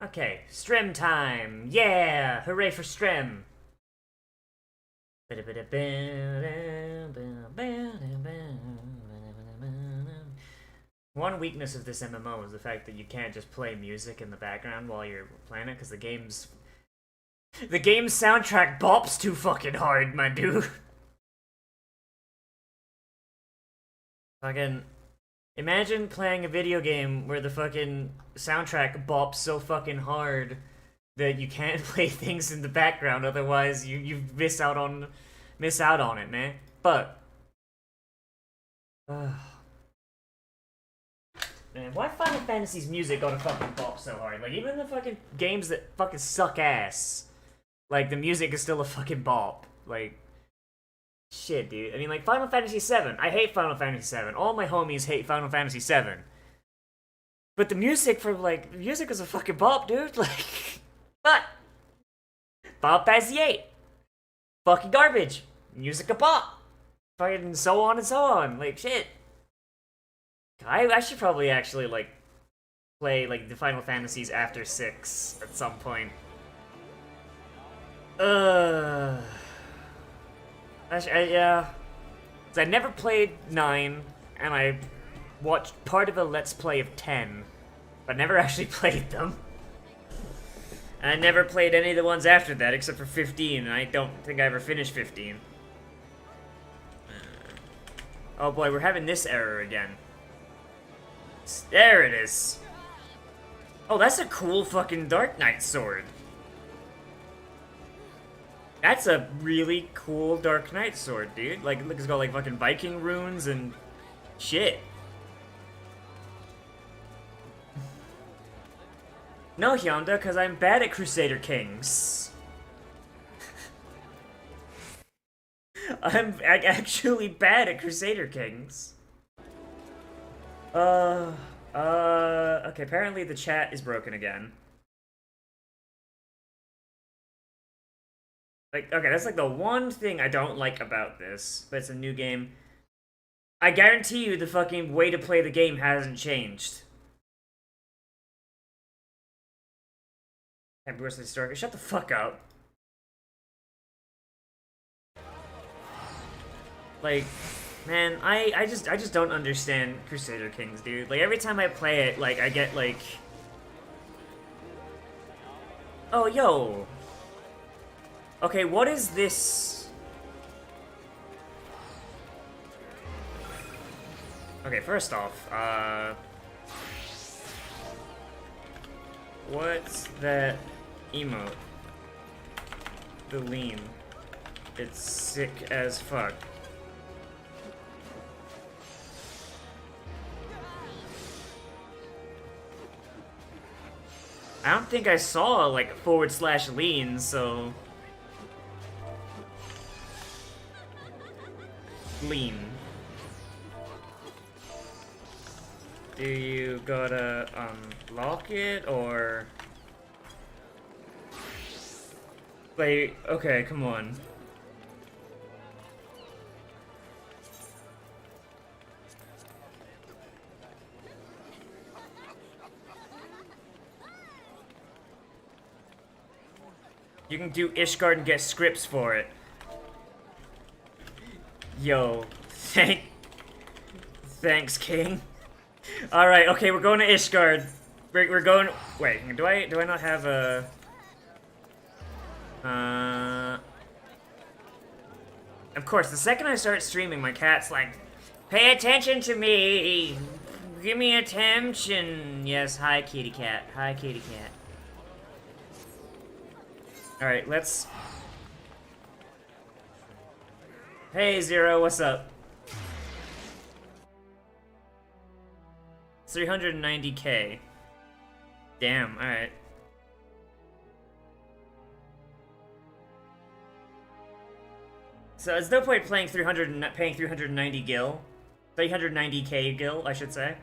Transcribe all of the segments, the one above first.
Okay, Strem time! Yeah! Hooray for Strem! One weakness of this MMO is the fact that you can't just play music in the background while you're playing it, because the game's soundtrack bops too fucking hard, my dude. Fucking imagine playing a video game where the fucking soundtrack bops so fucking hard that you can't play things in the background, otherwise you miss out on it, man. But man, why Final Fantasy's music gotta fucking bop so hard? Like, even the fucking games that fucking suck ass, like, the music is still a fucking bop. Like, shit, dude. I mean, like, Final Fantasy VII. I hate Final Fantasy VII. All my homies hate Final Fantasy VII. But the music the music is a fucking bop, dude. Like, but Final Fantasy VIII. Fucking garbage. Music a bop. Fucking so on and so on. Like, shit. I should probably actually, like, play, like, the Final Fantasies after 6 at some point. Yeah. I never played 9, and I watched part of a Let's Play of 10, but never actually played them. And I never played any of the ones after that, except for 15, and I don't think I ever finished 15. Oh boy, we're having this error again. There it is. Oh, that's a cool fucking Dark Knight sword. That's a really cool Dark Knight sword, dude. Like, look, it's got like fucking Viking runes and shit. No, Hyunda, because I'm bad at Crusader Kings. I'm actually bad at Crusader Kings. Okay, apparently the chat is broken again. Like, okay, that's like the one thing I don't like about this, but it's a new game. I guarantee you the fucking way to play the game hasn't changed. Happy birthday, Historic. Shut the fuck up. Like, man, I just don't understand Crusader Kings, dude. Like, every time I play it, like, I get, like... Oh, yo! Okay, what is this? Okay, first off, what's that emote? The lean. It's sick as fuck. I don't think I saw, like, /lean, so... Lean. Do you gotta unlock it, or... Like, okay, come on. You can do ISHGARD and get scripts for it. Yo, thanks, King. All right, okay, we're going to ISHGARD. We're going. Wait, do I not have a? Of course, the second I start streaming, my cat's like, "Pay attention to me. Give me attention." Yes, hi, kitty cat. Hi, kitty cat. All right, let's. Hey, Zero, what's up? 390k. Damn, alright. So there's no point paying 390 gil. 390k gil, I should say.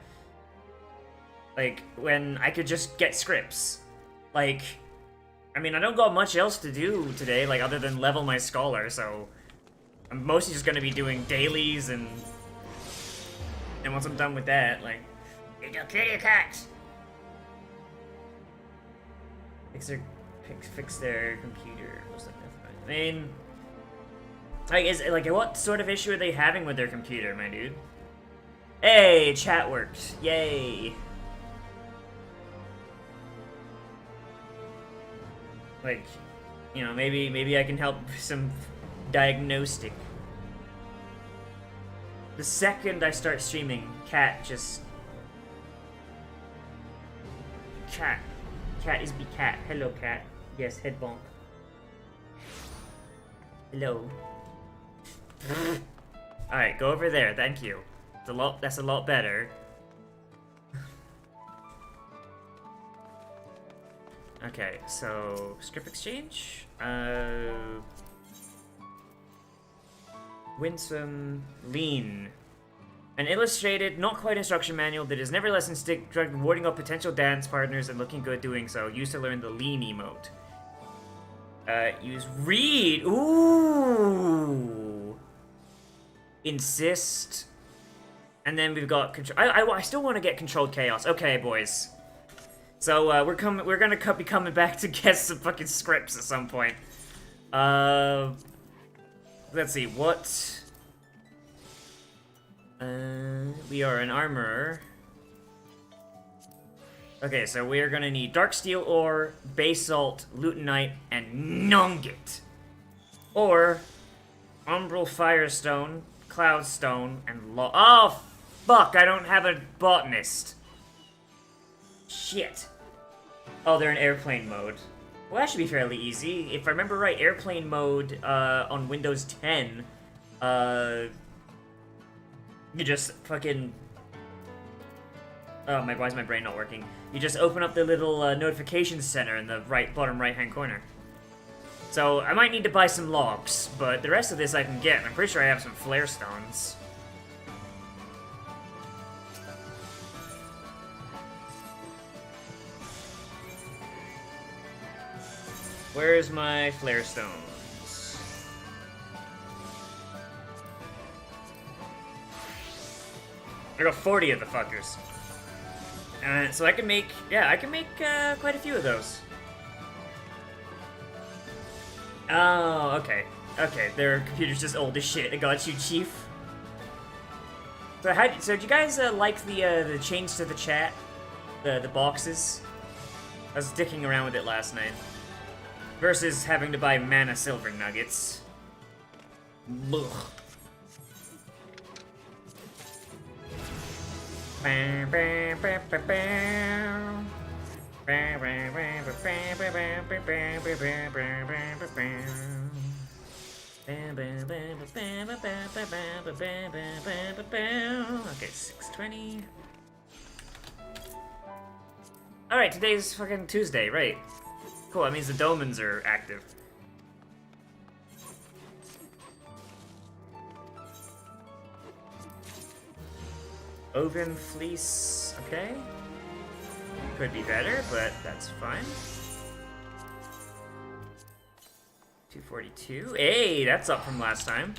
Like, when I could just get scripts. Like, I mean, I don't got much else to do today, like, other than level my scholar, so... I'm mostly just gonna be doing dailies, and once I'm done with that, like, little kitty cat. Fix their computer. I mean, like, what sort of issue are they having with their computer, my dude? Hey, chat worked. Yay. Like, you know, maybe I can help with some diagnostic. The second I start streaming, Cat is be cat. Hello, cat. Yes, head bonk. Hello. Alright, go over there, thank you. That's a lot better. Okay, so script exchange. Winsome Lean. An illustrated, not quite instruction manual that is never less than stick warding up potential dance partners and looking good doing so. Used to learn the lean emote. Use read. Ooh. Insist. And then we've got control. I still want to get controlled chaos. Okay, boys. So we're gonna be coming back to get some fucking scripts at some point. Let's see what. We are an armorer. Okay, so we are gonna need dark steel ore, basalt, lutenite, and nugget. Or umbral firestone, cloudstone, and oh fuck! I don't have a botanist. Shit. Oh, they're in airplane mode. Well, that should be fairly easy. If I remember right, airplane mode on Windows 10, you just fucking... Oh, why is my brain not working? You just open up the little notification center in the bottom right-hand corner. So, I might need to buy some logs, but the rest of this I can get, and I'm pretty sure I have some flare stones. Where's my flare stones? I got 40 of the fuckers. So I can make, quite a few of those. Oh, okay. Okay, their computer's just old as shit. I got you, chief. So did you guys like the change to the chat? The boxes? I was dicking around with it last night. Versus having to buy mana silver nuggets. Ugh. Okay, 620. Alright, today's fucking Tuesday, right? Cool, that means the Domans are active. Oven fleece, okay. Could be better, but that's fine. 242. Hey, that's up from last time.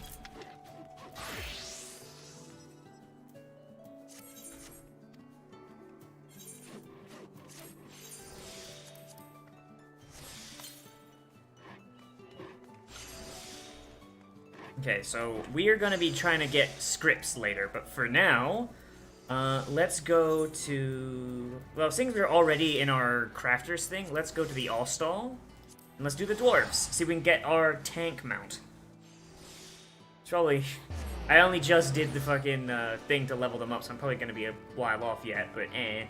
Okay, so we are going to be trying to get scripts later, but for now, let's go to... Well, since we're already in our crafters thing, let's go to the all-stall, and let's do the dwarves, see if we can get our tank mount. It's probably... I only just did the fucking thing to level them up, so I'm probably going to be a while off yet, but eh.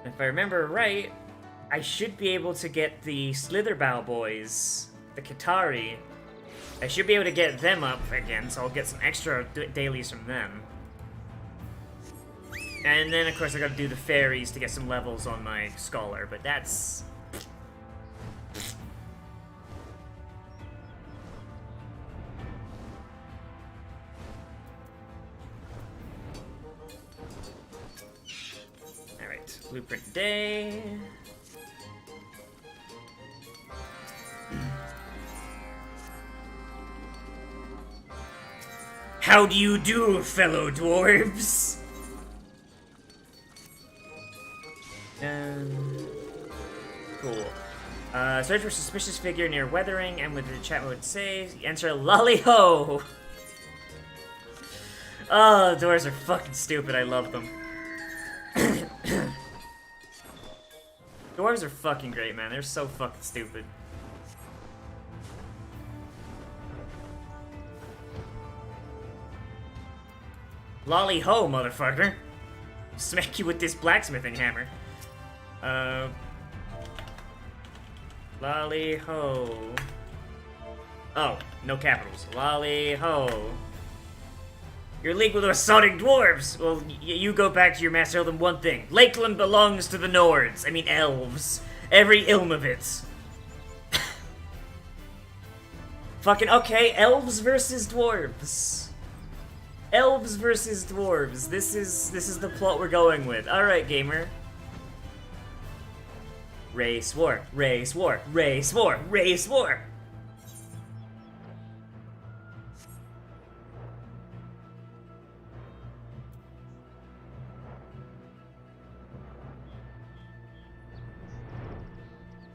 If I remember right, I should be able to get the Slitherbow boys, the Qatari. I should be able to get them up again, so I'll get some extra dailies from them. And then, of course, I gotta do the fairies to get some levels on my Scholar, but that's... Blueprint day. How do you do, fellow dwarves? Cool. Search for suspicious figure near weathering, and with the chat mode say, enter lolly-ho! Oh, dwarves are fucking stupid, I love them. Dwarves are fucking great, man. They're so fucking stupid. Lolly-ho, motherfucker. Smack you with this blacksmithing hammer. Lolly-ho. Oh, no capitals. Lolly-ho. You're leagued with assaulting dwarves! Well, you go back to your master, tell them one thing. Lakeland belongs to the Nords. I mean, elves. Every ilm of it. Fucking, okay, elves versus dwarves. Elves versus dwarves. This is the plot we're going with. Alright, gamer. Race war, race war, race war, race war!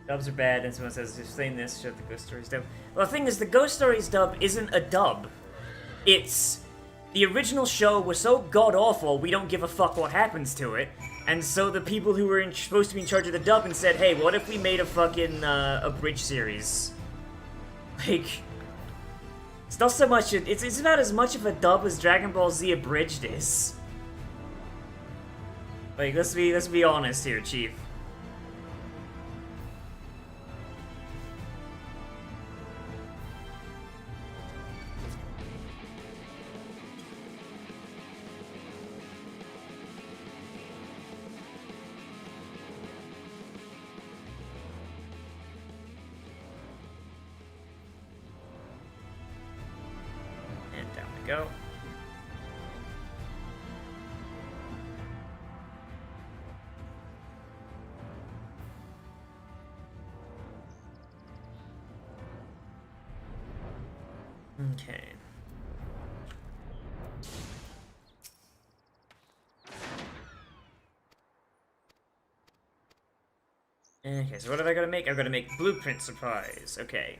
Dubs are bad, and someone says, just saying this, shut the Ghost Stories dub. Well, the thing is, the Ghost Stories dub isn't a dub. It's... The original show was so god-awful, we don't give a fuck what happens to it. And so the people who were supposed to be in charge of the dub and said, hey, what if we made a fucking, abridged series? Like... It's not so much... It's about as much of a dub as Dragon Ball Z Abridged is. Like, let's be honest here, Chief. Go. Okay. Okay, so what have I got to make? I've got to make blueprint supplies. Okay.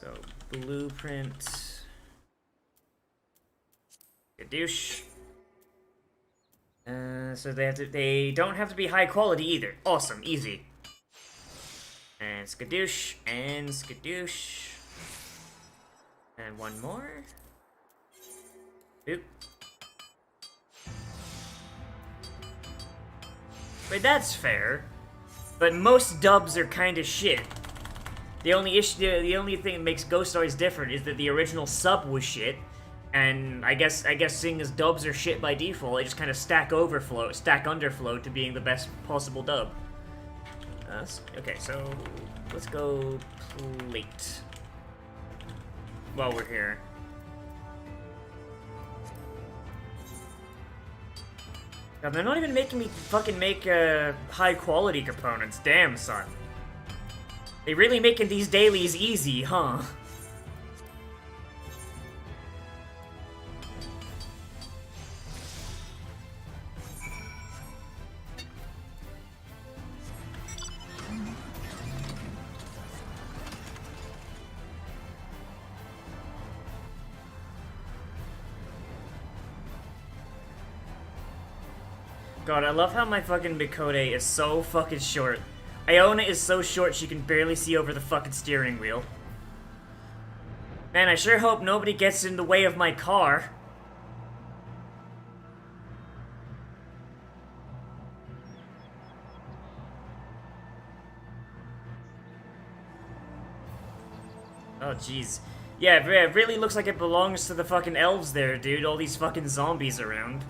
So, blueprint... Gadoosh. So they don't have to be high quality either. Awesome, easy. And skadoosh, and skadoosh. And one more. Oop. Wait, that's fair. But most dubs are kind of shit. The only thing that makes Ghost Stories different is that the original sub was shit. And I guess seeing as dubs are shit by default, they just kind of stack underflow to being the best possible dub. Okay, so let's go plate while we're here. God, they're not even making me fucking make high quality components. Damn, son. They really making these dailies easy, huh? God, I love how my fucking Mikode is so fucking short. Iona is so short she can barely see over the fucking steering wheel. Man, I sure hope nobody gets in the way of my car. Oh, jeez. Yeah, it really looks like it belongs to the fucking elves there, dude. All these fucking zombies around.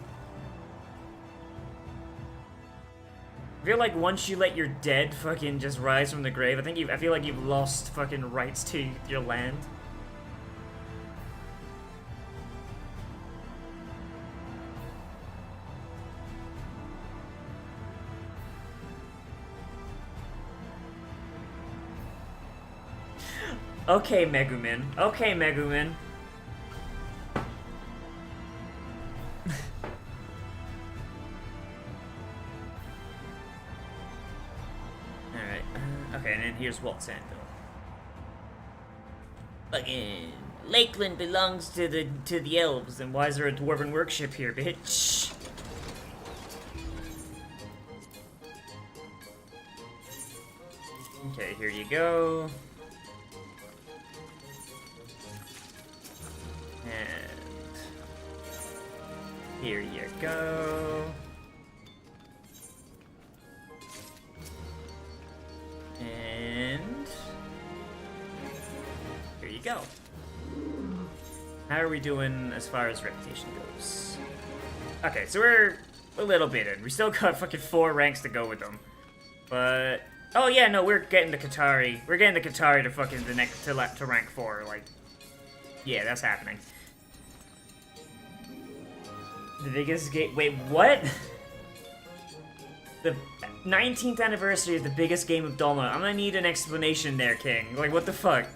I feel like once you let your dead fucking just rise from the grave, I feel like you've lost fucking rights to your land. Okay, Megumin. Okay, Megumin. Alright, okay, and then here's Walt Sandville. Fucking Lakeland belongs to the elves, then why is there a dwarven workshop here, bitch? Okay, here you go. And here you go. And here you go. How are we doing as far as reputation goes? Okay, so we're a little bit in. We still got fucking 4 ranks to go with them. But oh yeah, no, we're getting the Qatari. We're getting the Qatari to fucking the next to rank 4. Like, yeah, that's happening. The biggest game. Wait, what? The 19th anniversary of the biggest game of Doma. I'm gonna need an explanation there, King. Like, what the fuck?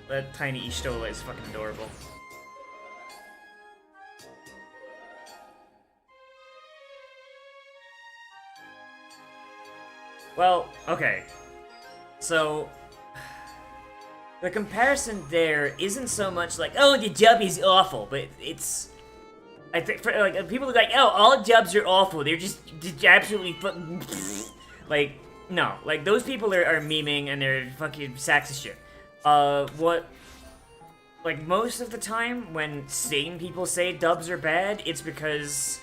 That tiny Ishtola is fucking adorable. Well, okay. So the comparison there isn't so much like, oh, the dub is awful, but it's, I think, for like people are like, oh, all dubs are awful. They're just absolutely fucking like, no, like those people are memeing and they're fucking sacks of shit. What, like most of the time when sane people say dubs are bad, it's because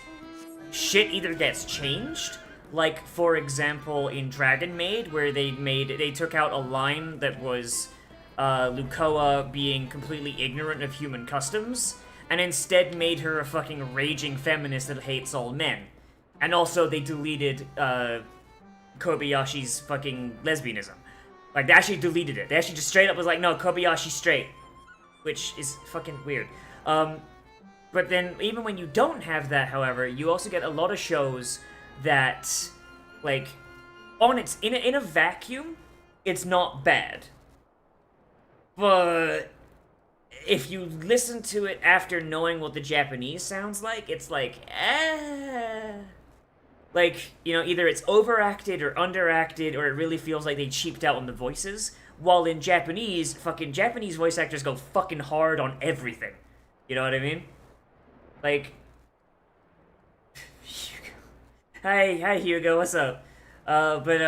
shit either gets changed. Like, for example, in Dragon Maid, where they took out a line that was Lukoa being completely ignorant of human customs, and instead made her a fucking raging feminist that hates all men. And also, they deleted Kobayashi's fucking lesbianism. Like, they actually deleted it. They actually just straight up was like, no, Kobayashi's straight. Which is fucking weird. But then, even when you don't have that, however, you also get a lot of shows that, like, on its in a vacuum, it's not bad. But if you listen to it after knowing what the Japanese sounds like, it's like, like, you know, either it's overacted or underacted, or it really feels like they cheaped out on the voices. While in Japanese, fucking Japanese voice actors go fucking hard on everything. You know what I mean? Like, Hi Hugo, what's up? But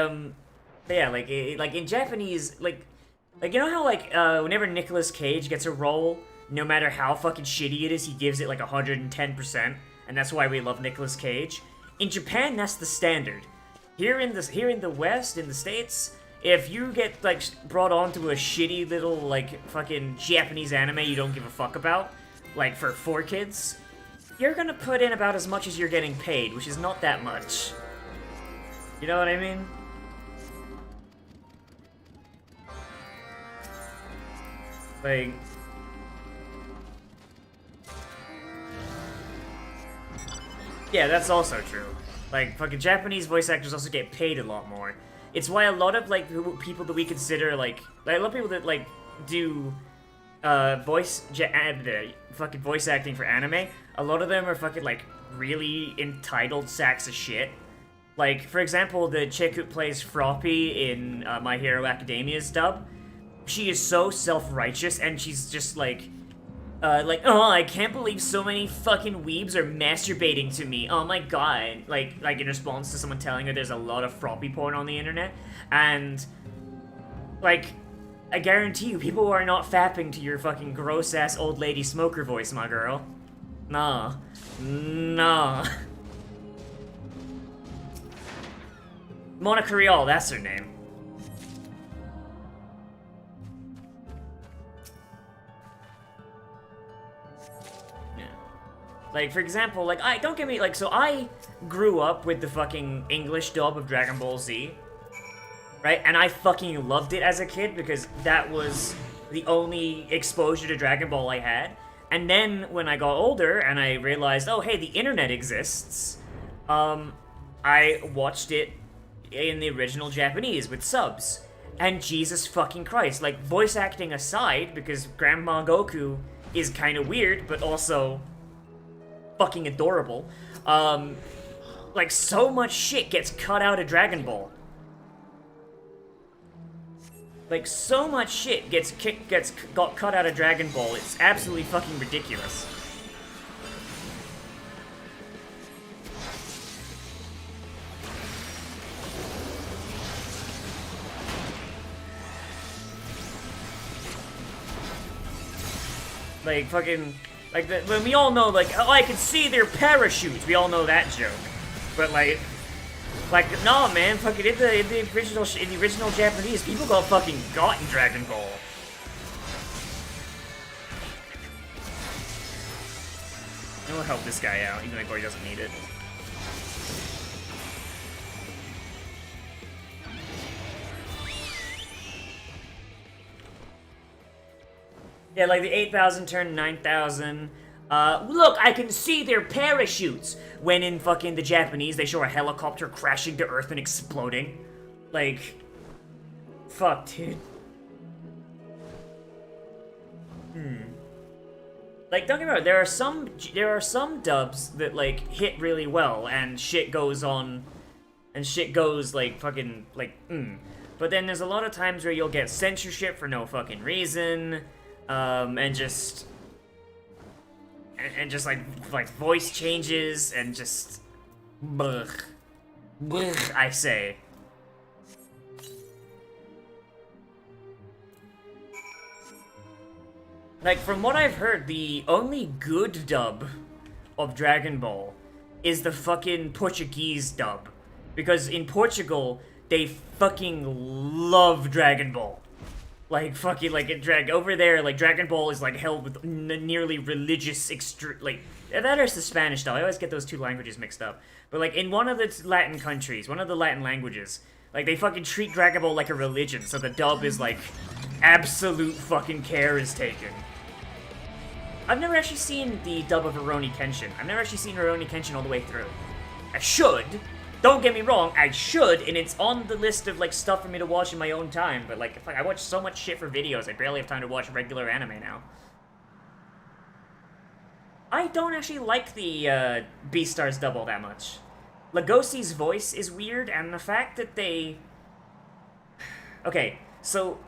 yeah, like in Japanese, like you know how like whenever Nicolas Cage gets a role, no matter how fucking shitty it is, he gives it like 110%, and that's why we love Nicolas Cage. In Japan, that's the standard. Here in the West, in the States, if you get like brought onto a shitty little like fucking Japanese anime you don't give a fuck about, like for 4 kids, you're gonna put in about as much as you're getting paid, which is not that much. You know what I mean? Like, yeah, that's also true. Like, fucking Japanese voice actors also get paid a lot more. It's why a lot of, like, people that we consider, like a lot of people that, like, do, fucking voice acting for anime, a lot of them are fucking, like, really entitled sacks of shit. Like, for example, the chick who plays Froppy in My Hero Academia's dub, she is so self-righteous, and she's just, like, oh, I can't believe so many fucking weebs are masturbating to me. Oh my god. Like in response to someone telling her there's a lot of Froppy porn on the internet. And, like, I guarantee you, people are not fapping to your fucking gross-ass old lady smoker voice, my girl. Nah. Nah. Monica Rial, that's her name. Yeah. Like, for example, like, don't get me, like, so I grew up with the fucking English dub of Dragon Ball Z. Right? And I fucking loved it as a kid because that was the only exposure to Dragon Ball I had. And then when I got older and I realized, oh, hey, the internet exists, I watched it in the original Japanese with subs. And Jesus fucking Christ, like, voice acting aside, because Grandma Goku is kind of weird, but also fucking adorable, like, so much shit gets cut out of Dragon Ball. Like, so much shit got cut out of Dragon Ball, it's absolutely fucking ridiculous. Like, fucking, like, when we all know, like, oh, I can see their parachutes, we all know that joke. But, like, nah, man, fucking, in the original Japanese, people got fucking got in Dragon Ball. It'll help this guy out, even though he doesn't need it. Yeah, like the 8,000 turned 9,000. Look, I can see their parachutes! When in fucking the Japanese, they show a helicopter crashing to Earth and exploding. Like, fuck, dude. Like, don't get me wrong, there are some dubs that, like, hit really well, and shit goes on, and shit goes, like, fucking, like, But then there's a lot of times where you'll get censorship for no fucking reason, and just like voice changes and just blech, I say. Like, from what I've heard, the only good dub of Dragon Ball is the fucking Portuguese dub, because in Portugal they fucking love Dragon Ball. Like, fucking, like, over there, like, Dragon Ball is, like, held with nearly religious like, that is the Spanish style. I always get those two languages mixed up. But, like, in one of the Latin countries, one of the Latin languages, like, they fucking treat Dragon Ball like a religion, so the dub is, like, absolute fucking care is taken. I've never actually seen the dub of Rurouni Kenshin. I've never actually seen Rurouni Kenshin all the way through. I should. Don't get me wrong, I should, and it's on the list of, like, stuff for me to watch in my own time, but, like, I watch so much shit for videos, I barely have time to watch regular anime now. I don't actually like the, Beastars dub all that much. Legosi's voice is weird, and the fact that they... Okay, so...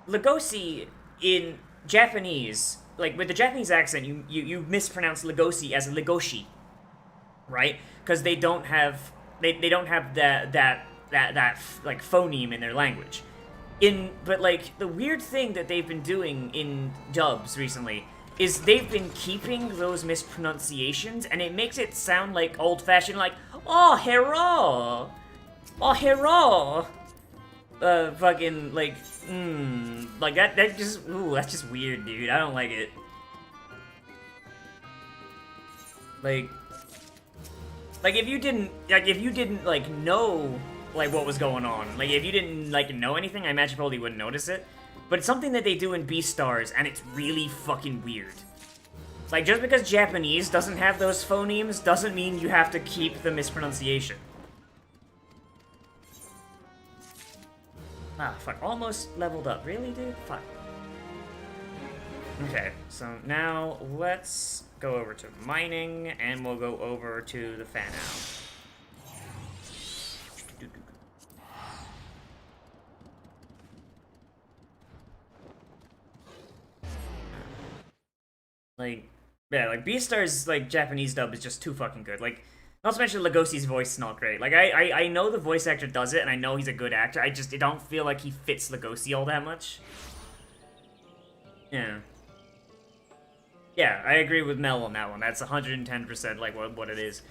Legosi, in Japanese, like, with the Japanese accent, you mispronounce Legosi as Legoshi, right? Because they don't have that like phoneme in their language. But like the weird thing that they've been doing in dubs recently is they've been keeping those mispronunciations, and it makes it sound like old-fashioned, like, oh, hero, oh, hero, fucking like, like that just, ooh, that's just weird, dude. I don't like it. Like, if you didn't, like, know, like, what was going on, like, if you didn't, like, know anything, I imagine you probably wouldn't notice it, but it's something that they do in Beastars, and it's really fucking weird. Like, just because Japanese doesn't have those phonemes doesn't mean you have to keep the mispronunciation. Ah, fuck, almost leveled up. Really, dude? Fuck. Okay, so now let's go over to mining, and we'll go over to the fan out. Like, yeah, like, Beastars, like, Japanese dub is just too fucking good. Like, not to mention Legosi's voice is not great. Like, I know the voice actor does it, and I know he's a good actor, I don't feel like he fits Legosi all that much. Yeah. Yeah, I agree with Mel on that one. That's 110% like what it is.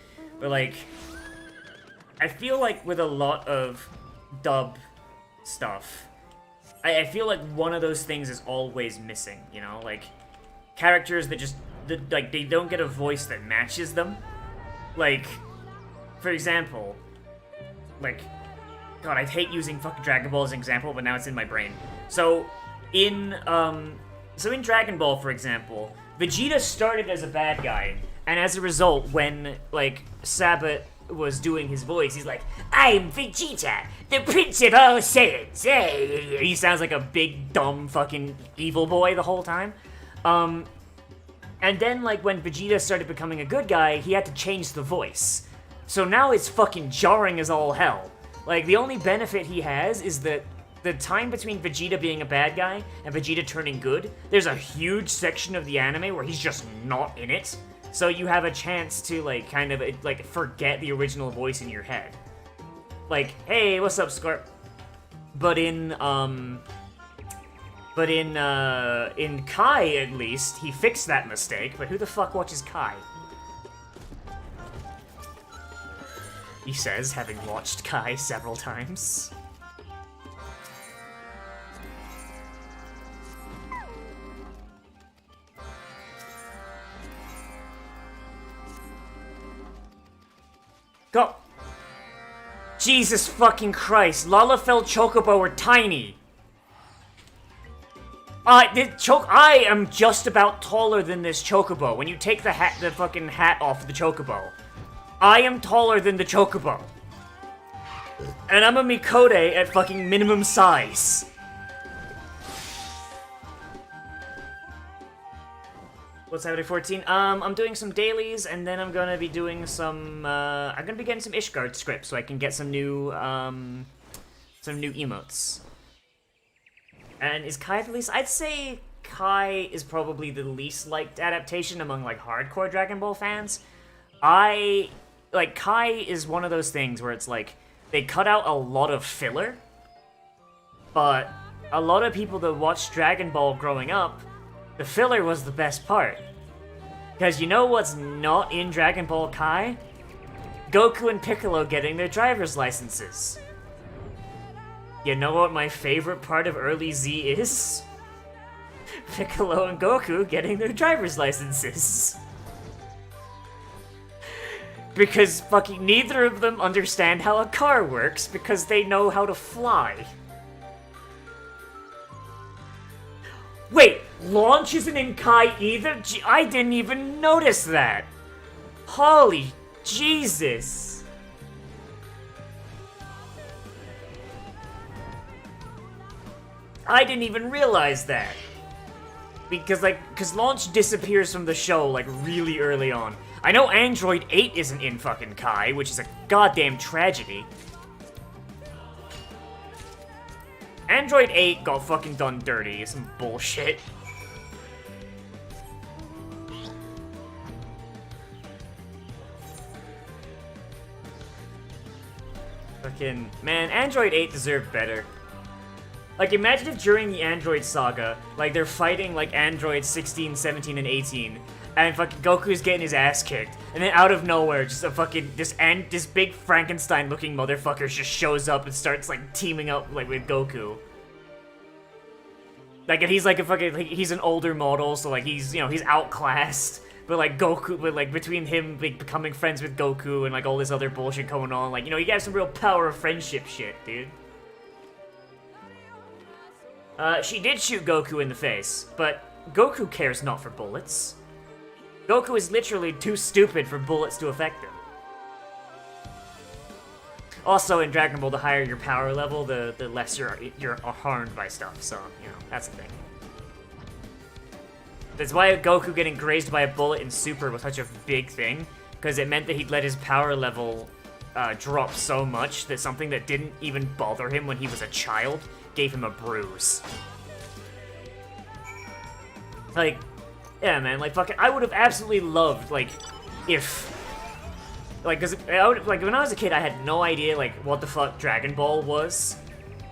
But like, I feel like with a lot of dub stuff, I feel like one of those things is always missing, you know? Like, characters that just, like, they don't get a voice that matches them. Like, for example, like, God, I hate using fucking Dragon Ball as an example, but now it's in my brain. So, in Dragon Ball, for example, Vegeta started as a bad guy, and as a result, when, like, Sabbat was doing his voice, he's like, "I'm Vegeta, the Prince of all Saiyans." Hey. He sounds like a big, dumb, fucking evil boy the whole time. And then, like, when Vegeta started becoming a good guy, he had to change the voice. So now it's fucking jarring as all hell. Like, the only benefit he has is that the time between Vegeta being a bad guy and Vegeta turning good, there's a huge section of the anime where he's just not in it. So you have a chance to, like, kind of, like, forget the original voice in your head. Like, hey, what's up, Scarp? But in Kai, at least, he fixed that mistake, but who the fuck watches Kai? He says, having watched Kai several times. Go! Jesus fucking Christ, Lalafell Chocobo are tiny! I am just about taller than this Chocobo. When you take the fucking hat off the Chocobo, I am taller than the Chocobo. And I'm a Mikode at fucking minimum size. What's happening, 14? I'm doing some dailies, and then I'm gonna be doing some, I'm gonna be getting some ISHGARD scripts so I can get some new emotes. And is Kai the least? I'd say Kai is probably the least liked adaptation among, like, hardcore Dragon Ball fans. Kai is one of those things where it's like, they cut out a lot of filler, but a lot of people that watched Dragon Ball growing up, the filler was the best part. Because you know what's not in Dragon Ball Kai? Goku and Piccolo getting their driver's licenses. You know what my favorite part of early Z is? Piccolo and Goku getting their driver's licenses. Because fucking neither of them understand how a car works because they know how to fly. Wait, Launch isn't in Kai either? I didn't even notice that. Holy Jesus. I didn't even realize that. Because Launch disappears from the show, like, really early on. I know Android 8 isn't in fucking Kai, which is a goddamn tragedy. Android 8 got fucking done dirty. It's some bullshit. Fucking, man, Android 8 deserved better. Like, imagine if during the Android saga, like, they're fighting, like, Android 16, 17, and 18, and fucking Goku's getting his ass kicked, and then out of nowhere, just a fucking, this big Frankenstein-looking motherfucker just shows up and starts, like, teaming up, like, with Goku. Like, and he's, like, a fucking, like, he's an older model, so, like, he's, you know, he's outclassed, but, like, Goku, but, like, between him, like, becoming friends with Goku and, like, all this other bullshit going on, like, you know, you got some real power of friendship shit, dude. She did shoot Goku in the face, but Goku cares not for bullets. Goku is literally too stupid for bullets to affect him. Also, in Dragon Ball, the higher your power level, the less you're harmed by stuff, so, you know, that's the thing. That's why Goku getting grazed by a bullet in Super was such a big thing, because it meant that he'd let his power level drop so much that something that didn't even bother him when he was a child gave him a bruise. Like, yeah, man, like, fucking, I would have absolutely loved, like, if, like, cause, like, when I was a kid, I had no idea, like, what the fuck Dragon Ball was.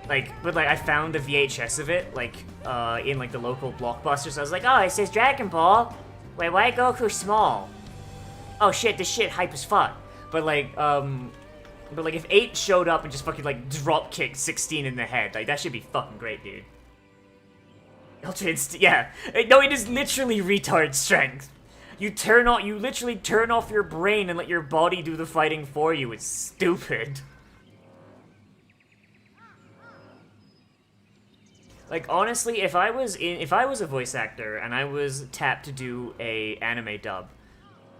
Like, but, like, I found the VHS of it, like, in, like, the local Blockbuster, so I was like, oh, it says Dragon Ball. Wait, why Goku small? Oh, shit, this shit hype as fuck. But, like, if 8 showed up and just fucking, like, drop-kicked 16 in the head, like, that should be fucking great, dude. Ultra Instinct, yeah. No, it is literally retard strength. You literally turn off your brain and let your body do the fighting for you. It's stupid. Like, honestly, if I was a voice actor and I was tapped to do a anime dub,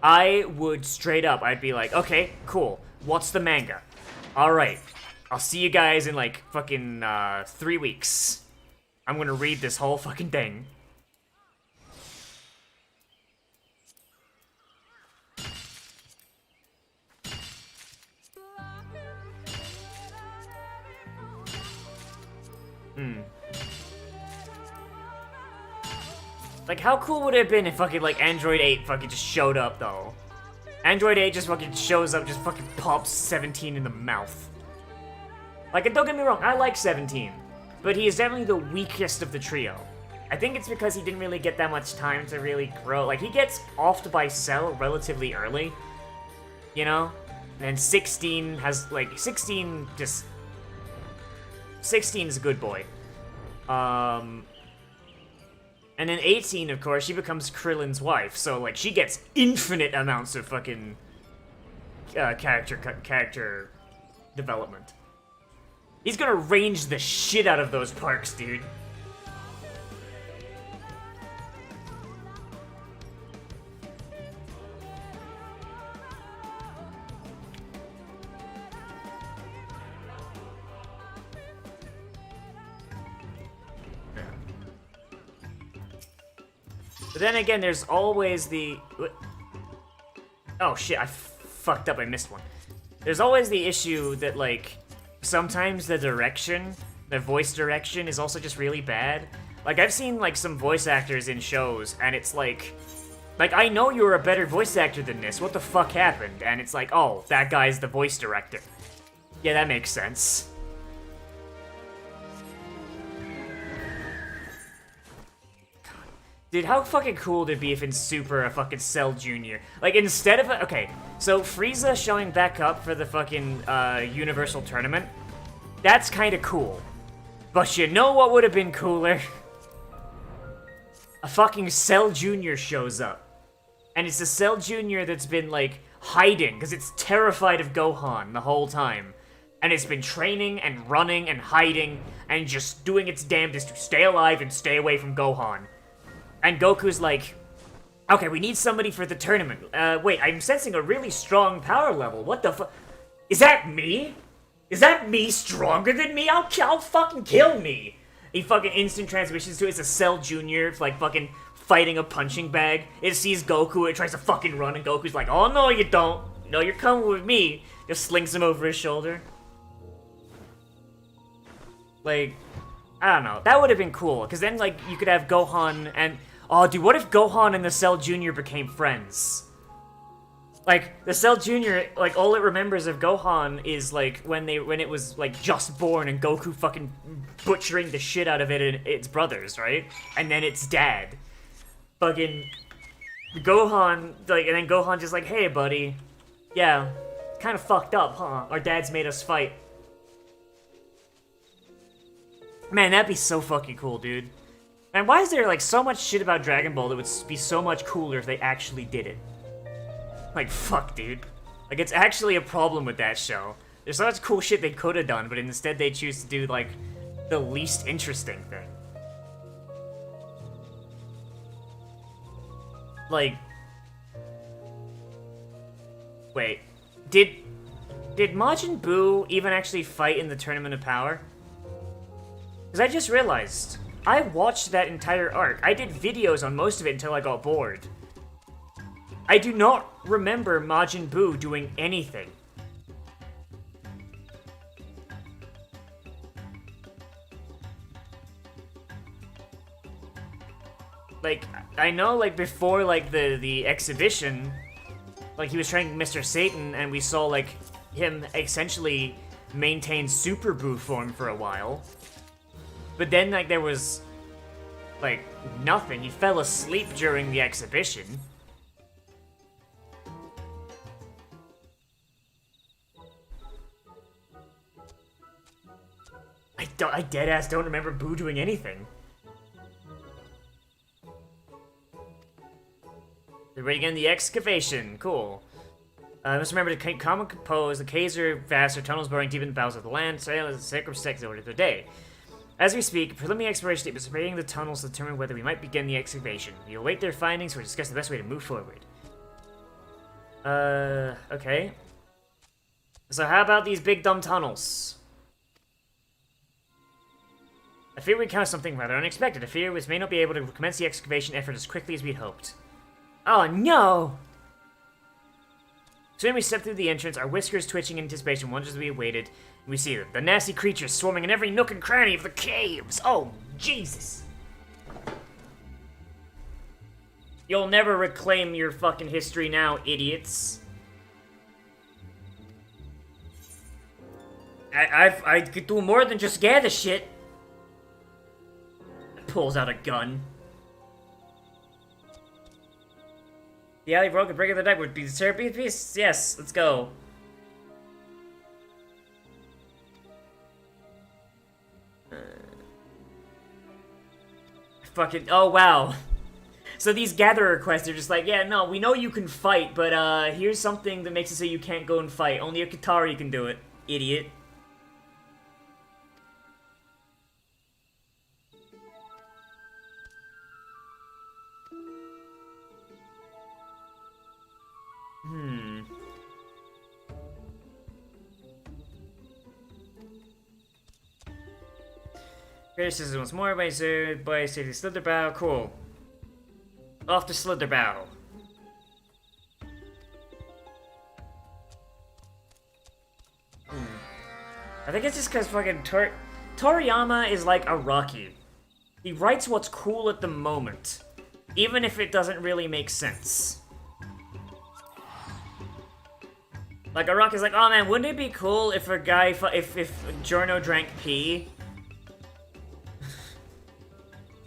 I would straight up, I'd be like, okay, cool. What's the manga? Alright. I'll see you guys in like fucking 3 weeks. I'm gonna read this whole fucking thing. Like, how cool would it have been if fucking, like, Android 8 fucking just showed up, though? Android 8 just fucking shows up, just fucking pops 17 in the mouth. Like, and don't get me wrong, I like 17. But he is definitely the weakest of the trio. I think it's because he didn't really get that much time to really grow. Like, he gets offed by Cell relatively early. You know? And 16 has, like, 16 just... 16 is a good boy. And then 18, of course, she becomes Krillin's wife, so, like, she gets infinite amounts of fucking character development. He's gonna range the shit out of those parks, dude. But then again, there's always the... Oh shit, I fucked up, I missed one. There's always the issue that, like, sometimes the direction, the voice direction, is also just really bad. Like, I've seen, like, some voice actors in shows, and it's like, I know you're a better voice actor than this, what the fuck happened? And it's like, oh, that guy's the voice director. Yeah, that makes sense. Dude, how fucking cool would it be if in Super a fucking Cell Jr. Like, instead of okay, so Frieza showing back up for the fucking Universal Tournament, that's kind of cool. But you know what would have been cooler? A fucking Cell Jr. shows up. And it's a Cell Jr. that's been, like, hiding, because it's terrified of Gohan the whole time. And it's been training and running and hiding and just doing its damnedest to stay alive and stay away from Gohan. And Goku's like, okay, we need somebody for the tournament. Wait, I'm sensing a really strong power level. What the fu- Is that me? Is that me stronger than me? I'll fucking kill me. He fucking instant transmissions to it. It's a Cell Jr. like fucking fighting a punching bag. It sees Goku, it tries to fucking run, and Goku's like, oh no you don't. No, you're coming with me. Just slings him over his shoulder. Like, I don't know. That would have been cool, because then, like, you could have Gohan and... Oh, dude, what if Gohan and the Cell Jr. became friends? Like, the Cell Jr., like, all it remembers of Gohan is, like, when it was, like, just born and Goku fucking butchering the shit out of it and its brothers, right? And then its dad. Fucking Gohan, like, and then Gohan just like, hey, buddy. Yeah, kind of fucked up, huh? Our dads made us fight. Man, that'd be so fucking cool, dude. And why is there, like, so much shit about Dragon Ball that would be so much cooler if they actually did it? Like, fuck, dude. Like, it's actually a problem with that show. There's so much cool shit they could have done, but instead they choose to do, like, the least interesting thing. Like... Wait. Did Majin Buu even actually fight in the Tournament of Power? Because I just realized... I watched that entire arc. I did videos on most of it until I got bored. I do not remember Majin Buu doing anything. Like, I know, like, before, like, the exhibition, like, he was training Mr. Satan, and we saw, like, him essentially maintain Super Buu form for a while. But then, like, there was, like, nothing. He fell asleep during the exhibition. I deadass don't remember Buu doing anything. They're ready again, the excavation. Cool. Must remember to calm and compose. The caves are vast, or tunnels boring deep in the bowels of the land. Sail is a circumspect order of the day. As we speak, preliminary exploration statement is surveying the tunnels to determine whether we might begin the excavation. We await their findings or discuss the best way to move forward. Okay. So how about these big dumb tunnels? I fear we encountered something rather unexpected. I fear we may not be able to commence the excavation effort as quickly as we'd hoped. Oh no! Soon we step through the entrance, our whiskers twitching in anticipation, wonders as we awaited. We see the nasty creatures swarming in every nook and cranny of the caves. Oh, Jesus! You'll never reclaim your fucking history now, idiots. I could do more than just gather shit. Pulls out a gun. The alley broke and break of the deck would be the therapy piece? Yes, let's go. Fucking, oh wow. So these gatherer quests are just like, yeah, no, we know you can fight, but here's something that makes it so you can't go and fight. Only a Katari can do it, idiot. Criticism once more by Safety Slitherbow. Cool. Off to Slitherbow. I think it's just because fucking Toriyama is like a Rocky. He writes what's cool at the moment, even if it doesn't really make sense. Like, Araka's like, oh man, wouldn't it be cool if a guy, if Giorno drank pee?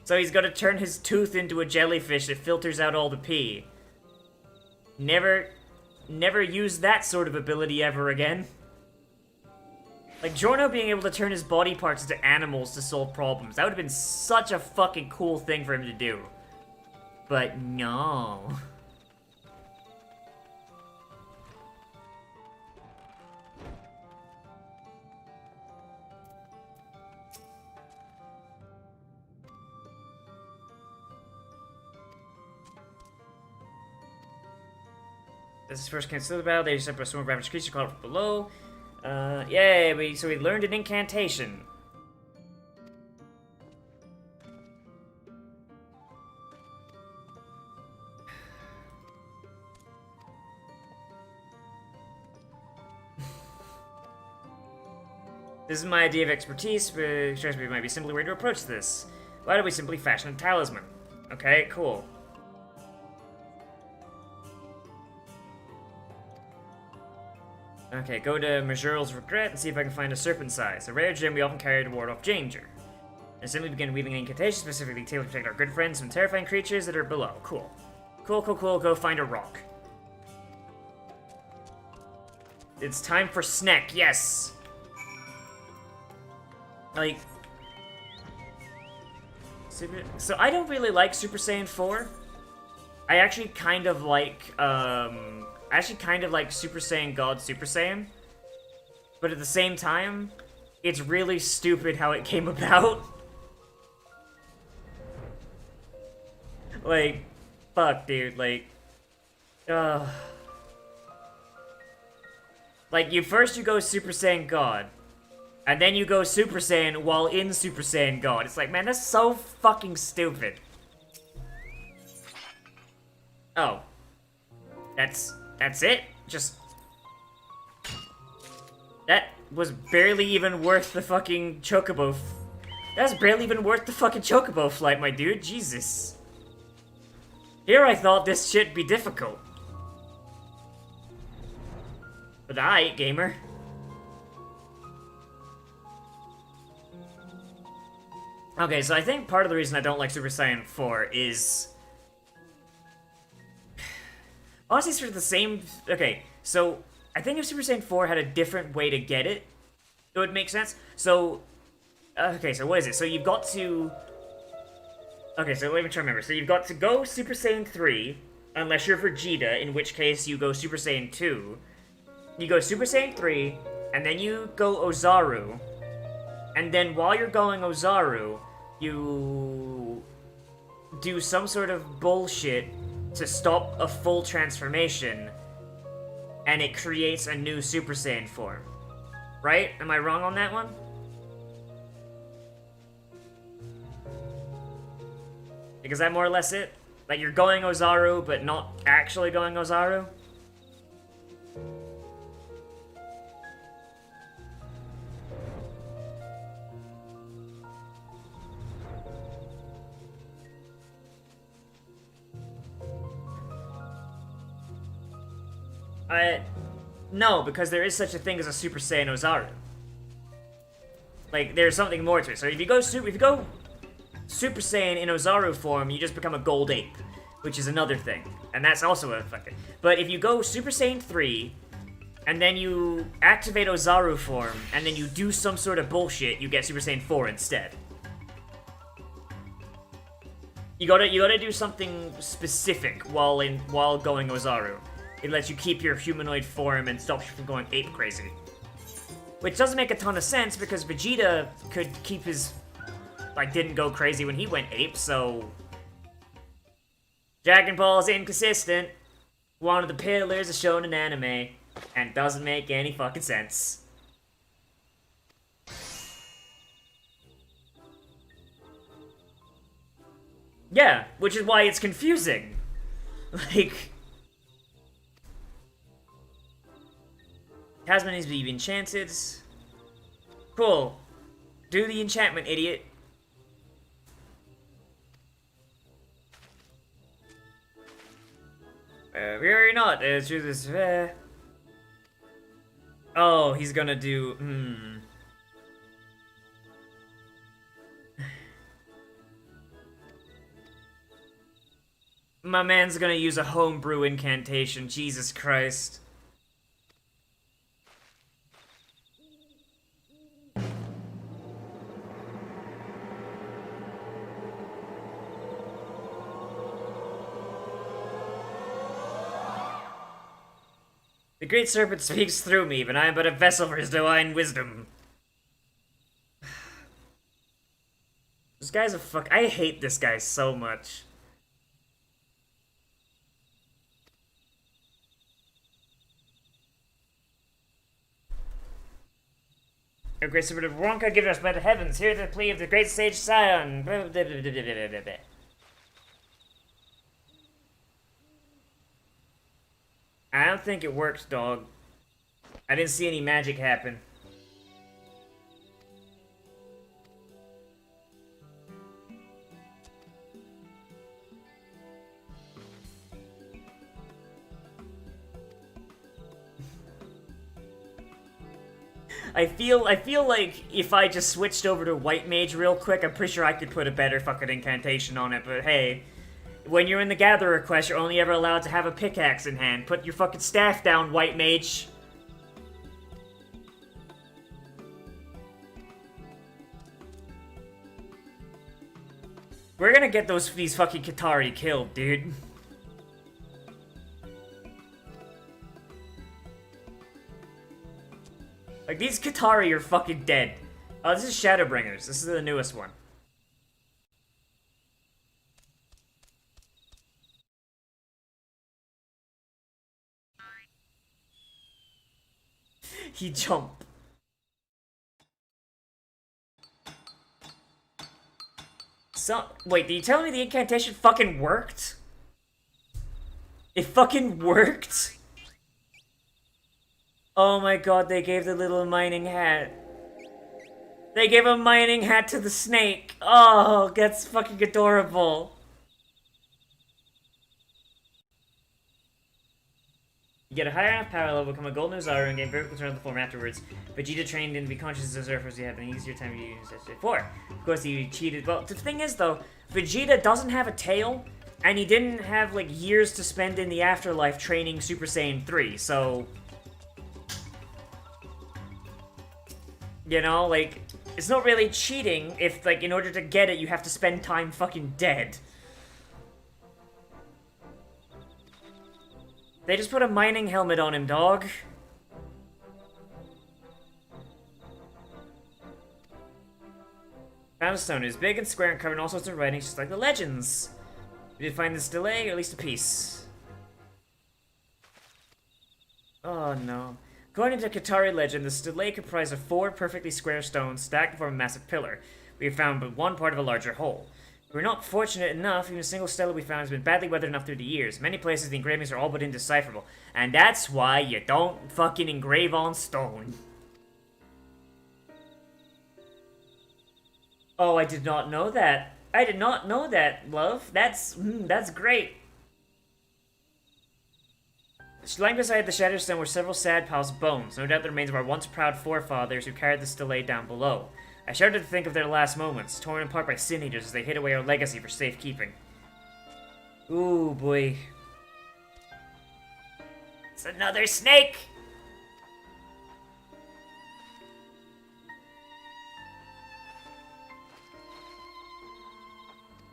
So he's gonna turn his tooth into a jellyfish that filters out all the pee. Never use that sort of ability ever again. Like, Giorno being able to turn his body parts into animals to solve problems. That would have been such a fucking cool thing for him to do. But no. This is first considered battle. They just separate a swarm of ravaged creatures called from below. Yay! So we learned an incantation. This is my idea of expertise, but it strikes me it might be simply way to approach this. Why don't we simply fashion a talisman? Okay, cool. Okay, go to Majoral's Regret and see if I can find a serpent size. A rare gem we often carry to ward off danger. And simply begin weaving an incantation specifically tailored to protect our good friends from terrifying creatures that are below. Cool. Cool, cool, cool. Go find a rock. It's time for snack, yes! Like... So I don't really like Super Saiyan 4. I actually kind of like, Super Saiyan God Super Saiyan. But at the same time, it's really stupid how it came about. Like, fuck, dude, like... Like, you go Super Saiyan God. And then you go Super Saiyan while in Super Saiyan God. It's like, man, that's so fucking stupid. Oh. That's it? Just... That was barely even worth the fucking Chocobo... That's barely even worth the fucking Chocobo flight, my dude. Jesus. Here I thought this shit'd be difficult. But aight, gamer. Okay, so I think part of the reason I don't like Super Saiyan 4 is... Honestly, it's sort of the same... Okay, so I think if Super Saiyan 4 had a different way to get it, it would make sense. So, okay, so what is it? So you've got to... Okay, so let me try to remember. So you've got to go Super Saiyan 3, unless you're Vegeta, in which case you go Super Saiyan 2. You go Super Saiyan 3, and then you go Ozaru. And then while you're going Ozaru, you do some sort of bullshit to stop a full transformation. and it creates a new Super Saiyan form. Right? Am I wrong on that one? Like, is that more or less it? Like, you're going Ozaru, but not actually going Ozaru? No, because there is such a thing as a Super Saiyan Ozaru. Like, there's something more to it. So if you go Super Saiyan in Ozaru form, you just become a gold ape, which is another thing. And that's also a fucking... But if you go Super Saiyan 3, and then you activate Ozaru form, and then you do some sort of bullshit, you get Super Saiyan 4 instead. You gotta do something specific while going Ozaru. It lets you keep your humanoid form and stops you from going ape crazy. Which doesn't make a ton of sense because Vegeta could keep his... Like, didn't go crazy when he went ape, so... Dragon Ball's inconsistent. One of the pillars is shown in anime. And doesn't make any fucking sense. Yeah, which is why it's confusing. Like... Tasman needs to be enchanted. Cool. Do the enchantment, idiot. We're not. Through this. Oh, he's gonna do. My man's gonna use a homebrew incantation. Jesus Christ. The Great Serpent speaks through me, but I am but a vessel for his divine wisdom. This guy's a fuck. I hate this guy so much. O Great Serpent of Wonka, give us by the heavens. Hear the plea of the great sage Sion. I don't think it works, dog. I didn't see any magic happen. I feel like if I just switched over to White Mage real quick, I'm pretty sure I could put a better fucking incantation on it, but hey. When you're in the Gatherer quest, you're only ever allowed to have a pickaxe in hand. Put your fucking staff down, White Mage. We're gonna get these fucking Katari killed, dude. Like, these Katari are fucking dead. Oh, this is Shadowbringers. This is the newest one. He jumped. So, wait, did you tell me the incantation fucking worked? It fucking worked? Oh my god, they gave the little mining hat. They gave a mining hat to the snake. Oh, that's fucking adorable. You get a higher enough power level, become a golden Ozaru, and gain vertical control of the form afterwards. Vegeta trained in be conscious of surfers, you have an easier time to use SJ4. Of course, he cheated. Well, the thing is, though, Vegeta doesn't have a tail, and he didn't have, like, years to spend in the afterlife training Super Saiyan 3, so... You know, like, it's not really cheating if, like, in order to get it, you have to spend time fucking dead. They just put a mining helmet on him, dog. Found a stone. It is big and square and covered in all sorts of writings, just like the legends. We did find this delay, or at least a piece. Oh no. According to Qatari legend, the stele comprised of 4 perfectly square stones stacked to form a massive pillar. We have found but one part of a larger whole. We're not fortunate enough, even a single stele we found has been badly weathered enough through the years. Many places the engravings are all but indecipherable. And that's why you don't fucking engrave on stone. Oh, I did not know that. I did not know that, love. That's great. Lying beside the shattered stone were several sad piles of bones, no doubt the remains of our once proud forefathers who carried the stele down below. I shuddered to think of their last moments, torn apart by sin eaters as they hid away our legacy for safekeeping. Ooh, boy. It's another snake!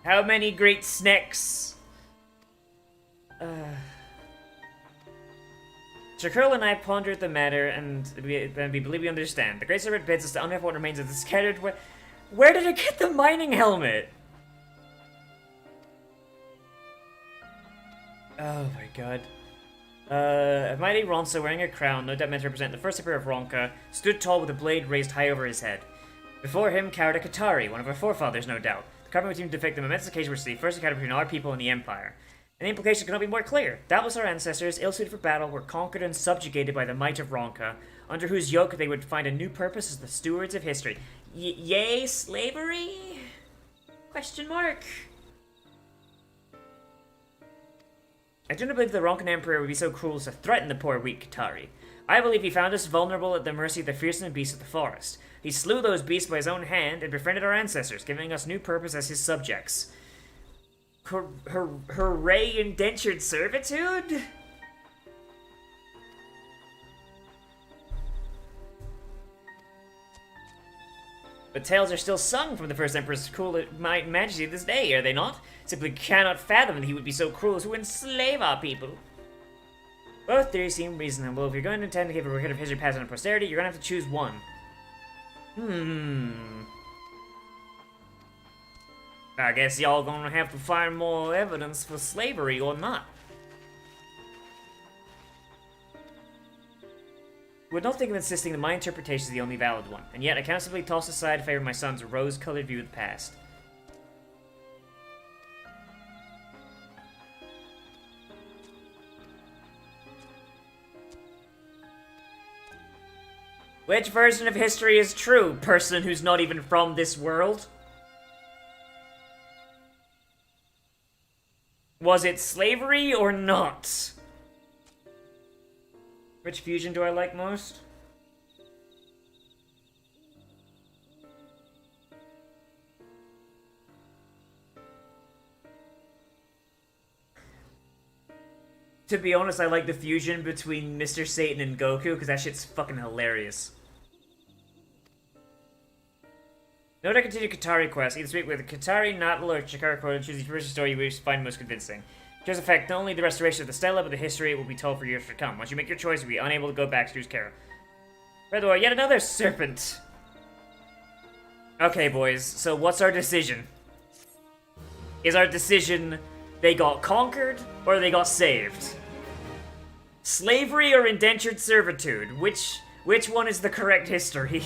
How many great snakes? Shakurl and I pondered the matter, and we believe we understand. The Great Serpent bids us to unearth what remains of the scattered... Where did it get the mining helmet? Oh my god. A mighty Ronsa wearing a crown, no doubt meant to represent the first emperor of Ronka, stood tall with a blade raised high over his head. Before him cowered a Qatari, one of our forefathers, no doubt. The carving would seem to depict the momentous occasion which the first encounter between our people and the Empire. And the implication cannot be more clear. Doubtless our ancestors, ill-suited for battle, were conquered and subjugated by the might of Ronka, under whose yoke they would find a new purpose as the stewards of history. Yay, slavery? Question mark. I do not believe the Ronkan Emperor would be so cruel as to threaten the poor weak Qatari. I believe he found us vulnerable at the mercy of the fearsome beasts of the forest. He slew those beasts by his own hand and befriended our ancestors, giving us new purpose as his subjects. Hooray, indentured servitude? But tales are still sung from the first emperor's cruel majesty to this day, are they not? Simply cannot fathom that he would be so cruel as to enslave our people. Both theories seem reasonable. If you're going to intend to give a record of history passed on to posterity, you're going to have to choose one. I guess y'all gonna have to find more evidence for slavery or not. Would not think of insisting that my interpretation is the only valid one, and yet I cannot simply toss aside in favor of my son's rose-colored view of the past. Which version of history is true, person who's not even from this world? Was it slavery or not? Which fusion do I like most? To be honest, I like the fusion between Mr. Satan and Goku, because that shit's fucking hilarious. Note I continue Qatari quest. Either speak with a Qatari, Natal, or Chikara quote and choose the first story you find most convincing. Here's the fact, not only the restoration of the stela, but the history will be told for years to come. Once you make your choice, you'll be unable to go back to Kara. By the way, yet another serpent. Okay, boys, so what's our decision? Is our decision they got conquered, or they got saved? Slavery or indentured servitude? Which one is the correct history?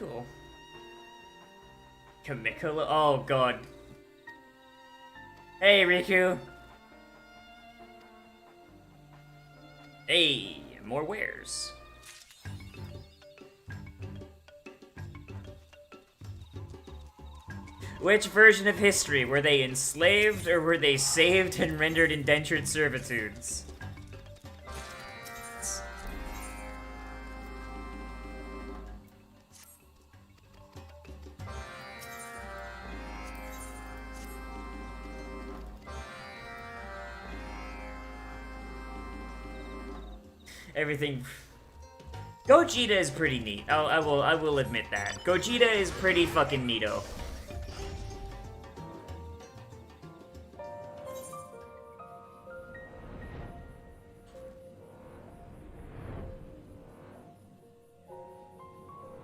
Cool. Kamikola? Oh, God. Hey, Riku. Hey, more wares. Which version of history? Were they enslaved, or were they saved and rendered indentured servitudes? Everything. Gogeta is pretty neat. I will admit that. Gogeta is pretty fucking neato.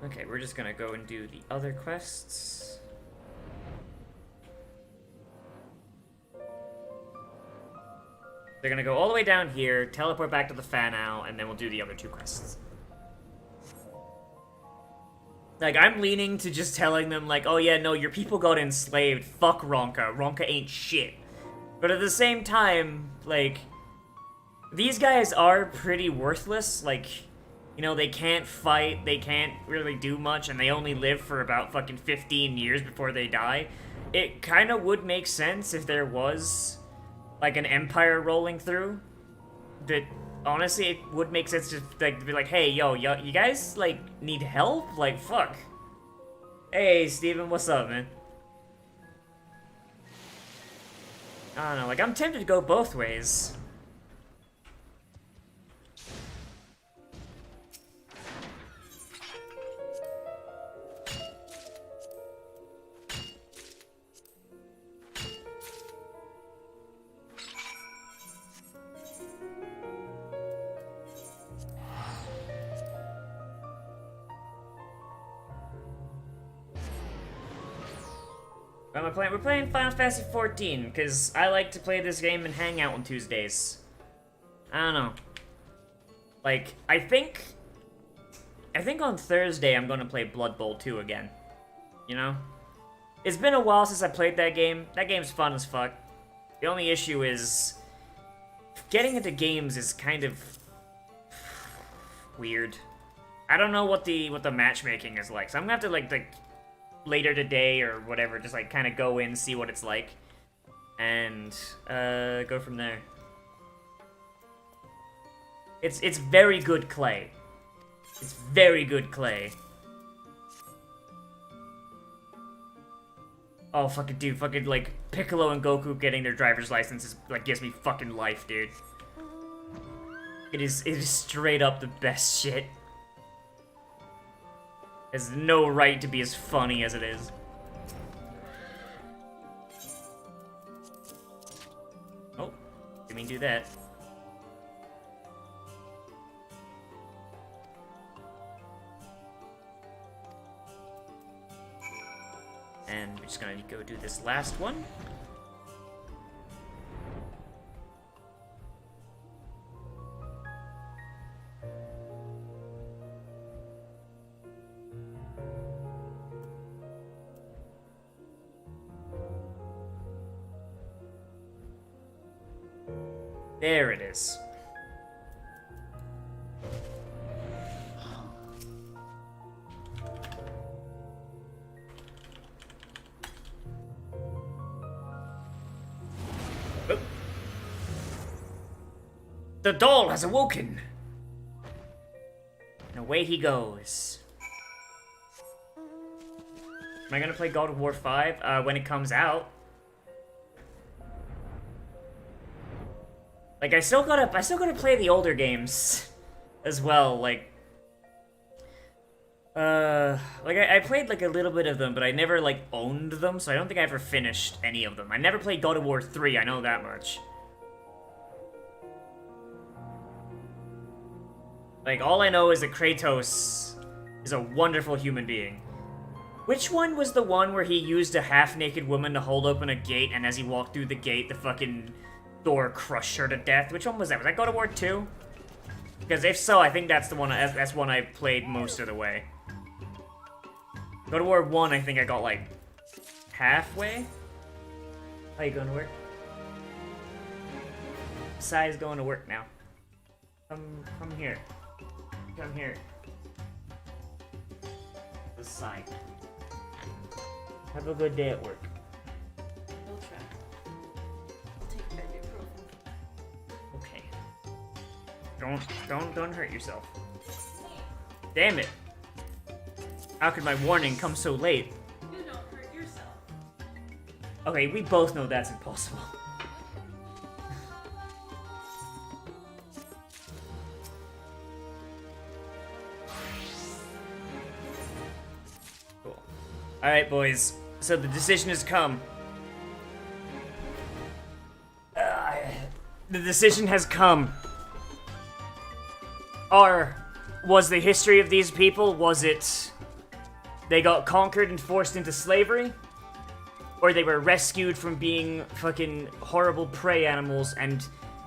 Okay, we're just gonna go and do the other quests. They're gonna go all the way down here, teleport back to the fan out, and then we'll do the other 2 quests. Like, I'm leaning to just telling them, like, oh yeah, no, your people got enslaved. Fuck Ronka. Ronka ain't shit. But at the same time, like, these guys are pretty worthless. Like, you know, they can't fight, they can't really do much, and they only live for about fucking 15 years before they die. It kind of would make sense if there was, like, an empire rolling through. That, honestly, it would make sense to, like, to be like, hey, yo, you guys, like, need help? Like, fuck. Hey, Steven, what's up, man? I don't know, like, I'm tempted to go both ways. What am I playing? We're playing Final Fantasy XIV, because I like to play this game and hang out on Tuesdays. I don't know. Like, I think on Thursday I'm gonna play Blood Bowl 2 again. You know? It's been a while since I played that game. That game's fun as fuck. The only issue is getting into games is kind of weird. I don't know what the matchmaking is like, so I'm gonna have to like later today or whatever, just like kind of go in, see what it's like, and go from there. It's very good clay. It's very good clay. Oh, fucking dude, fucking like Piccolo and Goku getting their driver's licenses like gives me fucking life, dude. It is straight up the best shit. Has no right to be as funny as it is. Oh, didn't mean to do that. And we're just gonna go do this last one. There it is. Oh. The doll has awoken. And away he goes. Am I gonna play God of War 5 when it comes out? Like, I still gotta play the older games as well, like I played, like, a little bit of them, but I never, like, owned them, so I don't think I ever finished any of them. I never played God of War 3, I know that much. Like, all I know is that Kratos is a wonderful human being. Which one was the one where he used a half-naked woman to hold open a gate, and as he walked through the gate, the fucking Thor crushed her to death? Which one was that? Was that God of War 2? Because if so, I think that's the one. That's one I played most of the way. God of War 1, I think I got like halfway. How you going to work? Sai's going to work now. Come here. Come here. The Sai. Have a good day at work. We'll try. I'll take ibuprofen. Okay. Don't hurt yourself. Damn it. How could my warning come so late? You don't hurt yourself. Okay, we both know that's impossible. Cool. Alright, boys. So the decision has come. The decision has come. Was the history of these people, was it they got conquered and forced into slavery? Or they were rescued from being fucking horrible prey animals and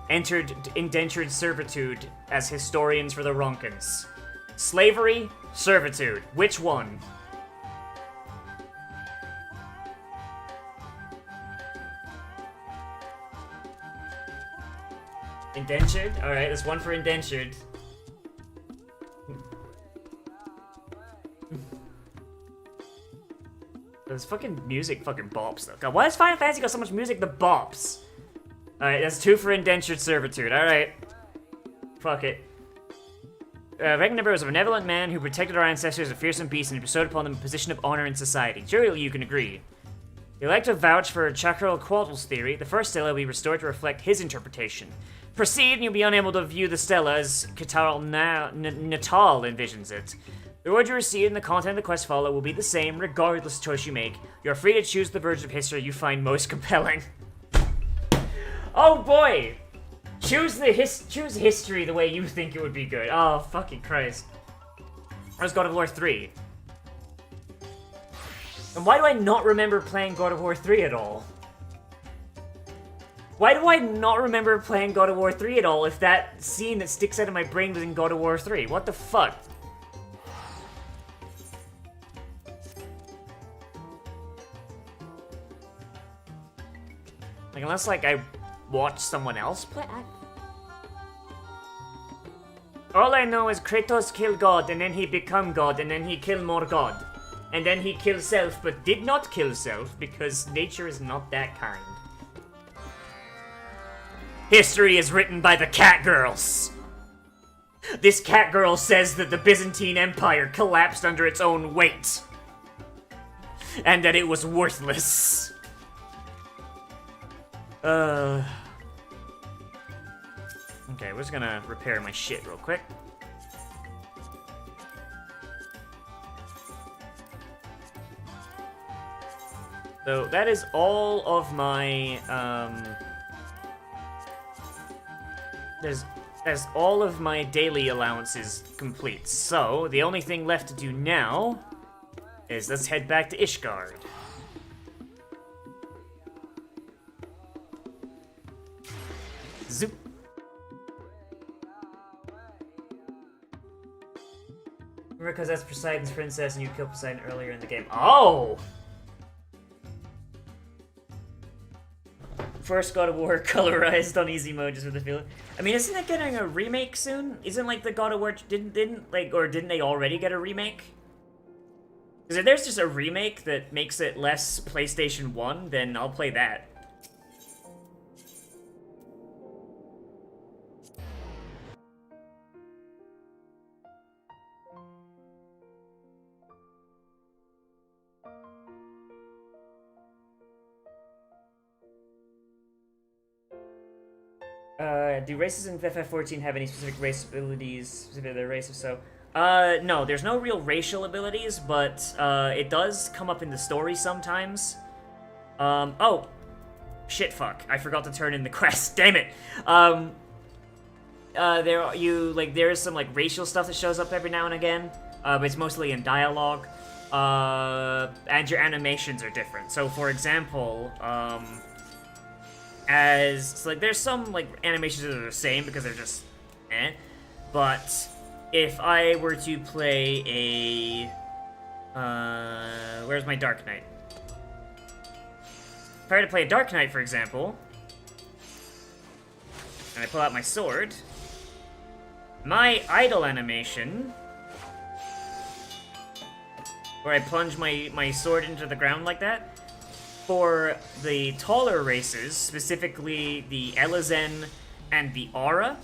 entered indentured servitude as historians for the Ronkins. Slavery, servitude. Which one? Indentured? Alright, there's one for indentured. This fucking music fucking bops though. God, why does Final Fantasy got so much music that bops? Alright, that's 2 for indentured servitude. Alright. Fuck it. Regnumber was a benevolent man who protected our ancestors of fearsome beasts and bestowed upon them a position of honor in society. Surely you can agree. You'd like to vouch for Chakral Quaddle's theory. The first stela will be restored to reflect his interpretation. Proceed and you'll be unable to view the stela as Kataral Natal envisions it. The reward you receive and the content of the quest follow will be the same regardless of the choice you make. You're free to choose the version of history you find most compelling. Oh boy! Choose history the way you think it would be good. Oh, fucking Christ. Where's God of War 3? And why do I not remember playing God of War 3 at all? Why do I not remember playing God of War 3 at all if that scene that sticks out of my brain was in God of War 3? What the fuck? Like, unless, like, I watch someone else play? All I know is Kratos killed God, and then he become God, and then he kill more God. And then he kill self, but did not kill self, because nature is not that kind. History is written by the cat girls. This cat girl says that the Byzantine Empire collapsed under its own weight. And that it was worthless. Okay, we're just gonna repair my shit real quick. So that is all of my, There's all of my daily allowances complete. So, the only thing left to do now is let's head back to ISHGARD. Zoop. Remember, because that's Poseidon's princess and you killed Poseidon earlier in the game. Oh! First God of War colorized on easy mode just with the feeling. I mean, isn't it getting a remake soon? Isn't like the God of War didn't they already get a remake? Because if there's just a remake that makes it less PlayStation 1, then I'll play that. Do races in FF14 have any specific race abilities, specific to their race, if so? No, there's no real racial abilities, but, it does come up in the story sometimes. Oh! Shit, fuck. I forgot to turn in the quest, damn it! There is some, like, racial stuff that shows up every now and again, but it's mostly in dialogue. And your animations are different. So, for example, there's some, like, animations that are the same because they're just eh. But if I were to play a... where's my Dark Knight? If I were to play a Dark Knight, for example, and I pull out my sword, my idle animation, where I plunge my sword into the ground like that, for the taller races, specifically the Elezen and the Aura,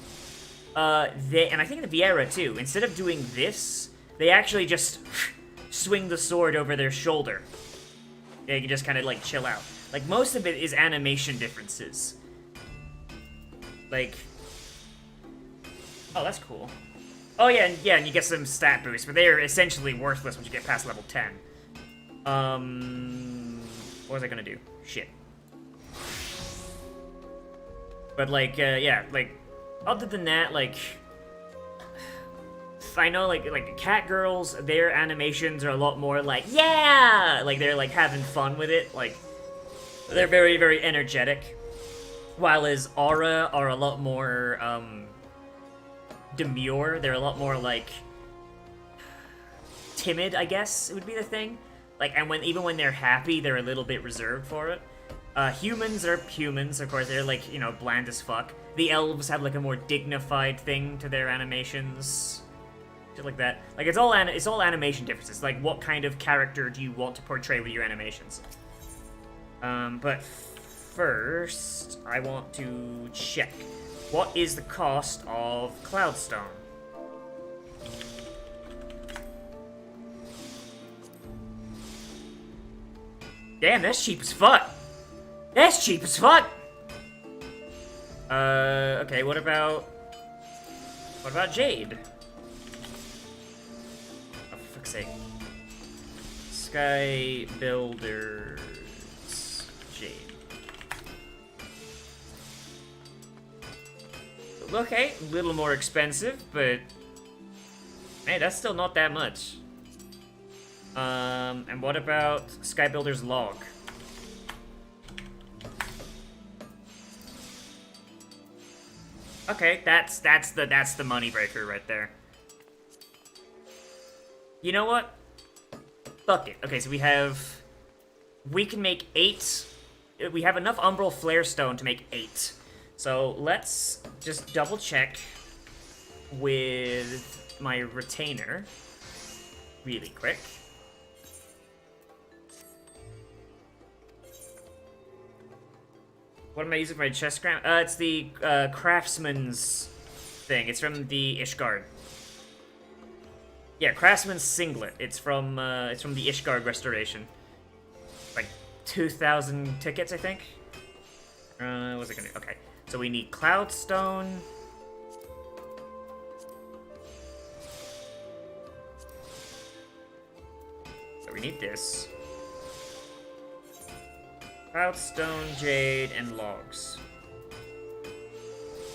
and I think the Viera too, instead of doing this, they actually just swing the sword over their shoulder. They can just kind of, like, chill out. Like, most of it is animation differences. Like... Oh, that's cool. Oh, yeah, and you get some stat boosts, but they're essentially worthless once you get past level 10. What was I gonna do? Shit. But, like, yeah, like, other than that, like... I know, like cat girls, their animations are a lot more like, yeah! Like, they're, like, having fun with it. Like, they're very, very energetic. While his aura are a lot more, demure. They're a lot more, like, timid, I guess, would be the thing. Like, and even when they're happy, they're a little bit reserved for it. Humans are humans, of course, they're, like, you know, bland as fuck. The elves have, like, a more dignified thing to their animations. Shit like that. Like, it's all animation differences. Like, what kind of character do you want to portray with your animations? But first, I want to check. What is the cost of Cloudstone? Damn, that's cheap as fuck! That's cheap as fuck! Okay, what about Jade? Oh, for fuck's sake. Sky Builders... Jade. Okay, a little more expensive, but... Hey, that's still not that much. And what about Skybuilder's Log? Okay, that's the money breaker right there. You know what? Fuck it. Okay, so we can make 8. We have enough Umbral Flare Stone to make 8. So let's just double check with my retainer really quick. What am I using for my chest crown? It's the Craftsman's thing. It's from the ISHGARD. Yeah, Craftsman's singlet. It's from the ISHGARD restoration. Like 2,000 tickets, I think. What's it gonna do? Okay, so we need Cloudstone. So we need this. Cloudstone, Jade, and Logs.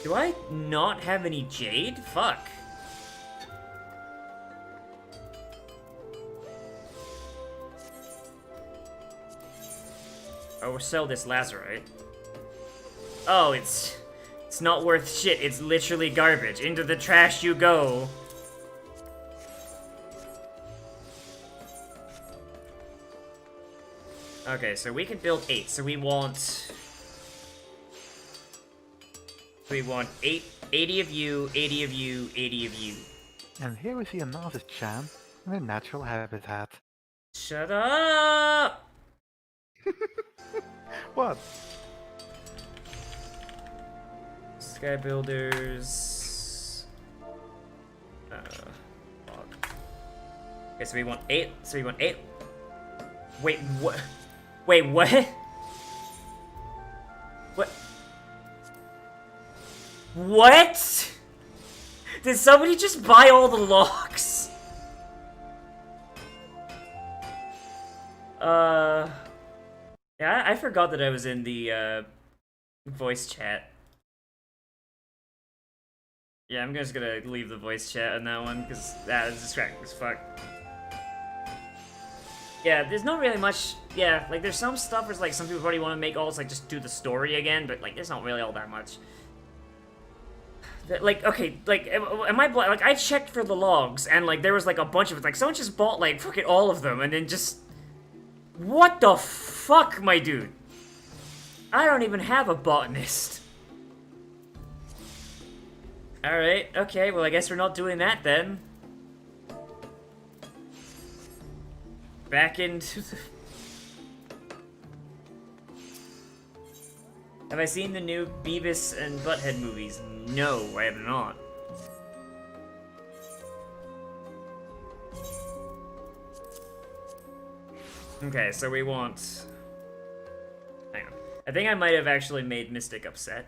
Do I not have any Jade? Fuck. Oh, we'll sell this Lazarite. Oh, it's not worth shit. It's literally garbage. Into the trash you go. Okay, so we can build 8. So we want 80 of you, 80 of you, 80 of you. And here we see a Nozz Streams in their natural habitat. Shut up! What? Sky Builders. Log. Okay, so we want 8. So we want 8. Wait, what? Wait, what? What? What? Did somebody just buy all the logs? Yeah, I forgot that I was in the, voice chat. Yeah, I'm just gonna leave the voice chat on that one, because that is distracting as fuck. Yeah, there's not really much, yeah, like, there's some stuff where, like, some people already want to make alls, like, just do the story again, but, like, there's not really all that much. Like, okay, like, am I like, I checked for the logs, and, like, there was, like, a bunch of it, like, someone just bought, like, fucking all of them, and then just... What the fuck, my dude? I don't even have a botanist. Alright, okay, well, I guess we're not doing that, then. Back into the... Have I seen the new Beavis and Butthead movies? No, I have not. Okay, so we want... Hang on. I think I might have actually made Mystic upset.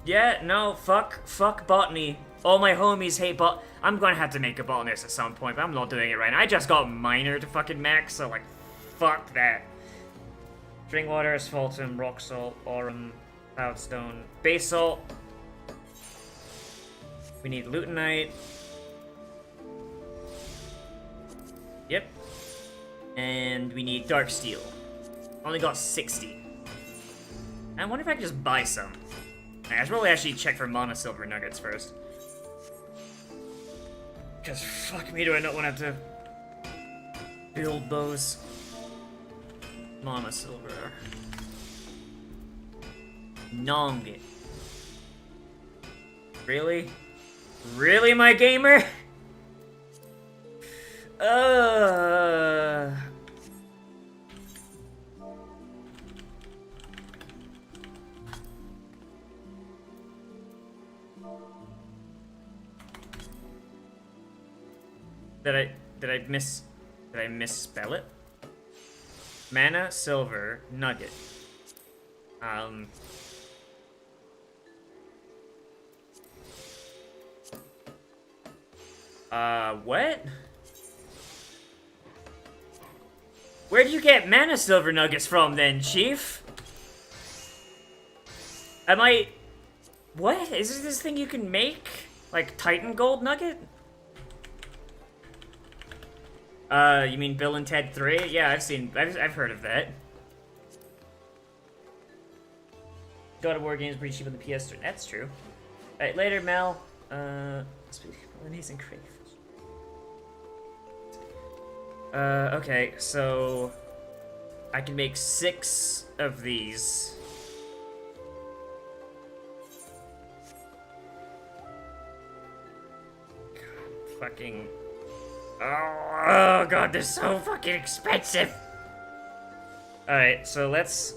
Yeah, no, fuck botany. All my homies hate I'm gonna have to make a botanist at some point, but I'm not doing it right now. I just got minor to fucking max, so, like, fuck that. Drink water, asphaltum, rock salt, aurum, cloudstone, base salt. We need Lutenite. Yep. And we need Dark Steel. Only got 60. I wonder if I can just buy some. I should probably actually check for Mana Silver Nuggets first. Because fuck me, do I not want to have to build those. Mana Silver. Nonget. Really? Really, my gamer? Did I misspell it? Mana Silver Nugget. What? Where'd you get Mana Silver Nuggets from then, Chief? What? Is this thing you can make? Like Titan Gold Nugget? You mean Bill and Ted 3? Yeah, I've heard of that. God of War games pretty cheap on the PS3. That's true. Alright, later, Mel. Bolognese and crayfish. Okay, so I can make 6 of these. God, fucking. Oh god, they're so fucking expensive! Alright, so let's...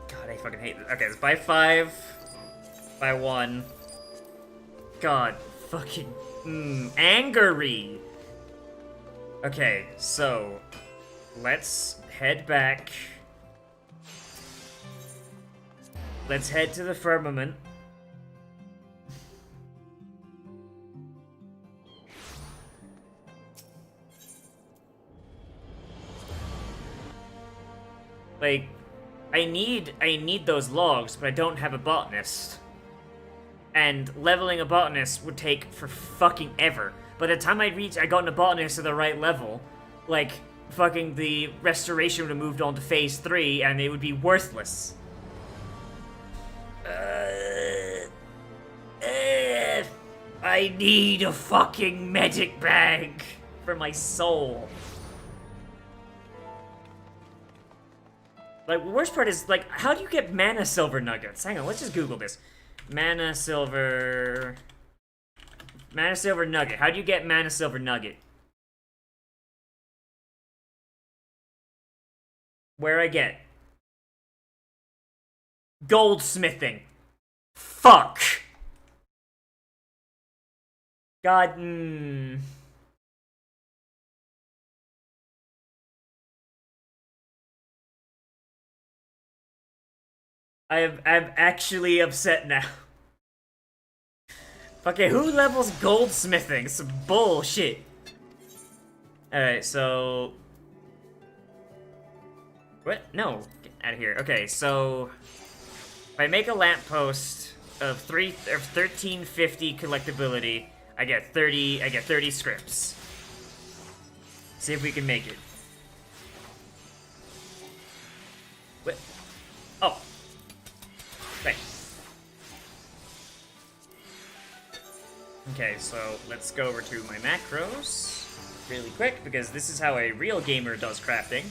God, I fucking hate this. Okay, let's buy 5. Buy 1. God, fucking... angry! Okay, so... Let's head back. Let's head to the Firmament. Like, I need those logs, but I don't have a botanist. And leveling a botanist would take for fucking ever. By the time I got a botanist to the right level, like, fucking the restoration would have moved on to phase 3, and it would be worthless. I need a fucking medic bag for my soul. Like, the worst part is, like, how do you get Mana Silver Nuggets? Hang on, let's just Google this. Mana Silver Nugget. How do you get Mana Silver Nugget? Where I get? Goldsmithing. Fuck. God, I'm actually upset now. Okay, who levels goldsmithing? Some bullshit. Alright, so... What? No, get out of here. Okay, so... If I make a lamppost of 1350 collectability, I get 30 scripts. See if we can make it. What? Oh. Right. Okay, so let's go over to my macros really quick, because this is how a real gamer does crafting.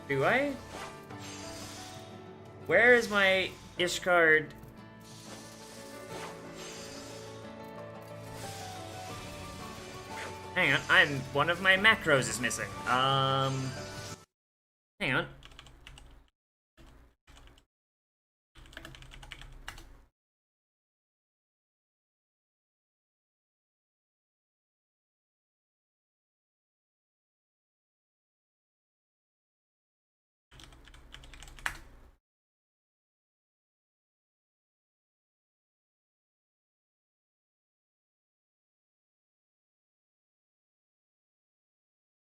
Do I? Where is my ISHGARD? Hang on, one of my macros is missing. Hang on.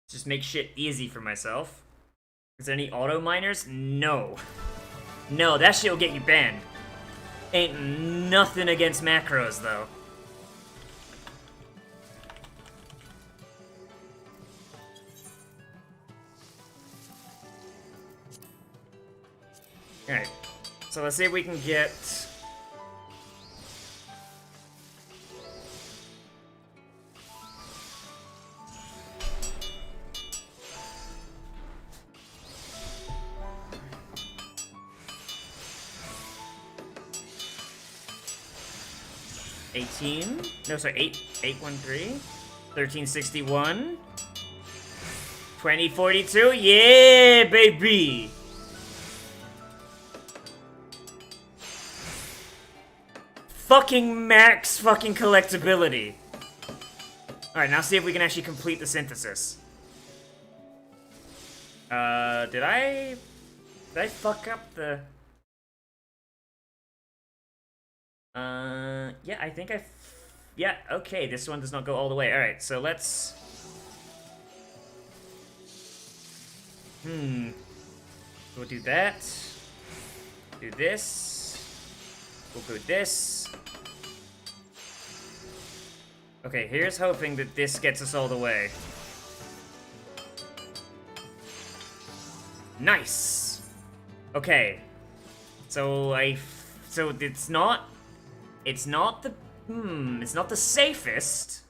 Just make shit easy for myself. Is there any auto miners? No. No, that shit will get you banned. Ain't nothing against macros, though. Alright. So let's see if we can get... No, sorry, 813, 1361, 2042, yeah, baby! Fucking max fucking collectability. Alright, now see if we can actually complete the synthesis. Did I fuck up the... yeah, I think yeah, okay, this one does not go all the way. Alright, so let's... We'll do that. Do this. We'll go this. Okay, here's hoping that this gets us all the way. Nice! Okay. So it's not the safest.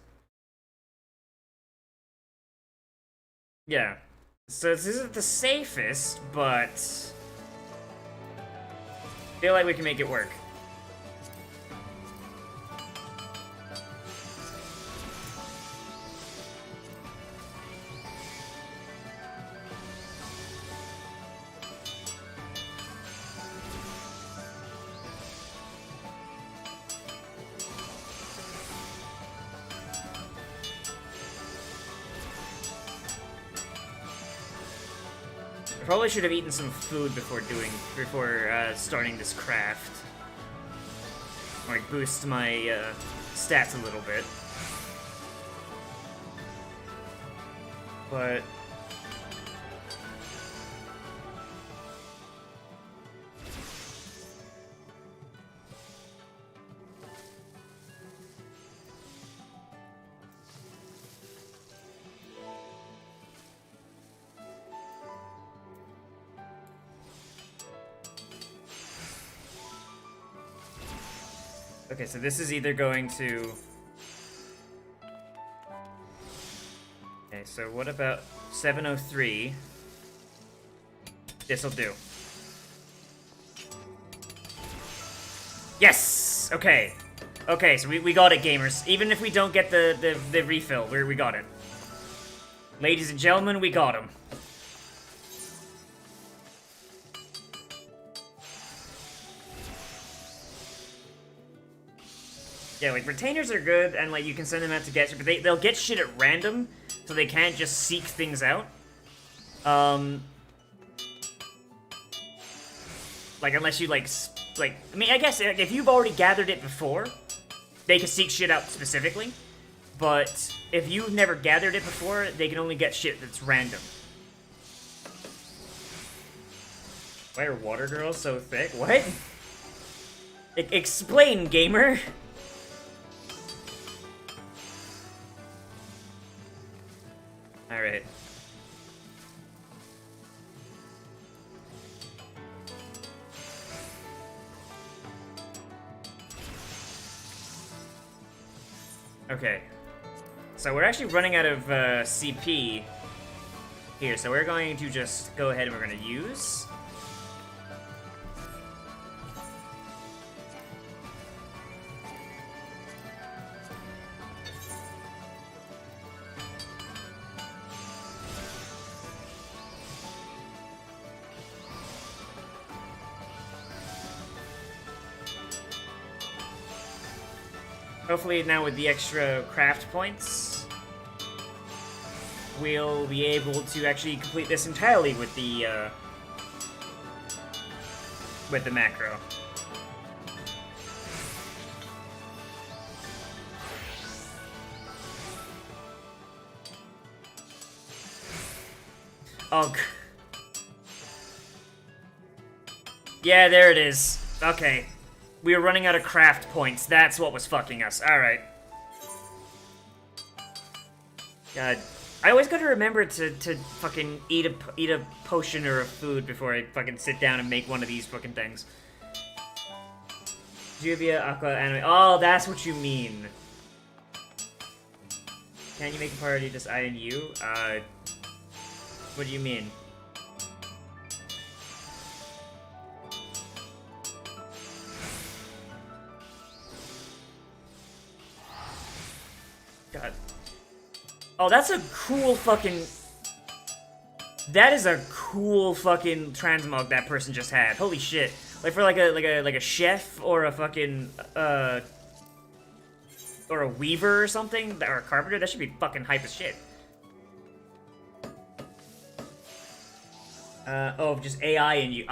Yeah. So this isn't the safest, but feel like we can make it work. I probably should have eaten some food before starting this craft. Or boost my stats a little bit. But okay, so this is either going to... Okay, so what about 703? This'll do. Yes! Okay. Okay, so we got it, gamers. Even if we don't get the refill, we got it. Ladies and gentlemen, we got him. Yeah, like, retainers are good, and, like, you can send them out to get shit, but they'll get shit at random, so they can't just seek things out. Like, unless you, like, I mean, I guess, like, if you've already gathered it before, they can seek shit out specifically, but if you've never gathered it before, they can only get shit that's random. Why are water girls so thick? What? Explain, gamer! Alright. Okay. So we're actually running out of CP here, so we're going to just go ahead and we're going to use... Hopefully now with the extra craft points, we'll be able to actually complete this entirely with the macro. Ugh. Yeah, there it is. Okay. We were running out of craft points. That's what was fucking us. Alright. God. I always gotta remember to fucking eat a potion or a food before I fucking sit down and make one of these fucking things. Juvia, Aqua, Anime. Oh, that's what you mean. Can you make a party just I and you? What do you mean? God. Oh, that's a cool fucking... That is a cool fucking transmog that person just had. Holy shit. Like for like a chef or a fucking or a weaver or something, or a carpenter, that should be fucking hype as shit. Oh, just AI in you.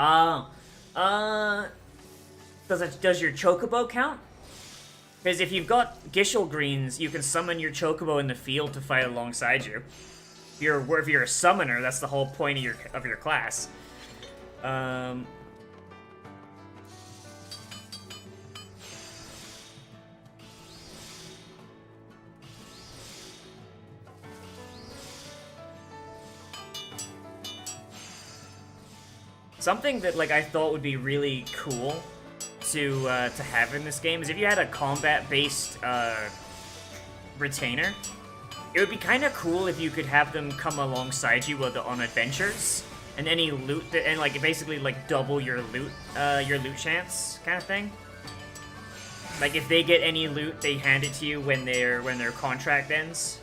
Does your chocobo count? Because if you've got Gishel greens, you can summon your chocobo in the field to fight alongside you. If you're a summoner, that's the whole point of your class. Something that like I thought would be really cool to have in this game is if you had a combat-based retainer. It would be kind of cool if you could have them come alongside you on adventures, and any loot and like basically like double your loot chance kind of thing. Like if they get any loot, they hand it to you when their contract ends.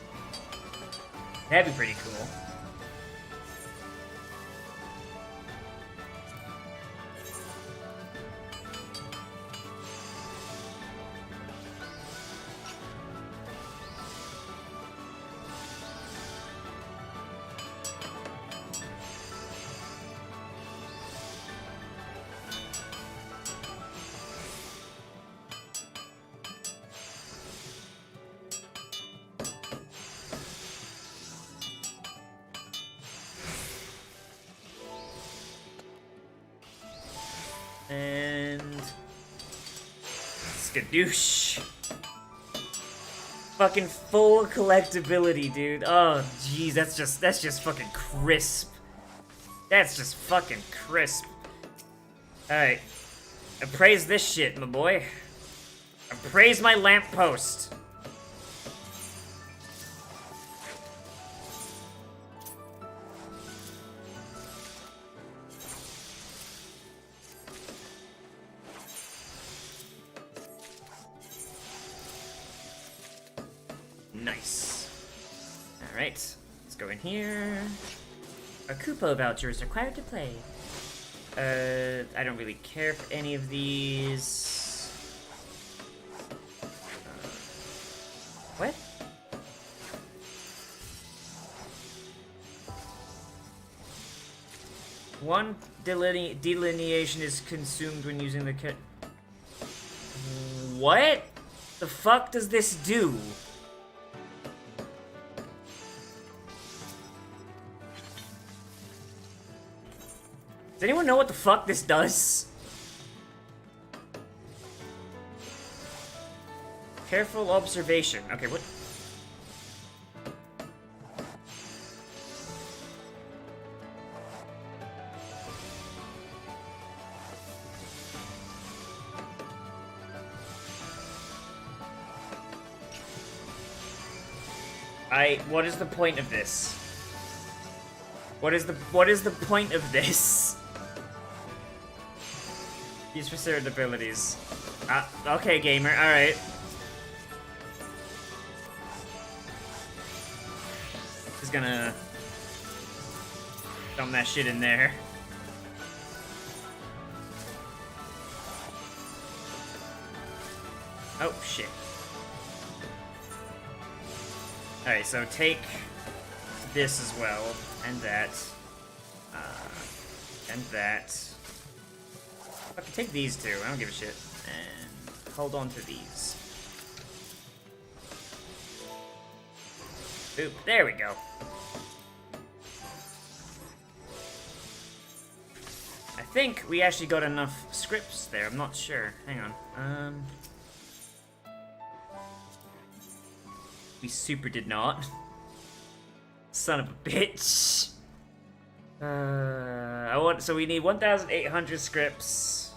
That'd be pretty cool. And skadoosh. Fucking full collectability, dude. Oh, jeez, that's just fucking crisp. That's just fucking crisp. Alright. Appraise this shit, my boy. Appraise my lamppost. Nice. Alright, let's go in here. A Kupo voucher is required to play. I don't really care for any of these. What? One delineation is consumed when using the kit. What the fuck does this do? Does anyone know what the fuck this does? Careful observation. Okay, what? What is the point of this? What is the point of this? Use for certain abilities. Okay, gamer, alright. Just gonna dump that shit in there. Oh, shit. Alright, so take this as well, and that, and that. I can take these two, I don't give a shit. And hold on to these. Boop, there we go. I think we actually got enough scripts there. I'm not sure. Hang on. We super did not. Son of a bitch. So we need 1,800 scripts.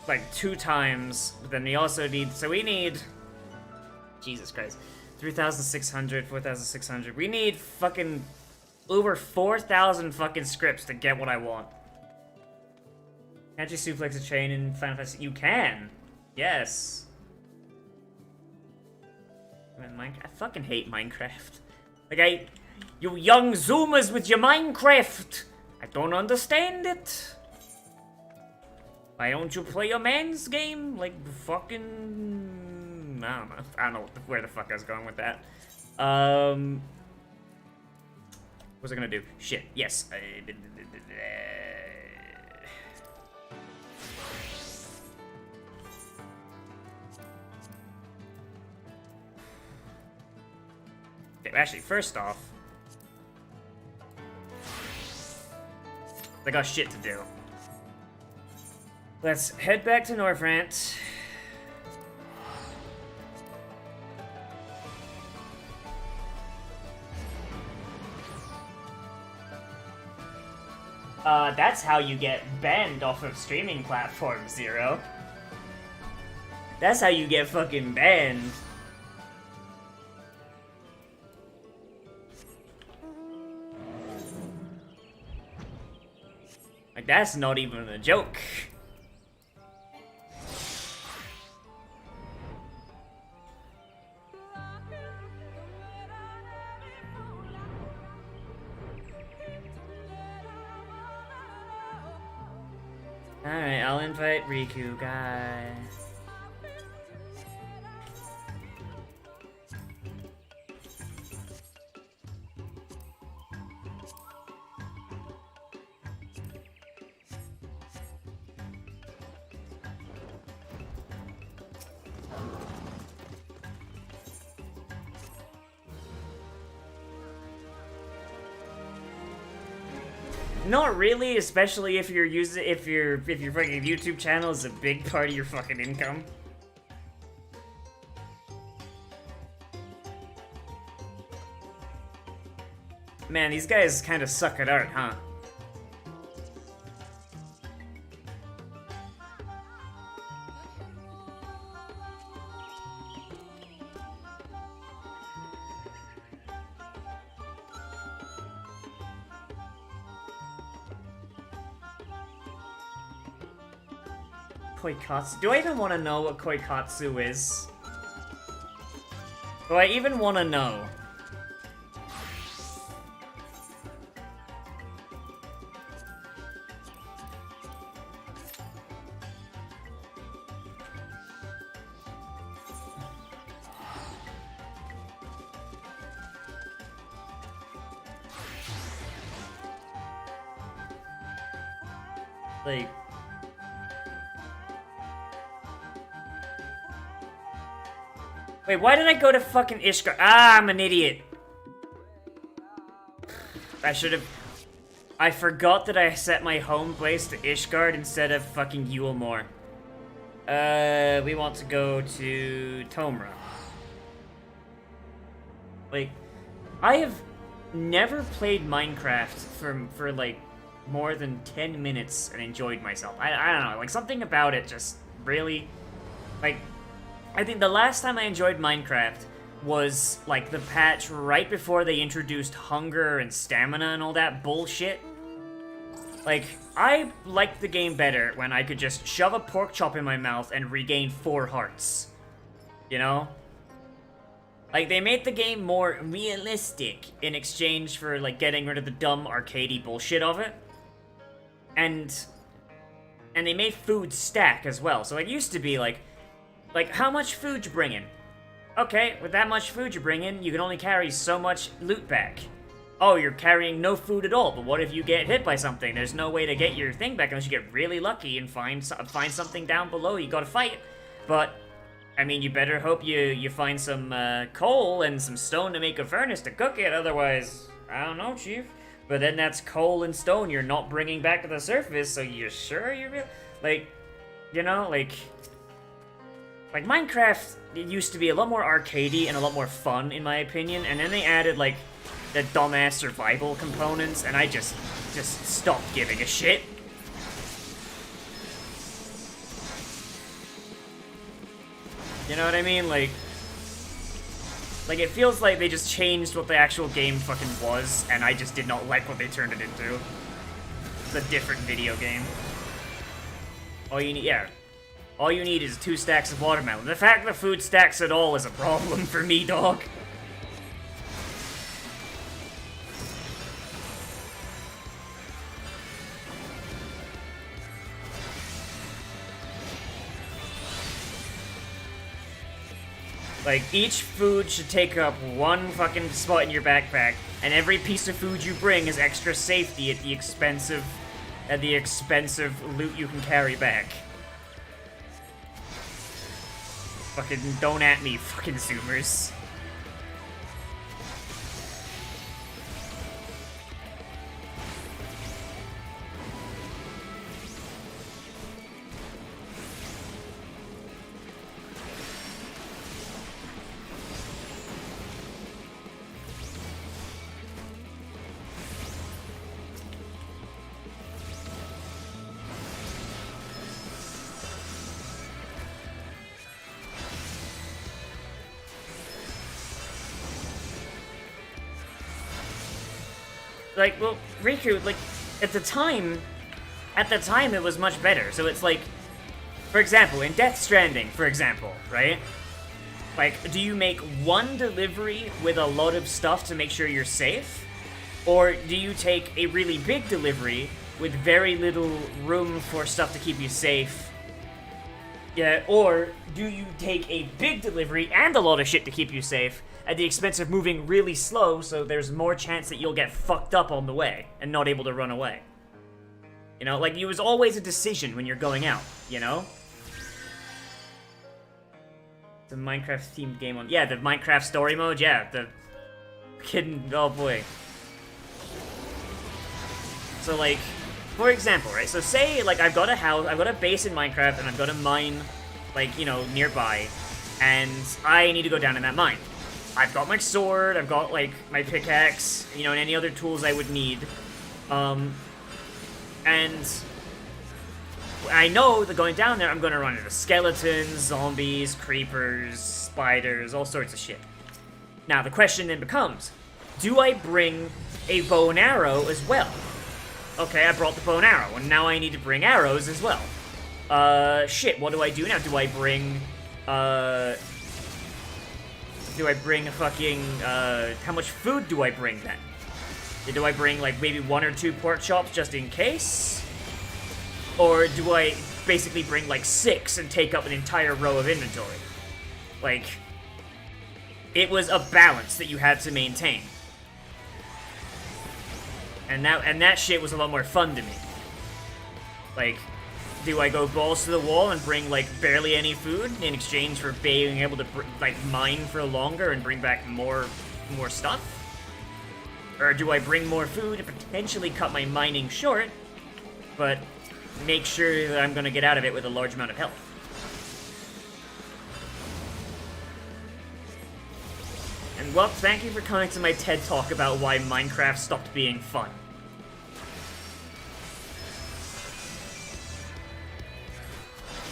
Like 2 times. But then we also need, so we need, Jesus Christ. 3,600, 4,600. We need fucking over 4,000 fucking scripts to get what I want. Can't you suplex a chain in Final Fantasy? You can! Yes. I fucking hate Minecraft. Like, you young Zoomers with your Minecraft! I don't understand it. Why don't you play a man's game? Like, fucking... I don't know where the fuck I was going with that. What was I gonna do? Shit, yes. Okay, actually, first off, I got shit to do. Let's head back to Northrant. That's how you get banned off of streaming platform, Zero. That's how you get fucking banned. Like, that's not even a joke. Alright, I'll invite Riku, guy. Not really, especially if you're using if your fucking YouTube channel is a big part of your fucking income. Man, these guys kind of suck at art, huh? Koikatsu. Do I even want to know what Koikatsu is? Do I even want to know? Like... Wait, why did I go to fucking ISHGARD? Ah, I'm an idiot. I should have... I forgot that I set my home place to ISHGARD instead of fucking Yulemore. We want to go to Tomra. Like, I have never played Minecraft for like, more than 10 minutes and enjoyed myself. I don't know, like, something about it just really... Like... I think the last time I enjoyed Minecraft was, like, the patch right before they introduced hunger and stamina and all that bullshit. Like, I liked the game better when I could just shove a pork chop in my mouth and regain 4 hearts. You know? Like, they made the game more realistic in exchange for, like, getting rid of the dumb arcadey bullshit of it. And they made food stack as well. So it used to be, like, how much food you bring in? Okay, with that much food you bring in, you can only carry so much loot back. Oh, you're carrying no food at all, but what if you get hit by something? There's no way to get your thing back unless you get really lucky and find something down below you gotta fight. But, I mean, you better hope you find some coal and some stone to make a furnace to cook it, otherwise, I don't know, Chief. But then that's coal and stone you're not bringing back to the surface, so you're sure you're real? Like, you know, like Minecraft, it used to be a lot more arcadey and a lot more fun, in my opinion, and then they added, like, the dumbass survival components, and I just stopped giving a shit. You know what I mean? Like, it feels like they just changed what the actual game fucking was, and I just did not like what they turned it into. It's a different video game. All you need, yeah. All you need is 2 stacks of watermelon. The fact that food stacks at all is a problem for me, dog. Like, each food should take up 1 fucking spot in your backpack, and every piece of food you bring is extra safety at the expense of loot you can carry back. Fucking don't at me, fucking Zoomers. Like, well, Riku, like, at the time it was much better. So it's like, for example, in Death Stranding, for example, right? Like, do you make 1 delivery with a lot of stuff to make sure you're safe? Or do you take a really big delivery with very little room for stuff to keep you safe? Yeah, or do you take a big delivery and a lot of shit to keep you safe, at the expense of moving really slow, so there's more chance that you'll get fucked up on the way and not able to run away? You know, like, it was always a decision when you're going out, you know? The Minecraft-themed game on... Yeah, the Minecraft story mode, yeah, the... Kidding... Oh, boy. So, like, for example, right? So say, like, I've got a house, I've got a base in Minecraft, and I've got a mine, like, you know, nearby, and I need to go down in that mine. I've got my sword, I've got, like, my pickaxe, you know, and any other tools I would need. And I know that going down there, I'm gonna run into skeletons, zombies, creepers, spiders, all sorts of shit. Now, the question then becomes, do I bring a bow and arrow as well? Okay, I brought the bow and arrow, and now I need to bring arrows as well. Shit, what do I do now? Do I bring a fucking, how much food do I bring then? Do I bring, like, maybe 1 or 2 pork chops just in case? Or do I basically bring, like, 6 and take up an entire row of inventory? Like, it was a balance that you had to maintain. And that shit was a lot more fun to me. Like, do I go balls to the wall and bring, like, barely any food in exchange for being able to, like, mine for longer and bring back more stuff? Or do I bring more food and potentially cut my mining short, but make sure that I'm gonna get out of it with a large amount of health? And, well, thank you for coming to my TED Talk about why Minecraft stopped being fun.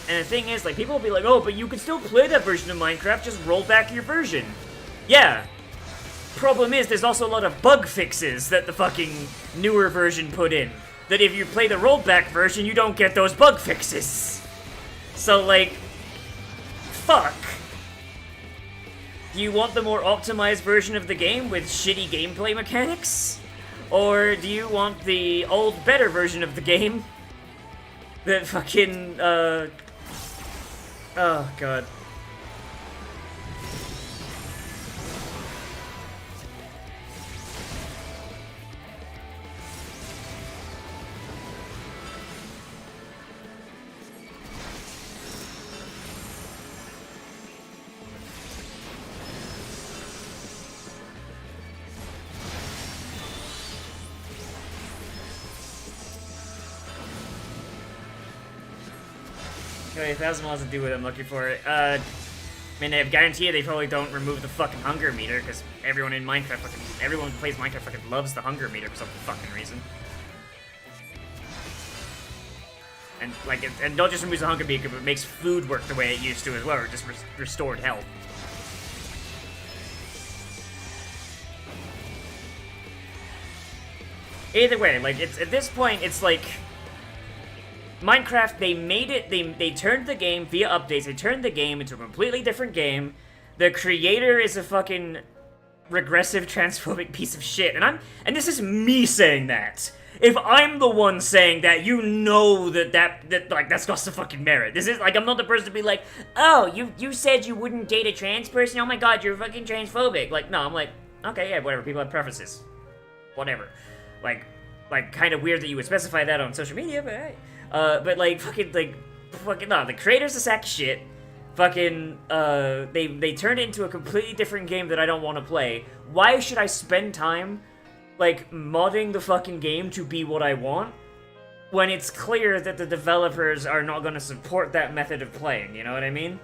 And the thing is, like, people will be like, oh, but you can still play that version of Minecraft, just roll back your version. Yeah. Problem is, there's also a lot of bug fixes that the fucking newer version put in. That if you play the rollback version, you don't get those bug fixes. So, like, fuck. Do you want the more optimized version of the game with shitty gameplay mechanics? Or do you want the old, better version of the game that fucking, oh, God. 1,000 miles to do what I'm looking for. I mean, I guarantee you they probably don't remove the fucking hunger meter, because everyone in Minecraft everyone who plays Minecraft fucking loves the hunger meter for some fucking reason. And, like, and not just removes the hunger meter, but it makes food work the way it used to as well, or just restored health. Either way, like, it's at this point, it's like Minecraft, they made it, they turned the game via updates, they turned the game into a completely different game. The creator is a fucking regressive, transphobic piece of shit, and this is me saying that. If I'm the one saying that, you know that like, that's got some fucking merit. This is, like, I'm not the person to be like, oh, you said you wouldn't date a trans person? Oh my god, you're fucking transphobic. Like, no, I'm like, okay, yeah, whatever, people have preferences. Whatever. Like, kind of weird that you would specify that on social media, but hey. But, like, fucking, no, the creator's a sack of shit. Fucking, they turned it into a completely different game that I don't want to play. Why should I spend time, like, modding the fucking game to be what I want, when it's clear that the developers are not gonna support that method of playing, you know what I mean?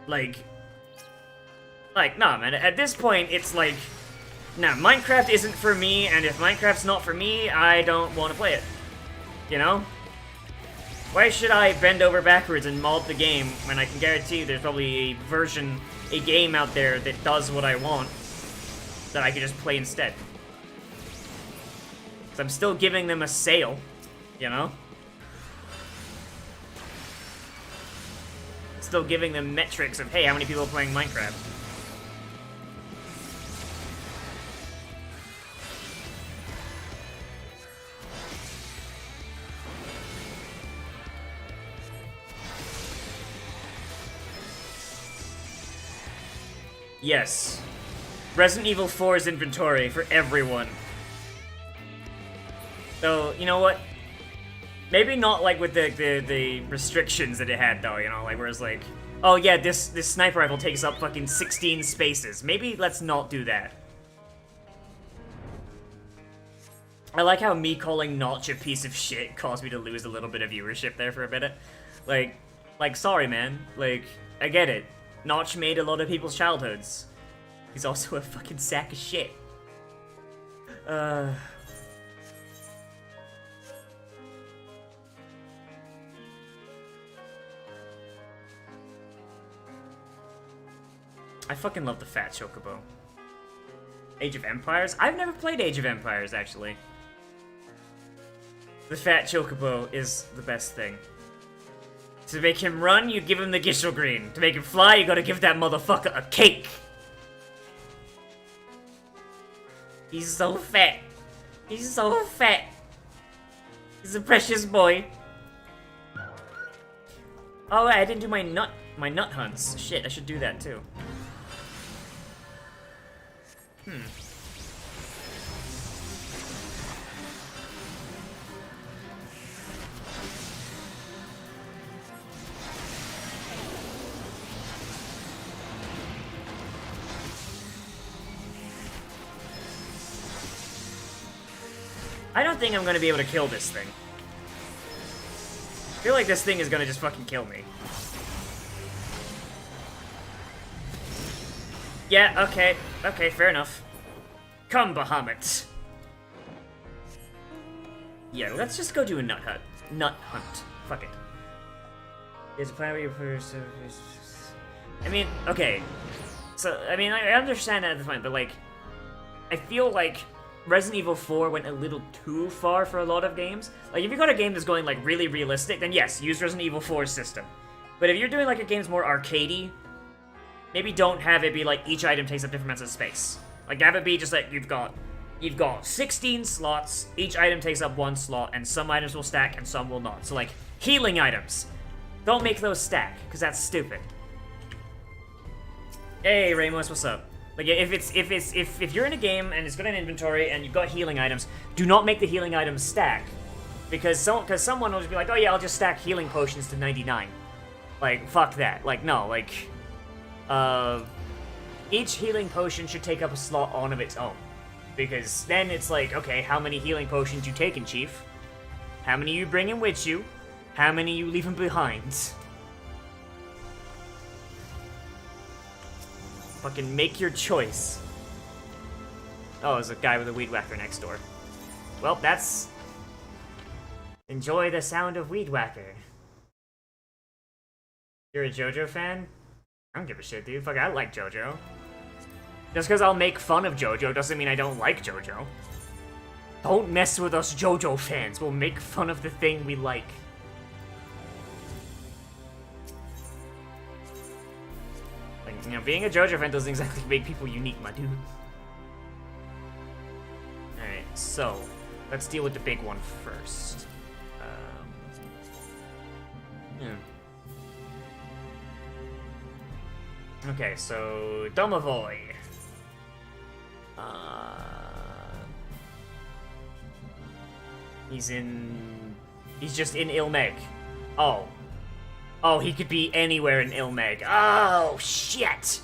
Like, nah, man, at this point, it's like, nah, Minecraft isn't for me, and if Minecraft's not for me, I don't want to play it. You know? Why should I bend over backwards and mod the game when I can guarantee there's probably a game out there that does what I want that I could just play instead? So I'm still giving them a sale, you know? Still giving them metrics of, hey, how many people are playing Minecraft? Yes. Resident Evil 4's inventory for everyone. So, you know what? Maybe not like with the restrictions that it had though, you know, like where it's like, oh yeah, this sniper rifle takes up fucking 16 spaces. Maybe let's not do that. I like how me calling Notch a piece of shit caused me to lose a little bit of viewership there for a minute. Like sorry man, like, I get it. Notch made a lot of people's childhoods. He's also a fucking sack of shit. I fucking love the fat chocobo. Age of Empires? I've never played Age of Empires, actually. The fat chocobo is the best thing. To make him run, you give him the Gishel Green. To make him fly, you gotta give that motherfucker a cake. He's so fat. He's so fat. He's a precious boy. Oh, I didn't do my nut hunts. Shit, I should do that too. I don't think I'm gonna be able to kill this thing. I feel like this thing is gonna just fucking kill me. Yeah, okay. Okay, fair enough. Come, Bahamut. Yeah, let's just go do a nut hunt. Fuck it. There's a plan where you put... I mean, okay. So, I mean, I understand that at the point, but, like, I feel like Resident Evil 4 went a little too far for a lot of games. Like, if you got a game that's going, like, really realistic, then yes, use Resident Evil 4's system. But if you're doing, like, a game that's more arcadey, maybe don't have it be, like, each item takes up different amounts of space. Like, have it be just like, you've got 16 slots, each item takes up 1 slot, and some items will stack and some will not. So, like, healing items. Don't make those stack, because that's stupid. Hey, Ramos, what's up? Like, if you're in a game and it's got an inventory and you've got healing items, do not make the healing items stack. Because someone will just be like, oh yeah, I'll just stack healing potions to 99. Like, fuck that. Like, no, like, each healing potion should take up a slot on of its own. Because then it's like, okay, how many healing potions you taking, Chief? How many you bringing with you? How many you leaving behind? Fucking make your choice. Oh, there's a guy with a weed whacker next door. Well, that's... Enjoy the sound of weed whacker. You're a JoJo fan? I don't give a shit, dude. Fuck, I like JoJo. Just because I'll make fun of JoJo doesn't mean I don't like JoJo. Don't mess with us JoJo fans. We'll make fun of the thing we like. Like, you know, being a JoJo fan doesn't exactly make people unique, my dude. Alright, so, let's deal with the big one first. Yeah. Okay, so, Domovoy. He's just in Ilmeg. Oh. Oh, he could be anywhere in Ilmeg. Oh, shit!